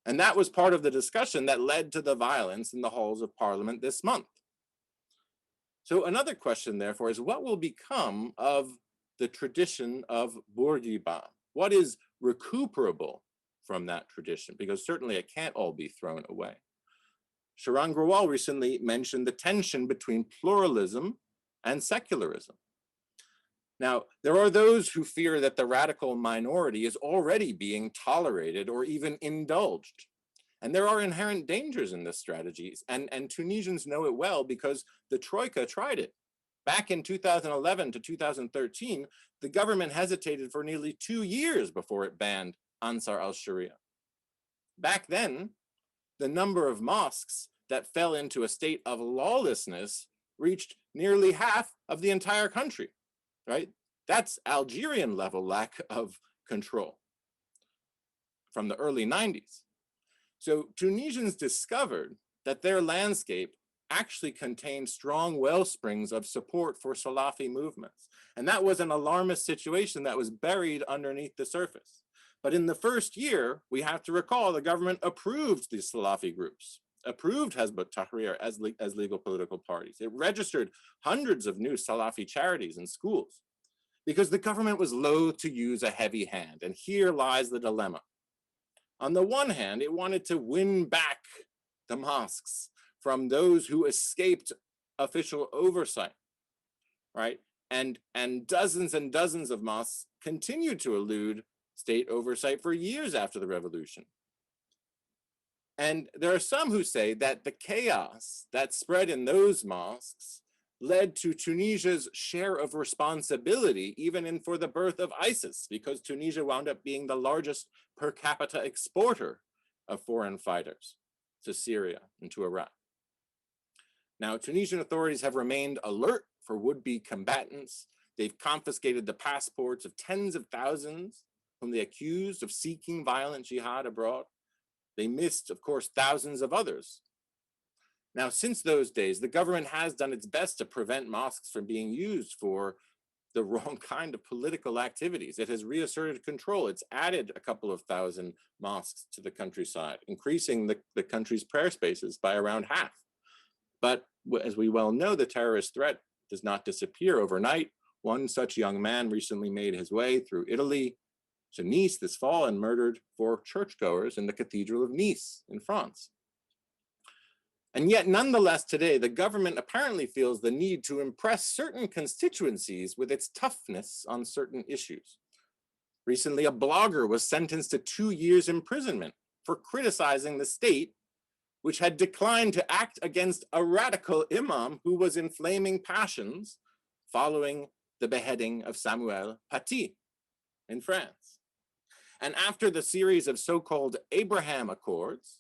And that was part of the discussion that led to the violence in the halls of parliament this month. So another question, therefore, is what will become of the tradition of Bourguiba? What is recuperable from that tradition? Because certainly it can't all be thrown away. Sharan Grewal recently mentioned the tension between pluralism and secularism. Now, there are those who fear that the radical minority is already being tolerated or even indulged. And there are inherent dangers in this strategy, and Tunisians know it well because the Troika tried it. Back in 2011 to 2013, the government hesitated for nearly 2 years before it banned Ansar al-Sharia. Back then, the number of mosques that fell into a state of lawlessness reached nearly half of the entire country, right? That's Algerian level lack of control from the early 90s. So Tunisians discovered that their landscape actually contained strong well springs of support for Salafi movements. And that was an alarmist situation that was buried underneath the surface. But in the first year, we have to recall the government approved these Salafi groups, approved Hizb ut-Tahrir as legal political parties. It registered hundreds of new Salafi charities and schools because the government was loath to use a heavy hand. And here lies the dilemma. On the one hand, it wanted to win back the mosques from those who escaped official oversight, right? And dozens of mosques continued to elude state oversight for years after the revolution. And there are some who say that the chaos that spread in those mosques led to Tunisia's share of responsibility, even for the birth of ISIS, because Tunisia wound up being the largest per capita exporter of foreign fighters to Syria and to Iraq. Now, Tunisian authorities have remained alert for would-be combatants. They've confiscated the passports of tens of thousands whom they accused of seeking violent jihad abroad. They missed, of course, thousands of others. Now, since those days, the government has done its best to prevent mosques from being used for the wrong kind of political activities. It has reasserted control. It's added a couple of thousand mosques to the countryside, increasing the country's prayer spaces by around half. But as we well know, the terrorist threat does not disappear overnight. One such young man recently made his way through Italy to Nice this fall and murdered 4 churchgoers in the Cathedral of Nice in France. And yet, nonetheless, today, the government apparently feels the need to impress certain constituencies with its toughness on certain issues. Recently, a blogger was sentenced to 2 years imprisonment for criticizing the state, which had declined to act against a radical imam who was inflaming passions following the beheading of Samuel Paty in France. And after the series of so-called Abraham Accords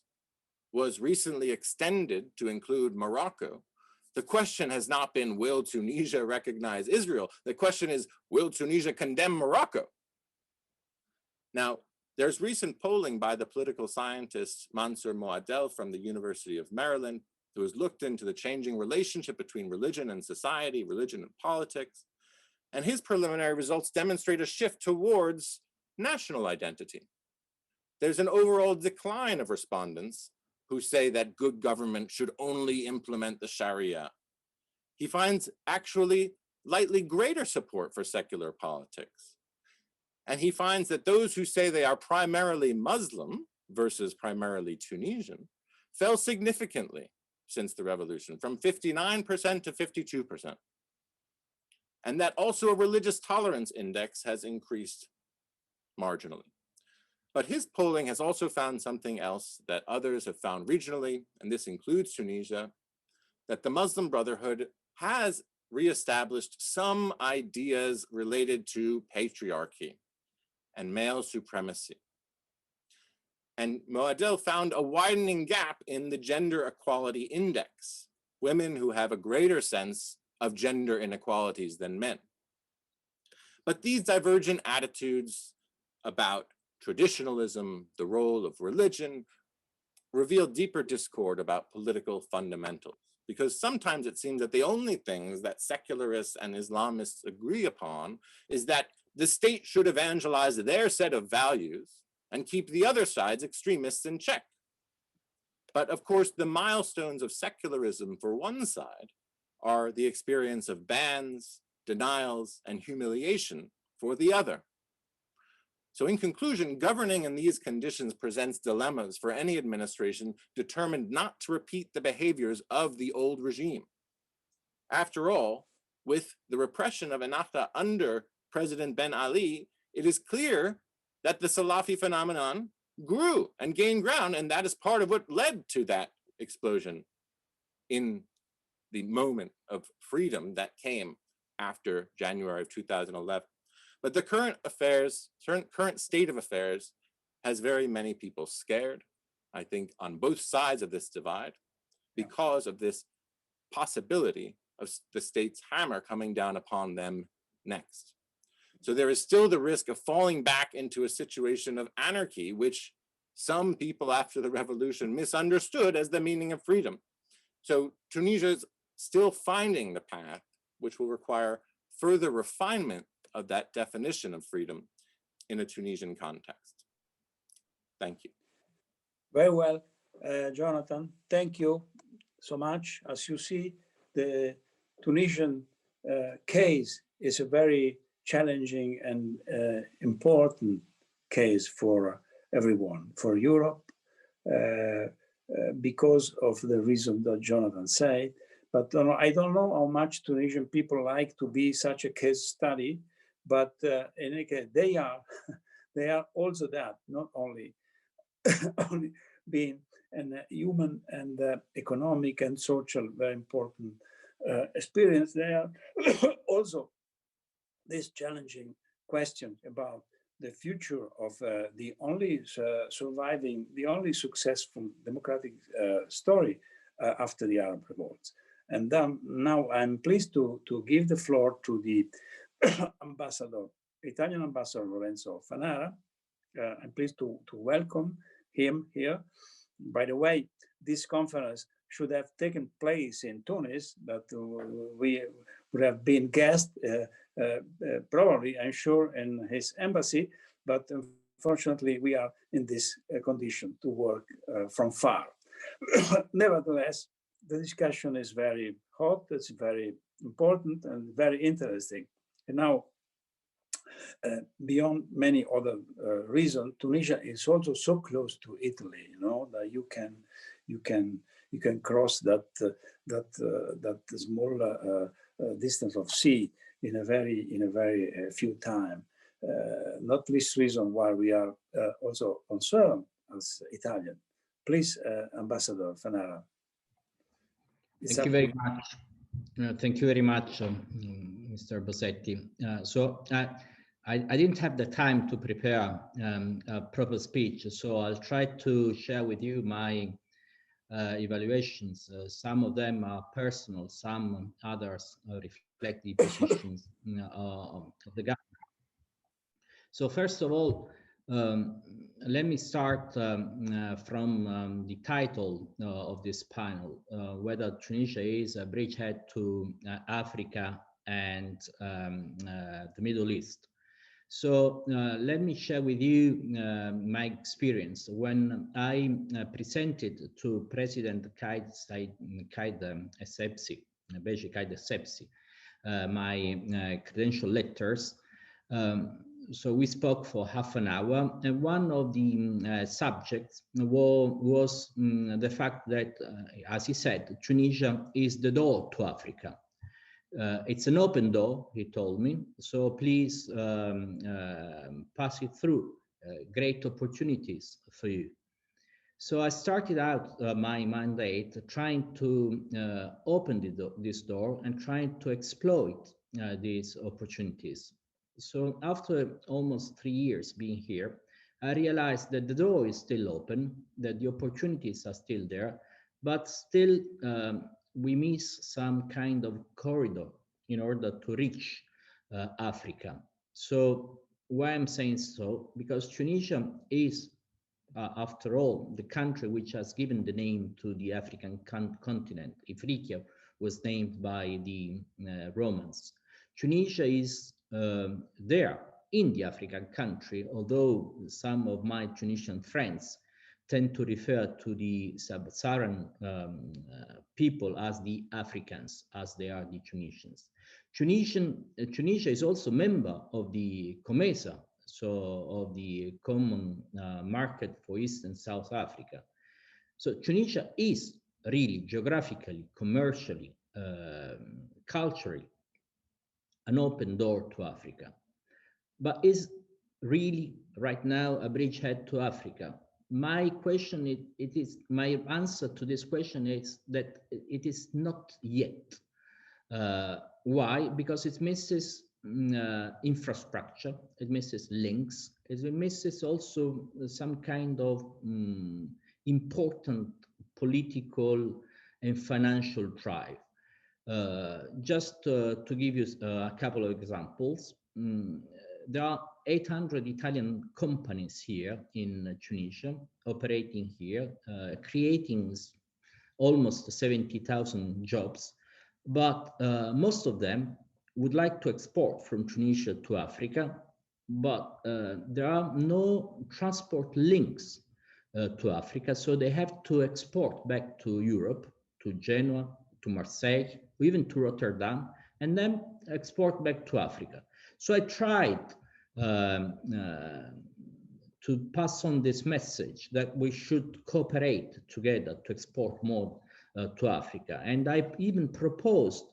was recently extended to include Morocco, the question has not been, will Tunisia recognize Israel? The question is, will Tunisia condemn Morocco? Now, there's recent polling by the political scientist Mansour Moadel from the University of Maryland, who has looked into the changing relationship between religion and society, religion and politics. And his preliminary results demonstrate a shift towards national identity. There's an overall decline of respondents who say that good government should only implement the Sharia. He finds actually slightly greater support for secular politics. And he finds that those who say they are primarily Muslim versus primarily Tunisian fell significantly since the revolution, from 59% to 52%. And that also a religious tolerance index has increased marginally. But his polling has also found something else that others have found regionally, and this includes Tunisia, that the Muslim Brotherhood has reestablished some ideas related to patriarchy and male supremacy. And Moadel found a widening gap in the gender equality index, women who have a greater sense of gender inequalities than men. But these divergent attitudes about traditionalism, the role of religion, reveal deeper discord about political fundamentals, because sometimes it seems that the only things that secularists and Islamists agree upon is that the state should evangelize their set of values and keep the other side's extremists in check. But of course, the milestones of secularism for one side are the experience of bans, denials, and humiliation for the other. So in conclusion, governing in these conditions presents dilemmas for any administration determined not to repeat the behaviors of the old regime. After all, with the repression of Ennahda under President Ben Ali, it is clear that the Salafi phenomenon grew and gained ground, and that is part of what led to that explosion in the moment of freedom that came after January of 2011. But the current state of affairs has very many people scared, I think, on both sides of this divide, because of this possibility of the state's hammer coming down upon them next. So there is still the risk of falling back into a situation of anarchy, which some people after the revolution misunderstood as the meaning of freedom. So Tunisia is still finding the path, which will require further refinement of that definition of freedom in a Tunisian context. Thank you. Very well, Jonathan. Thank you so much. As you see, the Tunisian case is a very challenging and important case for everyone, for Europe, because of the reason that Jonathan said. But I don't know how much Tunisian people like to be such a case study, but in any case, they are also that, not only, only being a human and economic and social very important experience. They are also this challenging question about the future of the only surviving, the only successful democratic story after the Arab revolts. And now I'm pleased to give the floor to the Italian ambassador Lorenzo Fanara. I'm pleased to welcome him here. By the way, this conference should have taken place in Tunis, but we would have been guests, probably, I'm sure, in his embassy, but unfortunately we are in this condition to work from far. Nevertheless, the discussion is very hot, it's very important and very interesting. And now, beyond many other reasons, Tunisia is also so close to Italy, you know, that you can cross that small distance of sea in a very few time. Not least reason why we are also concerned as Italian. Please, Ambassador Fanara. Thank you very much. Thank you very much, Mr. Bosetti. So I didn't have the time to prepare a proper speech, so I'll try to share with you my evaluations. Some of them are personal, some others reflect the positions of the government. So first of all, let me start from the title of this panel, whether Tunisia is a bridgehead to Africa and the Middle East. So let me share with you my experience. When I presented to President Kaid Essebsi, my credential letters, so we spoke for half an hour, and one of the subjects was the fact that, as he said, Tunisia is the door to Africa. It's an open door, he told me, so please pass it through. Great opportunities for you. So I started out my mandate trying to open this door and trying to exploit these opportunities. So after almost 3 years being here, I realized that the door is still open, that the opportunities are still there, but still we miss some kind of corridor in order to reach Africa. So why I'm saying so? Because Tunisia is, after all, the country which has given the name to the African continent. Ifriqiya was named by the Romans. Tunisia is there in the African country, although some of my Tunisian friends tend to refer to the sub-Saharan people as the Africans, as they are the Tunisians. Tunisia is also a member of the COMESA, so of the Common Market for East and South Africa. So Tunisia is really geographically, commercially, culturally, an open door to Africa, but is really right now a bridgehead to Africa. My question, my answer to this question is that it is not yet. Why? Because it misses infrastructure, it misses links, it misses also some kind of important political and financial drive. Just to give you a couple of examples, there are 800 Italian companies here in Tunisia, operating here, creating almost 70,000 jobs, but most of them would like to export from Tunisia to Africa, but there are no transport links to Africa, so they have to export back to Europe, to Genoa, to Marseille, or even to Rotterdam, and then export back to Africa. So I tried to pass on this message that we should cooperate together to export more to Africa. And I even proposed,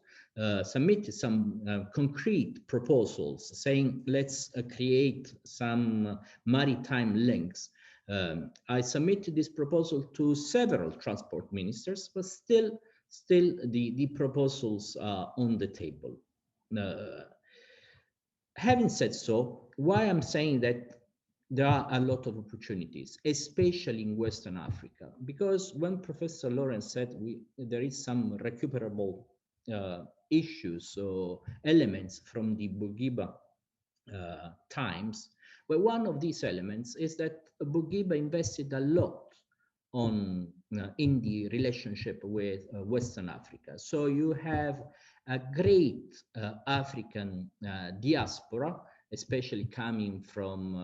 submitted some concrete proposals saying, let's create some maritime links. I submitted this proposal to several transport ministers, but still the proposals are on the table. Having said so, why I'm saying that there are a lot of opportunities, especially in Western Africa, because when Professor Laurence said there is some recuperable issues or elements from the Bourguiba times, well, one of these elements is that Bourguiba invested a lot on in the relationship with Western Africa. So you have a great African diaspora, especially coming from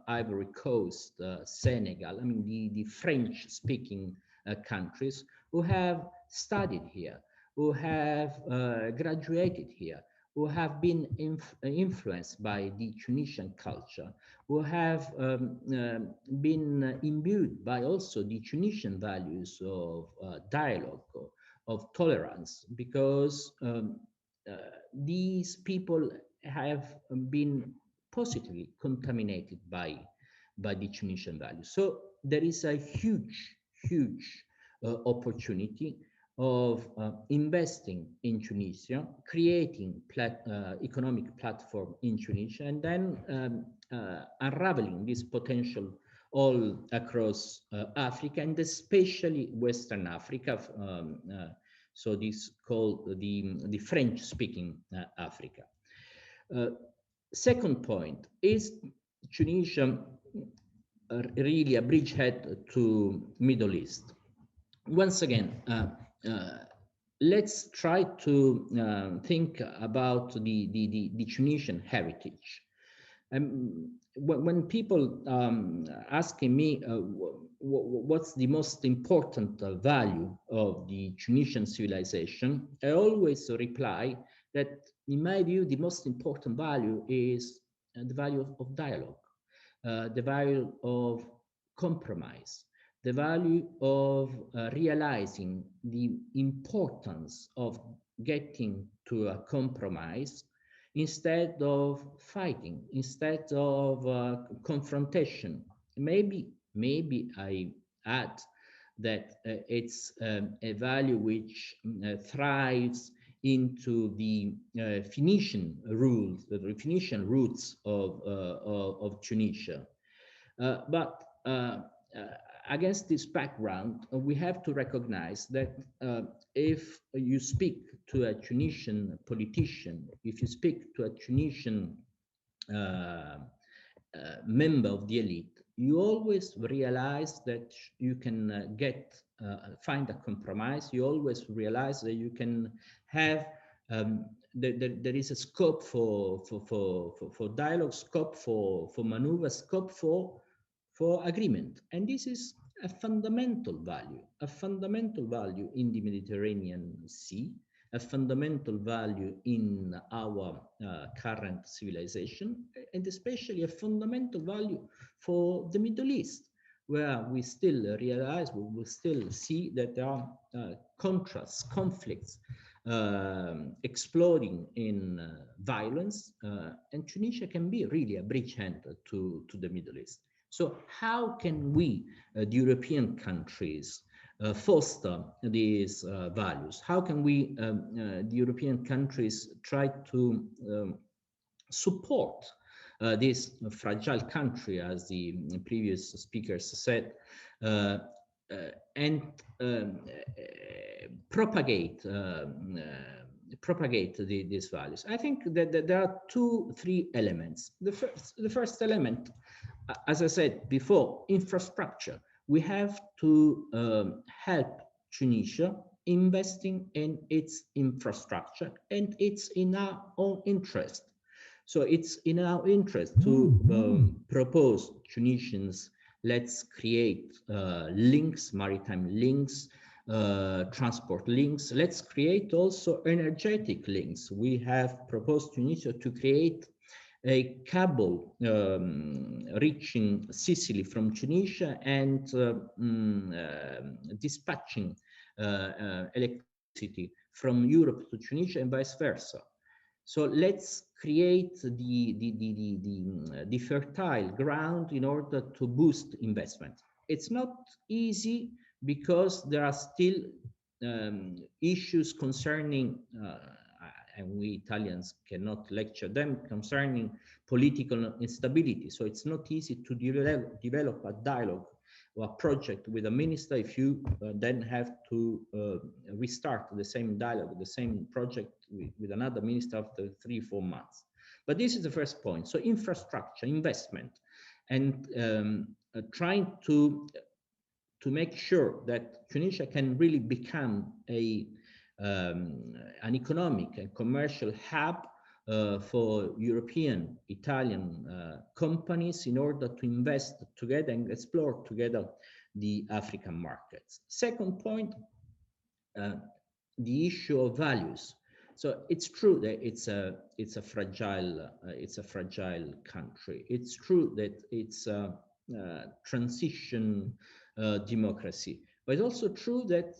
Ivory Coast, Senegal, I mean the French-speaking countries, who have studied here, who have graduated here, who have been influenced by the Tunisian culture, who have been imbued by also the Tunisian values of dialogue, of tolerance, because these people have been positively contaminated by the Tunisian values. So there is a huge opportunity of investing in Tunisia, creating economic platform in Tunisia, and then unraveling this potential all across Africa, and especially Western Africa. So this called the French-speaking Africa. Second point, is Tunisia really a bridgehead to Middle East? Once again, let's try to think about the Tunisian heritage. When people asking me what's the most important value of the Tunisian civilization, I always reply that, in my view, the most important value is the value of dialogue, the value of compromise, the value of realizing the importance of getting to a compromise instead of fighting, instead of confrontation. Maybe I add that it's a value which thrives into the Phoenician rules, the Phoenician roots of Tunisia. But against this background, we have to recognize that if you speak to a Tunisian politician, if you speak to a Tunisian member of the elite, you always realize that you can find a compromise. You always realize that you can have there is a scope for dialogue, scope for maneuver, scope for agreement. And this is a fundamental value in the Mediterranean Sea, a fundamental value in our current civilization, and especially a fundamental value for the Middle East, where we still realize, we will still see that there are contrasts, conflicts, exploding in violence, and Tunisia can be really a bridgehead to the Middle East. So how can we, the European countries, foster these values? How can we, the European countries, try to support this fragile country, as the previous speakers said, and propagate these values? I think that there are three elements. The first element, as I said before, infrastructure. We have to help Tunisia investing in its infrastructure, and it's in our own interest. So it's in our interest to propose Tunisians, let's create links, maritime links, transport links. Let's create also energetic links. We have proposed Tunisia to create a cable reaching Sicily from Tunisia and dispatching electricity from Europe to Tunisia and vice versa. So let's create the fertile ground in order to boost investment. It's not easy because there are still issues concerning and we Italians cannot lecture them, concerning political instability. So it's not easy to develop a dialogue or a project with a minister if you then have to restart the same dialogue, the same project with another minister after 3-4 months. But this is the first point. So infrastructure, investment, and trying to make sure that Tunisia can really become an economic and commercial hub for European, Italian companies in order to invest together and explore together the African markets. Second point, the issue of values. So it's true that it's a fragile country. It's true that it's a transition democracy. But it's also true that,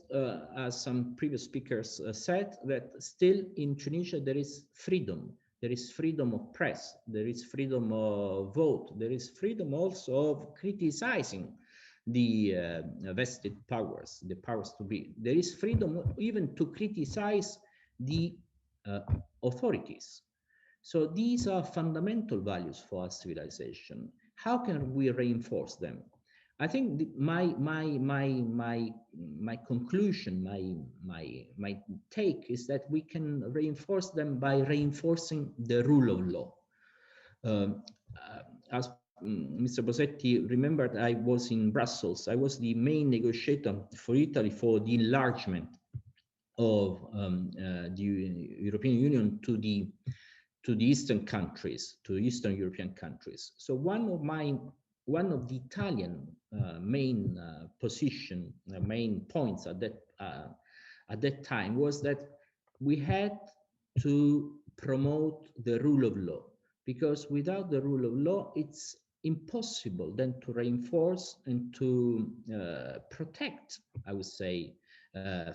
as some previous speakers said, that still in Tunisia there is freedom. There is freedom of press. There is freedom of vote. There is freedom also of criticizing the vested powers, the powers to be. There is freedom even to criticize the authorities. So these are fundamental values for our civilization. How can we reinforce them? I think my conclusion, my take is that we can reinforce them by reinforcing the rule of law. As Mr. Bosetti remembered, I was in Brussels. I was the main negotiator for Italy for the enlargement of the European Union to the eastern countries, to Eastern European countries. So one of the Italian main main points at that time was that we had to promote the rule of law, because without the rule of law, it's impossible then to reinforce and to protect, I would say,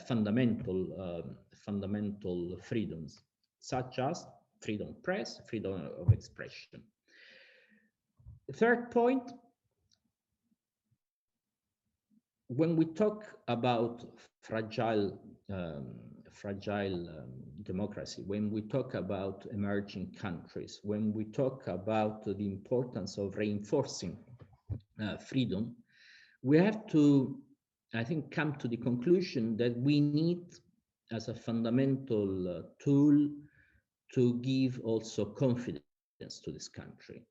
fundamental freedoms, such as freedom of press, freedom of expression. The third point, when we talk about fragile democracy, when we talk about emerging countries, when we talk about the importance of reinforcing freedom, we have to, I think, come to the conclusion that we need, as a fundamental tool, to give also confidence to this country.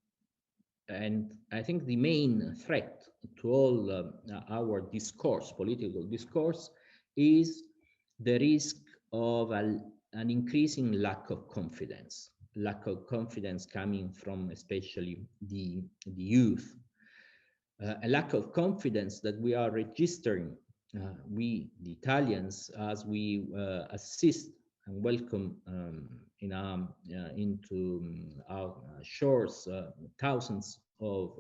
And I think the main threat to all our discourse, political discourse, is the risk of an increasing lack of confidence coming from especially the youth. a lack of confidence that we are registering, we, the Italians, as we assist and welcome into our shores thousands of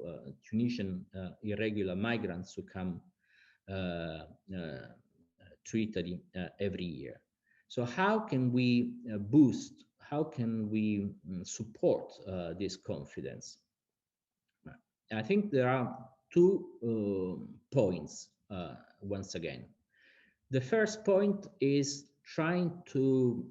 Tunisian irregular migrants who come to Italy every year. So how can we boost, how can we support this confidence? I think there are two points once again. The first point is trying to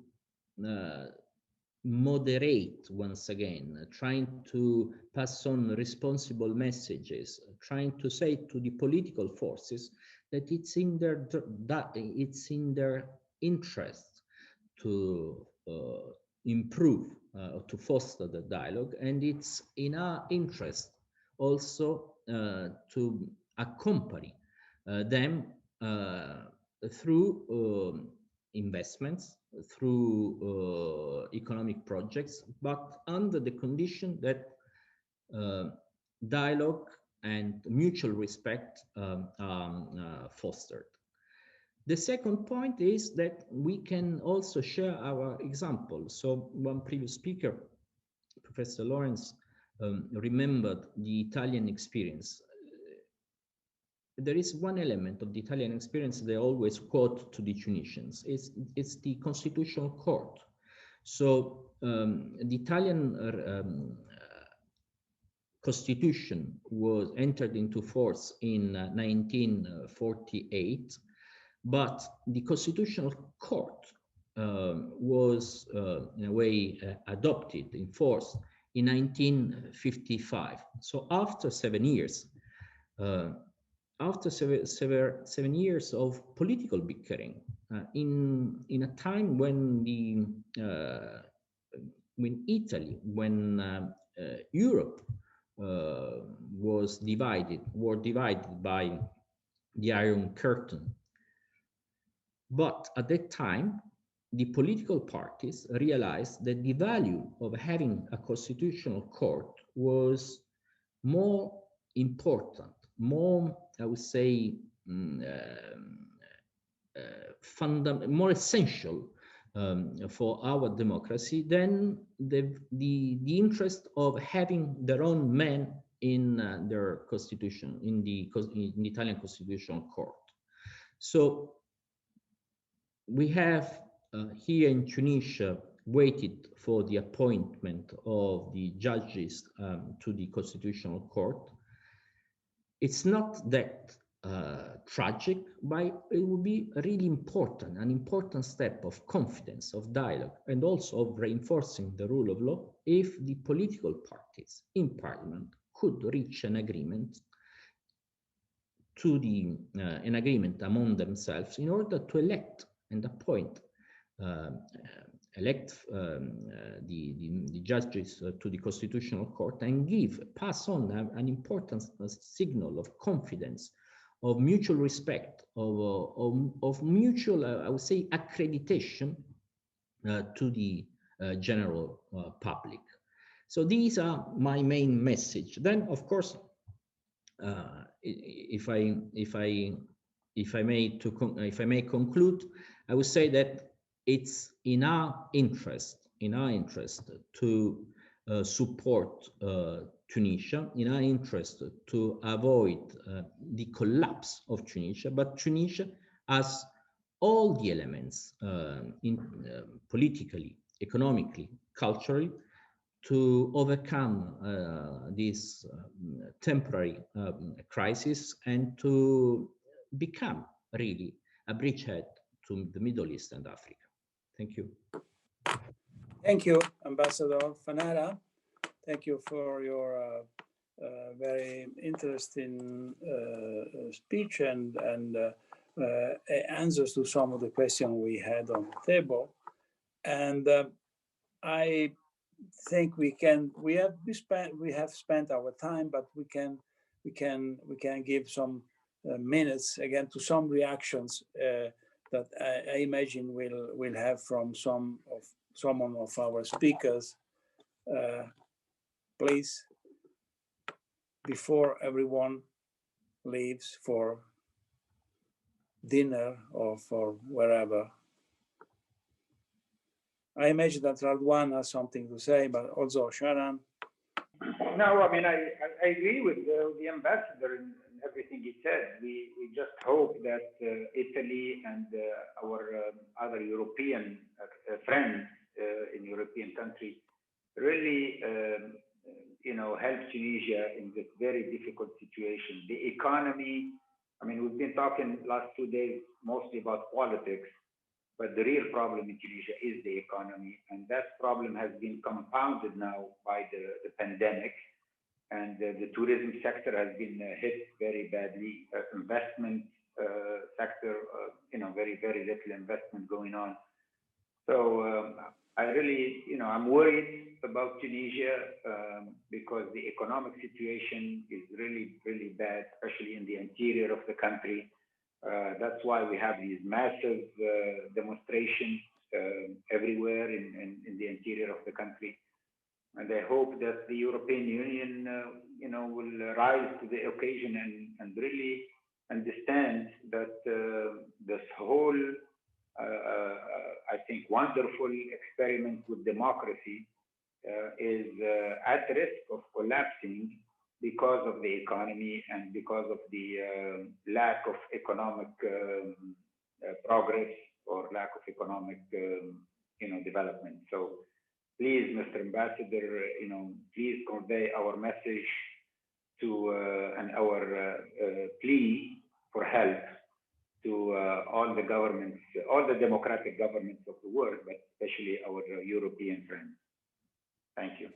moderate once again, trying to pass on responsible messages, trying to say to the political forces that it's in their interest to improve or to foster the dialogue, and it's in our interest also to accompany them through investments, through economic projects, but under the condition that dialogue and mutual respect are fostered. The second point is that we can also share our example. So one previous speaker, Professor Laurence, remembered the Italian experience. There is one element of the Italian experience they always quote to the Tunisians. It's the constitutional court. So the Italian constitution was entered into force in 1948, but the constitutional court was in a way adopted in force in 1955. So after 7 years, after seven years of political bickering, in a time when Italy, when Europe were divided by the Iron Curtain. But at that time, the political parties realized that the value of having a constitutional court was more important, more, I would say, more essential for our democracy than the interest of having their own men in their constitution, in the Italian constitutional court. So we have here in Tunisia waited for the appointment of the judges to the constitutional court. It's not that tragic, but it would be really important, an important step of confidence, of dialogue, and also of reinforcing the rule of law if the political parties in parliament could reach an agreement an agreement among themselves in order to elect and appoint the judges to the constitutional court and pass on an important signal of confidence, of mutual respect, of mutual, I would say, accreditation to the general public. So these are my main message. Then, of course, if I may conclude, I would say that it's in our interest to support Tunisia, in our interest to avoid the collapse of Tunisia, but Tunisia has all the elements politically, economically, culturally, to overcome this temporary crisis and to become really a bridgehead to the Middle East and Africa. Thank you. Thank you, Ambassador Fanara. Thank you for your very interesting speech and answers to some of the questions we had on the table. And I think we have spent our time, but we can give some minutes again to some reactions that I imagine we'll have from some of our speakers. Please, before everyone leaves for dinner or for wherever. I imagine that Radwan has something to say, but also Sharan. No, I mean, I agree with the ambassador in everything he said. We just hope that Italy and our other European friends in European countries really, help Tunisia in this very difficult situation. The economy, I mean, we've been talking last 2 days mostly about politics, but the real problem in Tunisia is the economy, and that problem has been compounded now by the pandemic, and the tourism sector has been hit very badly. Investment sector, very, very little investment going on. So I really, I'm worried about Tunisia because the economic situation is really, really bad, especially in the interior of the country. That's why we have these massive demonstrations everywhere in the interior of the country. And I hope that the European Union, will rise to the occasion and really understand that this whole, I think, wonderful experiment with democracy is at risk of collapsing because of the economy and because of the lack of economic progress or lack of economic, development. So please, Mr. Ambassador, please convey our message to and our plea for help to all the governments, all the democratic governments of the world, but especially our European friends. Thank you.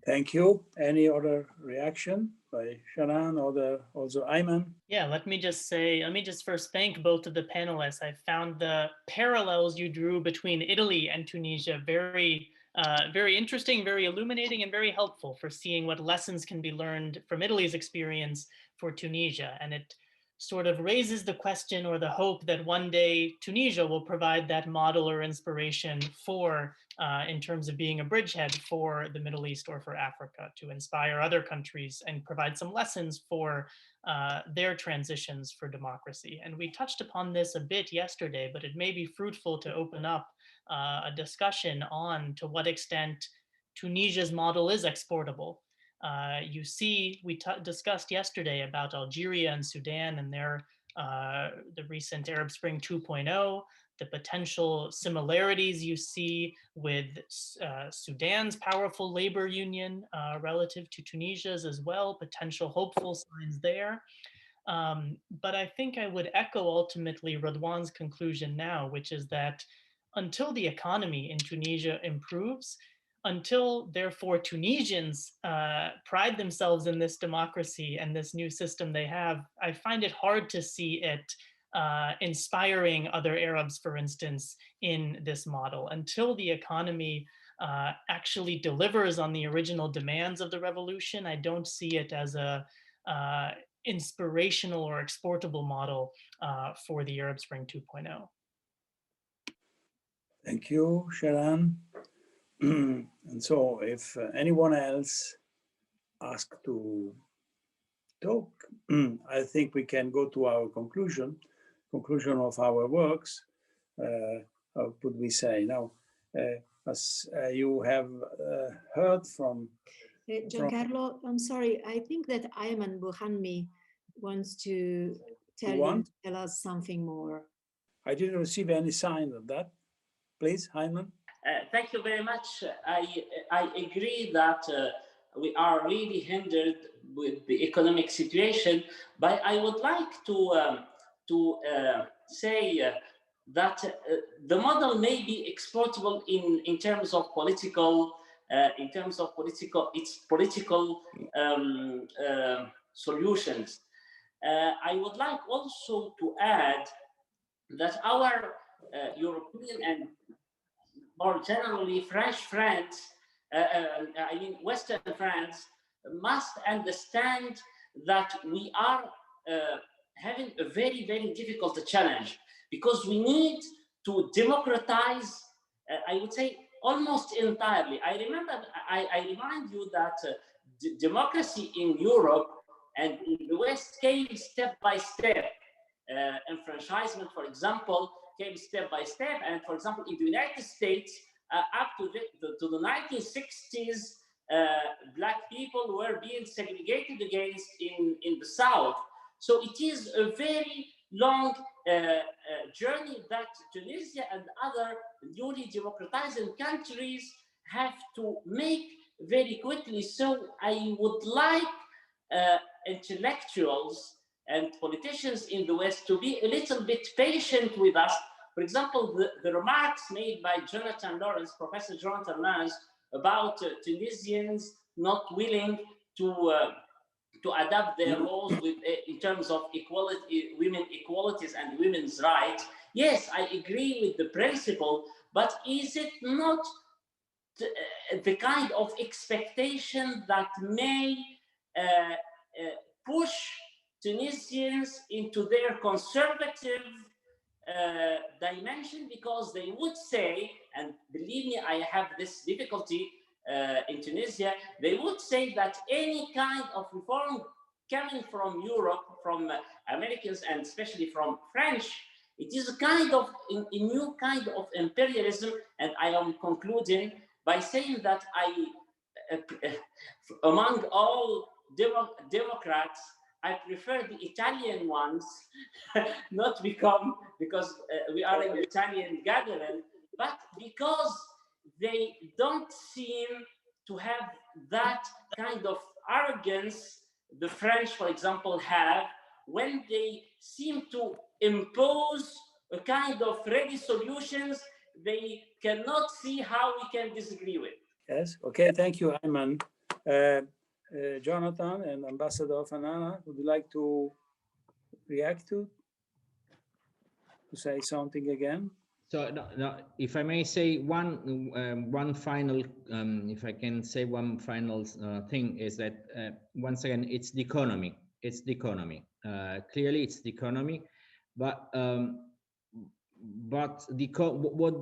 Thank you. Any other reaction by Sharan or also Aymen? Yeah, let me just first thank both of the panelists. I found the parallels you drew between Italy and Tunisia very interesting, very illuminating, and very helpful for seeing what lessons can be learned from Italy's experience for Tunisia. And it sort of raises the question or the hope that one day Tunisia will provide that model or inspiration for, in terms of being a bridgehead for the Middle East or for Africa, to inspire other countries and provide some lessons for their transitions for democracy. And we touched upon this a bit yesterday, but it may be fruitful to open up a discussion on to what extent Tunisia's model is exportable. You see, we discussed yesterday about Algeria and Sudan and their the recent Arab Spring 2.0, the potential similarities you see with Sudan's powerful labor union relative to Tunisia's as well, potential hopeful signs there. But I think I would echo ultimately Radwan's conclusion now, which is that until the economy in Tunisia improves, until therefore Tunisians pride themselves in this democracy and this new system they have, I find it hard to see it inspiring other Arabs, for instance, in this model. Until the economy actually delivers on the original demands of the revolution, I don't see it as a inspirational or exportable model for the Arab Spring 2.0. Thank you, Sharan. And so if anyone else asks to talk, I think we can go to our conclusion of our works. How could we say now? As you have heard from Giancarlo, I'm sorry, I think that Aymen Boughanmi wants to tell us something more. I didn't receive any sign of that. Please, Aymen. Thank you very much. I agree that we are really hindered with the economic situation, but I would like to say that the model may be exportable in terms of political, its political solutions. I would like also to add that our European and more generally French friends, I mean Western friends, must understand that we are having a very, very difficult challenge, because we need to democratize, I would say, almost entirely. I remind you that democracy in Europe and in the West came step by step. Enfranchisement, for example, came step by step. And for example, in the United States, up to the 1960s, Black people were being segregated against in the South. So it is a very long journey that Tunisia and other newly democratizing countries have to make very quickly. So I would like intellectuals and politicians in the West to be a little bit patient with us. For example, the remarks made by Laurence, Professor Jonathan Lawrence, about Tunisians not willing to adapt their laws with, in terms of equality, women equalities and women's rights. Yes, I agree with the principle, but is it not the kind of expectation that may push Tunisians into their conservative dimension? Because they would say, and believe me, I have this difficulty in Tunisia, they would say that any kind of reform coming from Europe, from Americans, and especially from French, it is a kind of a new kind of imperialism. And I am concluding by saying that among all Democrats, I prefer the Italian ones, not because we are an Italian gathering, but because they don't seem to have that kind of arrogance the French, for example, have when they seem to impose a kind of ready solutions they cannot see how we can disagree with. Yes, okay, thank you, Aymen. Jonathan and Ambassador Fanara, would you like to react to say something again? So, no, if I may say one final, if I can say one final thing is that once again, it's the economy. It's the economy. Clearly, it's the economy, but what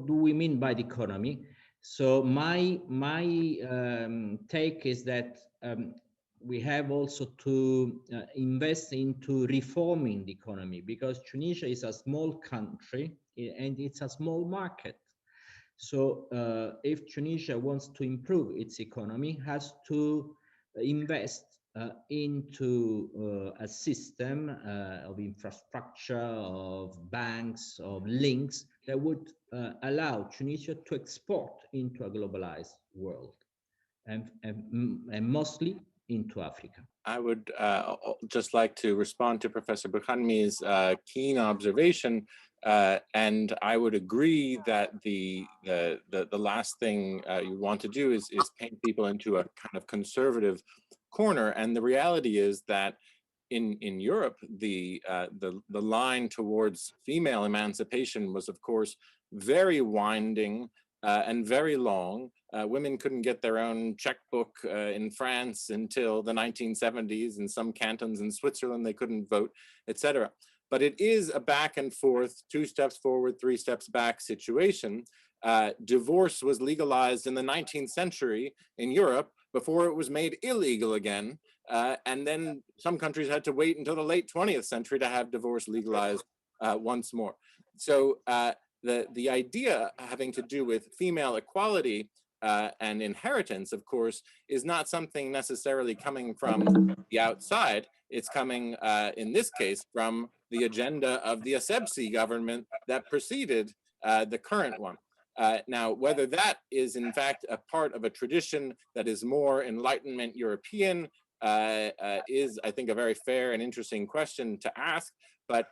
do we mean by the economy? So my take is that we have also to invest into reforming the economy, because Tunisia is a small country and it's a small market. So if Tunisia wants to improve its economy, has to invest into a system of infrastructure, of banks, of links that would allow Tunisia to export into a globalized world, and mostly into Africa. I would just like to respond to Professor Boughanmi's keen observation, and I would agree that the last thing you want to do is paint people into a kind of conservative corner. And the reality is that in Europe, the line towards female emancipation was, of course, very winding and very long. Women couldn't get their own checkbook in France until the 1970s. In some cantons in Switzerland, they couldn't vote, etc. But it is a back and forth, 2 steps forward, 3 steps back situation. Divorce was legalized in the 19th century in Europe before it was made illegal again. And then some countries had to wait until the late 20th century to have divorce legalized once more. So the idea having to do with female equality and inheritance, of course, is not something necessarily coming from the outside. It's coming, in this case, from the agenda of the Essebsi government that preceded the current one. Now, whether that is in fact a part of a tradition that is more Enlightenment European is, I think, a very fair and interesting question to ask. But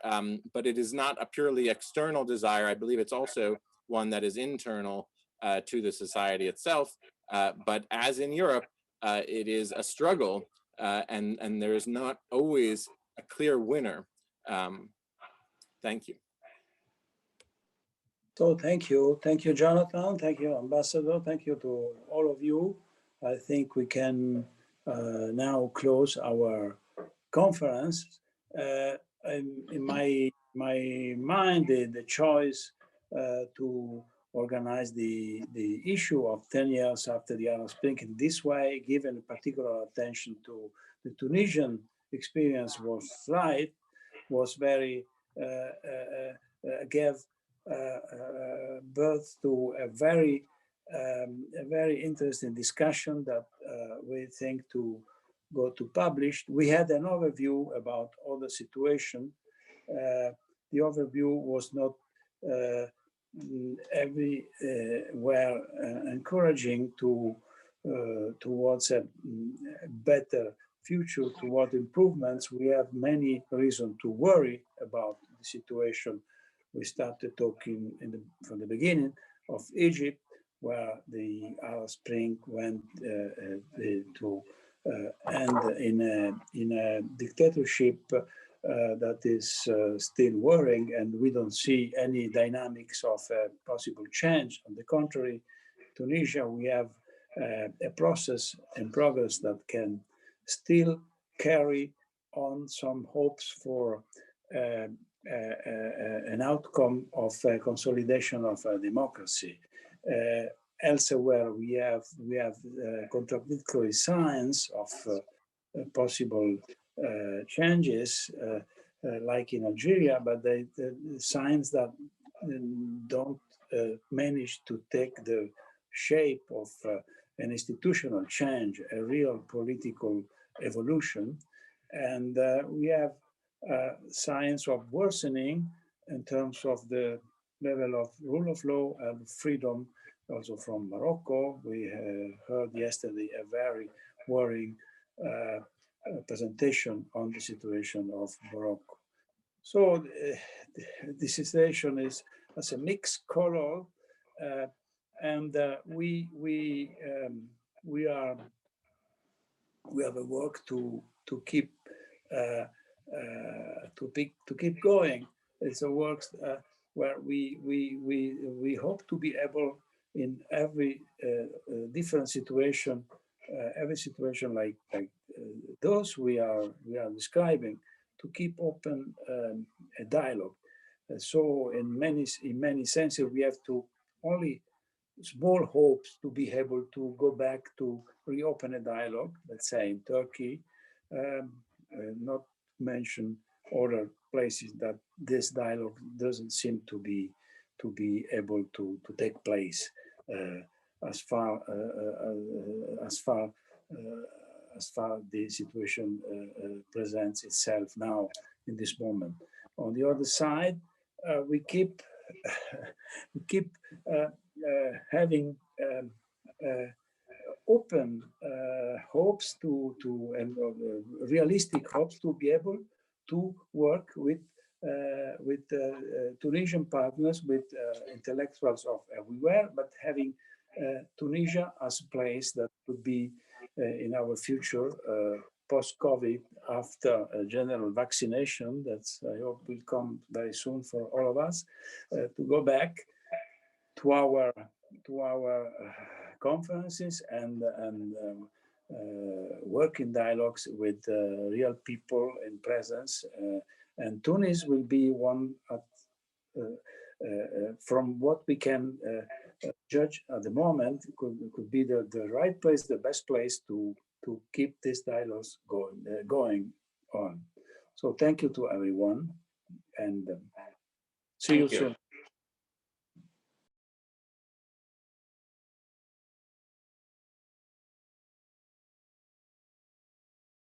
it is not a purely external desire. I believe it's also one that is internal to the society itself. But as in Europe, it is a struggle, and there is not always a clear winner. Thank you. So thank you, Jonathan. Thank you, Ambassador. Thank you to all of you. I think we can now close our conference. In my mind, the choice to organize the issue of 10 years after the Arab Spring in this way, given particular attention to the Tunisian experience was right, was very gave birth to a very interesting discussion that we think to go to publish. We had an overview about all the situation. The overview was not everywhere encouraging towards a better future, toward improvements. We have many reasons to worry about the situation. We started talking from the beginning of Egypt, where the Arab Spring went to end in a dictatorship that is still worrying, and we don't see any dynamics of possible change. On the contrary, Tunisia, we have a process in progress that can still carry on some hopes for an outcome of consolidation of democracy. Elsewhere, we have contradictory signs of possible changes, like in Algeria, but the signs that don't manage to take the shape of an institutional change, a real political evolution. And we have signs of worsening in terms of the level of rule of law and freedom, also from Morocco. We heard yesterday a very worrying presentation on the situation of Morocco. So the situation is as a mixed color, and we have a work to keep going. It's a work where we hope to be able in every different situation, every situation like those we are describing, to keep open a dialogue. So in many senses, we have to only small hopes to be able to go back to reopen a dialogue, let's say in Turkey, not mention other places that this dialogue doesn't seem to be able to take place as far the situation presents itself now in this moment. On the other side, we keep having open hopes and realistic hopes to be able to work with Tunisian partners, with intellectuals of everywhere, but having Tunisia as a place that would be in our future post-COVID, after a general vaccination that I hope will come very soon for all of us, to go back to our conferences and working dialogues with real people in presence. And Tunis will be one from what we can judge at the moment, could be the right place, the best place to keep these dialogues going on. So thank you to everyone, and see you soon.